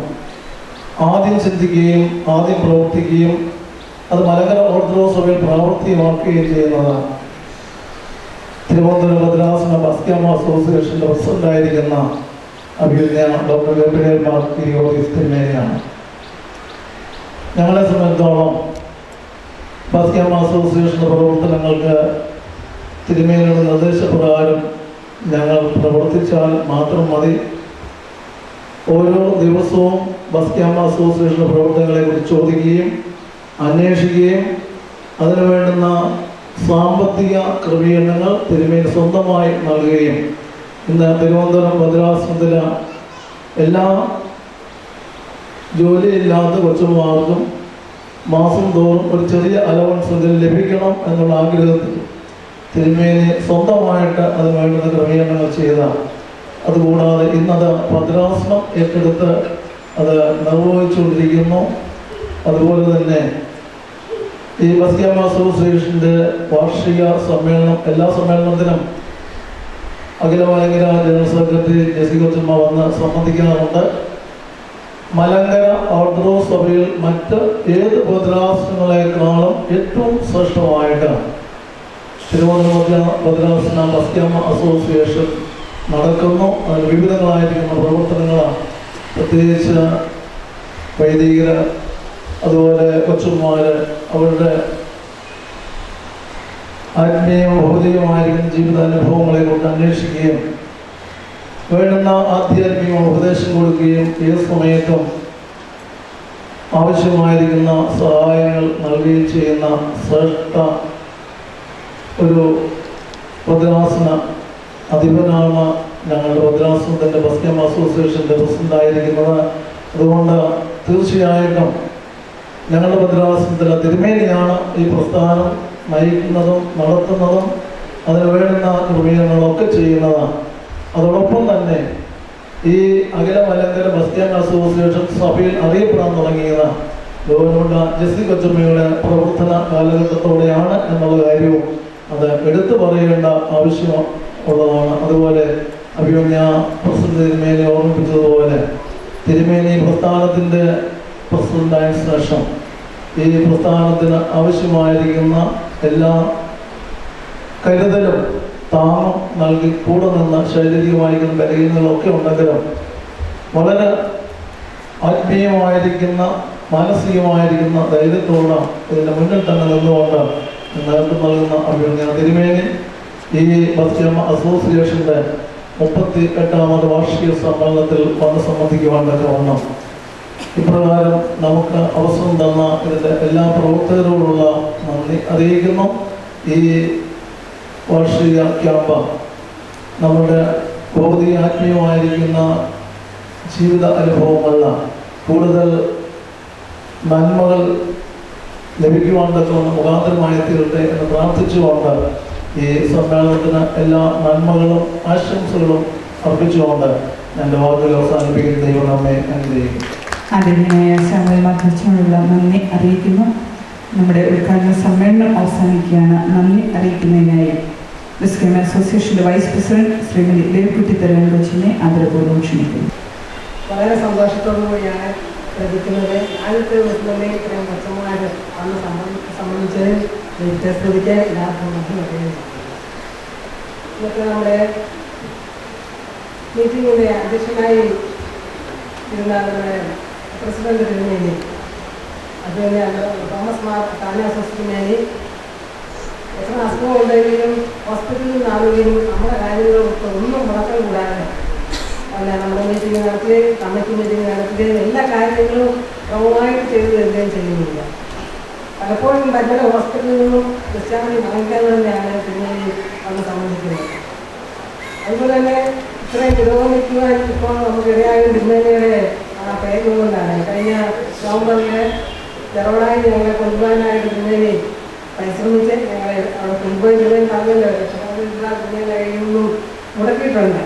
ആദ്യം ചിന്തിക്കുകയും ആദ്യം പ്രവർത്തിക്കുകയും അത് മലങ്കര ഓർത്തഡോക്സ് സഭയിൽ പ്രാവർത്തികമാക്കുകയും ചെയ്യുന്നതാണ്. തിരുവനന്തപുരം ഭദ്രാസന ബസ്ക്യാമ അസോസിയേഷൻ്റെ പ്രസിഡന്റായിരിക്കുന്ന അഭിനന്ദ ഡോക്ടർ ഗബ്രിയേൽ മാർ കിരിയോസ് തിരുമേനിയാണ്. ഞങ്ങളെ സംബന്ധിച്ചോളം ബസ്ക്യാമ അസോസിയേഷൻ്റെ പ്രവർത്തനങ്ങൾക്ക് തിരുമേനിയുടെ നിർദ്ദേശപ്രകാരം ഞങ്ങൾ പ്രവർത്തിച്ചാൽ മാത്രം മതി. ഓരോ ദിവസവും ബസ്ക്യാമ അസോസിയേഷൻ്റെ പ്രവർത്തനങ്ങളെക്കുറിച്ച് ചോദിക്കുകയും അന്വേഷിക്കുകയും അതിനു വേണ്ടുന്ന സാമ്പത്തിക ക്രമീകരണങ്ങൾ തിരുമേനി സ്വന്തമായി നൽകുകയും ഇന്ന് തിരുവനന്തപുരം ഭദ്രാസനത്തിന് എല്ലാ ജോലിയില്ലാത്ത കൊച്ചുമാർക്കും മാസം തോറും ഒരു ചെറിയ അലവൻസ് ലഭിക്കണം എന്നുള്ള ആഗ്രഹത്തിൽ തിരുമേനി സ്വന്തമായിട്ട് അത് വേണ്ടുന്ന ക്രമീകരണങ്ങൾ ചെയ്തതാണ്. അതുകൂടാതെ ഇന്നത് ഭദ്രാസനം ഏറ്റെടുത്ത് അത് നിർവഹിച്ചുകൊണ്ടിരിക്കുന്നു. അതുപോലെ തന്നെ ഈ ബസ്ക്യാമ അസോസിയേഷൻ്റെ വാർഷിക സമ്മേളനം എല്ലാ സമ്മേളനത്തിനും അഖില മലങ്കര ജനറൽ സെക്രട്ടറി ജെസി കൊച്ചമ്മ വന്ന് സംബന്ധിക്കാറുണ്ട്. മലങ്കര ഓർത്തഡോക്സ് സഭയിൽ മറ്റ് ഏത് ഭദ്രാസനങ്ങളെക്കാളും ഏറ്റവും ശ്രേഷ്ഠമായിട്ട് തിരുവനന്തപുരം ഭദ്രാസന ബസ്ക്യാമ അസോസിയേഷൻ നടക്കുന്നു. അതിന് വിവിധങ്ങളായിരിക്കുന്ന പ്രവർത്തനങ്ങളാണ്. പ്രത്യേകിച്ച് വൈദികർ അതുപോലെ കൊച്ചുമാർ അവരുടെ ആത്മീയവും ഭൗതികമായിരിക്കുന്ന ജീവിതാനുഭവങ്ങളെ കൊണ്ട് അന്വേഷിക്കുകയും വേണ്ടുന്ന ആധ്യാത്മിക ഉപദേശം കൊടുക്കുകയും ഏത് സമയത്തും ആവശ്യമായിരിക്കുന്ന സഹായങ്ങൾ നൽകുകയും ചെയ്യുന്ന ശ്രേഷ്ഠ ഒരു ഭദ്രാസന അധിപനാണ് ഞങ്ങളുടെ ഭദ്രാസനത്തിൻ്റെ ബസ്ക്യാമ അസോസിയേഷൻ്റെ പ്രസിഡന്റായിരിക്കുന്നത്. അതുകൊണ്ട് തീർച്ചയായിട്ടും ഞങ്ങളുടെ ഭദ്രാസനത്തിലെ തിരുമേനിയാണ് ഈ പ്രസ്ഥാനം നയിക്കുന്നതും നടത്തുന്നതും അതിന് വേണ്ടുന്ന ക്രമീകരണങ്ങളൊക്കെ ചെയ്യുന്നതാണ്. അതോടൊപ്പം തന്നെ ഈ അഖില മലങ്കര ബസ്ക്യാമ അസോസിയേഷൻ സഭയിൽ അറിയപ്പെടാൻ തുടങ്ങിയത് ഗവർണറുടെ ജെസി കൊച്ചമ്മയുടെ പ്രവർത്തന കാലഘട്ടത്തോടെയാണ് എന്നുള്ള കാര്യവും അത് എടുത്തു പറയേണ്ട ആവശ്യം ഉള്ളതാണ്. അതുപോലെ അഭിമന്യ പ്രസിഡന്റ് തിരുമേനി ഓർമ്മിപ്പിച്ചതുപോലെ തിരുമേനി പ്രസ്ഥാനത്തിൻ്റെ പ്രസിഡന്റായ ശേഷം ഈ പ്രസ്ഥാനത്തിന് ആവശ്യമായിരിക്കുന്ന എല്ലാ കരുതലും താങ്ങും നൽകി കൂടെ നിന്ന് ശാരീരികമായിരിക്കുന്ന ബലഹീനതകളൊക്കെ ഉണ്ടെങ്കിലും വളരെ ആത്മീയമായിരിക്കുന്ന മാനസികമായിരിക്കുന്ന ധൈര്യത്തോടെ ഇതിൻ്റെ മുന്നിൽ തന്നെ നിന്നുകൊണ്ട് നേതൃത്വം നൽകുന്ന അഭിനന്ദന തിരുമേനി ഈ ബസ്ക്യാമ അസോസിയേഷൻ്റെ 38ാമത് വാർഷിക സമ്മേളനത്തിൽ വന്ന് സംബന്ധിക്കുവാൻ തക്കവണ്ണം ഇപ്രകാരം നമുക്ക് അവസരം തന്ന ഇതിൻ്റെ എല്ലാ പ്രവർത്തകരോടുള്ള നന്ദി അറിയിക്കുന്നു. ഈ വാർഷിക ക്യാമ്പ് നമ്മുടെ ഭൗതിക ആത്മീയമായിരിക്കുന്ന ജീവിത അനുഭവമല്ല, കൂടുതൽ നന്മകൾ ലഭിക്കുവാൻ തക്കവണ്ണം മുഖാന്തരമായി തീരട്ടെ എന്ന് പ്രാർത്ഥിച്ചുകൊണ്ട് ഈ സമ്മേളനത്തിന് എല്ലാ നന്മകളും ആശംസകളും അർപ്പിച്ചുകൊണ്ട് എൻ്റെ വാക്കുകൾ അവസാനിപ്പിക്കുന്ന ദൈവം നമ്മെ അനുഗ്രഹിക്കും. ആദരണീയ സാമുവൽ മാധവച്ചനോടുള്ള നന്ദി അറിയിക്കുന്നു. നമ്മുടെ ഉദ്ഘാടന സമ്മേളനം അവസാനിക്കുകയാണ്. നന്ദി അറിയിക്കുന്നതിനായി ബസ്ക്യാമ അസോസിയേഷൻ്റെ വൈസ് പ്രസിഡന്റ് ശ്രീമതി ദേവിക്കുട്ടി തരൻ കൊച്ചിനെ ആദരപൂർവ്വം ക്ഷണിക്കുന്നു. വളരെ സന്തോഷത്തോടു കൂടിയാണ് ശ്രദ്ധിക്കുന്നത്. ആദ്യത്തെ ദിവസത്തിലെ ഇത്രയും കൊച്ചന്മാർ വന്ന് സംബന്ധിച്ചതിൽ സ്ഥിതിക്ക് എല്ലാവർക്കും നന്ദി പറയുകയും ചെയ്യുന്നു. ഇന്നത്തെ നമ്മുടെ മീറ്റിങ്ങിൻ്റെ അധ്യക്ഷനായി ഇരുന്ന നമ്മുടെ പ്രസിഡന്റ് തിരുമേനി, അതുപോലെ തോമസ് മാർ താനാസോസ് തിരുമേനി, എത്ര അസുഖമുണ്ടെങ്കിലും ഹോസ്പിറ്റലിൽ നാളുകയും നമ്മുടെ കാര്യങ്ങളൊക്കെ ഒന്നും മുടക്കം കൂടാതെ അല്ല നമ്മുടെ മീറ്റിംഗ് നടത്തുകയും കമ്മിറ്റി മീറ്റിംഗ് നടത്തുകയും എല്ലാ കാര്യങ്ങളും ക്രമമായിട്ട് ചെയ്തു തരികയും ചെയ്യുന്നില്ല. പലപ്പോഴും പല ഹോസ്പിറ്റലിൽ നിന്നും ഡിസ്ചാർജ് വാങ്ങിക്കാതെ തന്നെയാണ് പിന്നെ അത് സംബന്ധിക്കുന്നത്. അതുപോലെ തന്നെ ഇത്രയും പുരോഗമിക്കുവാൻ ഇപ്പോൾ നമുക്ക് ഇടയായ തിരുമേനിയുടെ പ്രയത്നം കൊണ്ടാണ്. കഴിഞ്ഞ നവംബറിൽ ചെറുപടായി ഞങ്ങളെ കൊണ്ടുപോകാനായിട്ട് തിരുമേനി പരിശ്രമിച്ച് ഞങ്ങളെ അവിടെ കൊണ്ടുപോയി തിരുമേനി പറഞ്ഞല്ലോ തിരുമേനിയൊന്നും മുടക്കിയിട്ടുണ്ട്.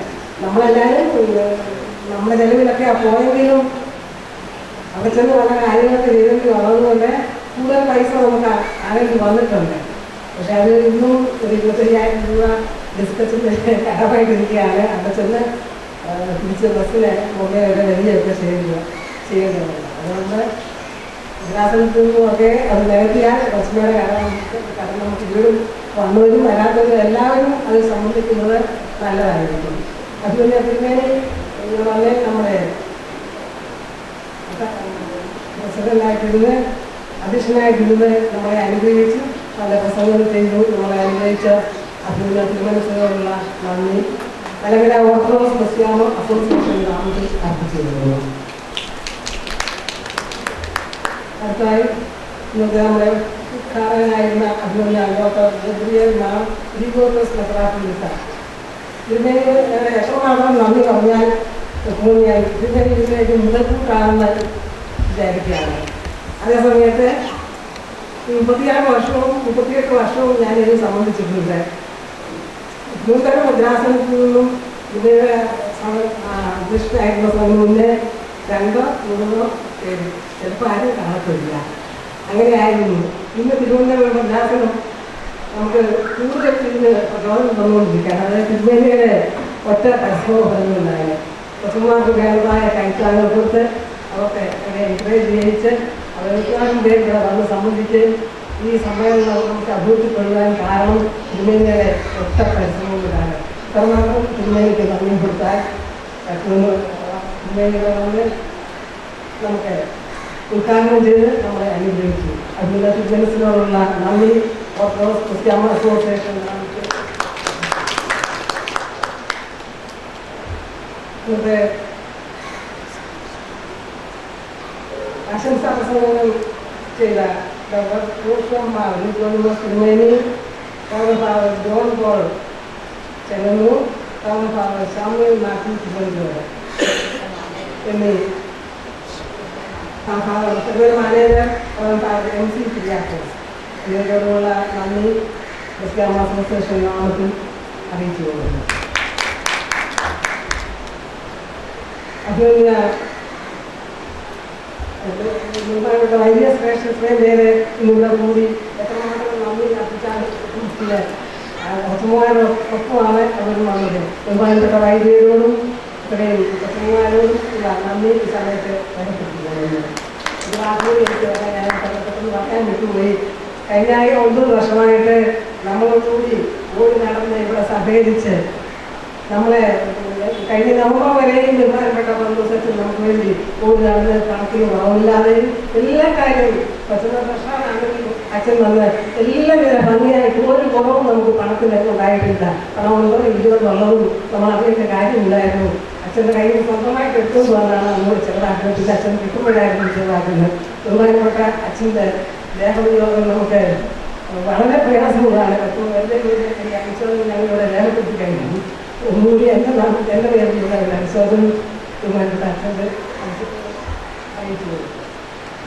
നമ്മളെല്ലാവരും നമ്മുടെ ചെലവിലൊക്കെ പോയെങ്കിലും അവിടെ ചെന്ന് പല കാര്യങ്ങളൊക്കെ ചെയ്തെങ്കിൽ വളർന്നുകൊണ്ട് കൂടുതൽ പൈസ നമുക്ക് ആരെങ്കിലും വന്നിട്ടുണ്ട്. പക്ഷെ അത് ഇന്നും ഒരു 25,000 രൂപ ഡിസ്കസിന് കടമായിട്ടിരിക്കുകയാണ്. അവിടെ ചെന്ന് തിരിച്ച് ബസ്സിന് മുഖേന വരികയൊക്കെ ചെയ്യേണ്ടതുണ്ട്. അതുകൊണ്ട് ഭദ്രാസനത്തിൽ നിന്നുമൊക്കെ അത് നിരത്തിയാൽ ബസ്സിനോടെ കാരണം നമുക്ക് വീടും വന്നവരും വരാത്തവരും എല്ലാവരും അത് സംബന്ധിക്കുന്നത് നല്ലതായിരിക്കും. അതുപോലെ തിരുമേനി വന്ന് നമ്മുടെ പ്രസിഡന്റായിട്ടിരുന്ന് അധ്യക്ഷനായിട്ടിരുന്ന് നമ്മളെ അനുഗ്രഹിച്ച് പല പ്രസംഗങ്ങൾ ചെയ്തു. നമ്മളെ അനുഗ്രഹിച്ച അതിനുള്ള തിരുമനസ്സിലുള്ള നന്ദി മലങ്കര ഓർത്തഡോക്സ് ക്രിസ്ത്യാനോ അസോസിയേഷൻ നാമത്തിൽ അർപ്പിച്ചിരുന്നു. അടുത്തായി ഇന്നത്തെ നമ്മുടെ കാരനായിരുന്ന അഭിമന്യ ഡോക്ടർ ഗബ്രിയേൽ മാർ ഗ്രിഗോറിയോസ് മെത്രാപ്പോലീത്ത ഇതിനെ എത്രമാത്രം നന്ദി പറഞ്ഞാൽ ഞാൻ ഇതിലേക്ക് മുതൽക്കൂട്ടാണെന്ന് വിചാരിക്കുകയാണ്. അതേസമയത്ത് 36 വർഷവും 38 വർഷവും ഞാനിത് സംബന്ധിച്ചിട്ടുണ്ട്. നൂതന മദ്രാസനത്തിൽ നിന്നും ഇതിൻ്റെ അധ്യക്ഷനായിട്ടുള്ള സമയം മുന്നേ 2 3 പേര് ചിലപ്പോൾ ആരും കാണത്തില്ല. അങ്ങനെയായിരുന്നു. ഇന്ന് തിരുവനന്തപുരം മദ്രാസനം നമുക്ക് കൂടുതൽ ഇതിന് പ്രചോദനം തന്നുകൊണ്ടിരിക്കുകയാണ്. അതായത് തിരുമേനിയുടെ ഒറ്റ പരിശ്രമം പറഞ്ഞുണ്ടായത് കൊച്ചുമാർക്ക് വേണ്ടതായ കൈത്താങ്ങൾ കൊടുത്ത് അവർക്ക് എൻകറേജ് ചെയ്യിച്ച് അവരെക്കാളും പേര് വന്ന് സംബന്ധിച്ച് ഈ സമ്മേളനം നമുക്ക് അഭിവൃദ്ധിപ്പെടുവാൻ കാരണം തിരുമേനിയുടെ ഒറ്റ പരിശ്രമം കൊണ്ടാണ്. ഇത്രമാത്രം തിരുമേനിക്ക് നന്ദി കൊടുത്താൽ തിരുമേനിയുടെ നമ്മൾ നമുക്ക് ഉദ്ഘാടനം ചെയ്ത് നമ്മളെ അനുഗ്രഹിച്ചു. അതിനുള്ള തിരുമനസിനോടുള്ള നന്ദി ഓർത്തഡോക്സ് ക്രിസ്ത്യാനോ അസോസിയേഷൻ ഇന്നത്തെ ആശംസാ പ്രസംഗങ്ങൾ ചെയ്ത ഡോക്ടർ തിരുമേനി, doctor John Paul Chengannur, doctor Samuel Mathew Thiruvananthapuram എന്നീ മാനേജർ MC കുര്യാക്കോസ് എന്നിവരോടുള്ള നന്ദി ക്രിസ്ത്യാനോ അസോസിയേഷൻ നാമത്തിൽ അറിയിച്ചു കൊള്ളുന്നു. അതുപോലെ വലിയ ശ്രേഷ്ഠത്രയും പേര് ഇന്നിവിടെ കൂടി എത്രമാത്രം നന്ദി അർപ്പിച്ചാൽ ഒപ്പമാണ് അവർ വന്നത്. ബഹുമാനപ്പെട്ട വൈദ്യരോടും ഇത്രയും കൊച്ചുമാരോടും ഉള്ള നന്ദി ഈ സമയത്ത് രേഖപ്പെടുത്തുന്നു. ഇത് വാക്കുകൾ എനിക്ക് ഞാൻ പെട്ടെന്ന് പറയാൻ വിട്ടുപോയി. കഴിഞ്ഞ 9 വർഷമായിട്ട് നമ്മളോടുകൂടി ഓടി നടന്ന് ഇവിടെ സഹകരിച്ച് നമ്മളെ കഴിഞ്ഞ നവംബർ വരെയും ബഹുമാനപ്പെട്ട ദിവസത്തിൽ നമുക്ക് വേണ്ടി ഓടി നടന്ന് കണക്കിന് കുറവില്ലാതെയും എല്ലാ കാര്യവും പ്രശ്നമാണെങ്കിലും അച്ഛൻ വന്ന് എല്ലാവിധ ഭംഗിയായിട്ട് ഒരു കുറവും നമുക്ക് പണത്തിന് ഉണ്ടായിട്ടില്ല. പണമുണ്ടോ ഇല്ലയോ എന്നുള്ളതും നമ്മൾ അതിൻ്റെ കാര്യമില്ലായിരുന്നു. അച്ഛൻ്റെ കയ്യിൽ സ്വന്തമായിട്ട് എടുത്തുകൊണ്ട് വന്നാണ് നമ്മൾ ചെറുതാക്കുന്നത്. പിന്നെ അച്ഛൻ കിട്ടുമ്പോഴായിരുന്നു ചെറുതാക്കുന്നത്. ബഹുമാനപ്പെട്ട അച്ഛൻ്റെ ദേഹവിയോഗം നമുക്ക് വളരെ പ്രയാസമുള്ളതാണ്. അപ്പോൾ എൻ്റെ അനുശോചനം ഞങ്ങളിവിടെ രേഖപ്പെടുത്തി കഴിഞ്ഞു. ഒന്നുകൂടി എൻ്റെ പേരിലുള്ള അനുശോചനം ബഹുമാനപ്പെട്ട അച്ഛൻ്റെ അറിയിച്ചു.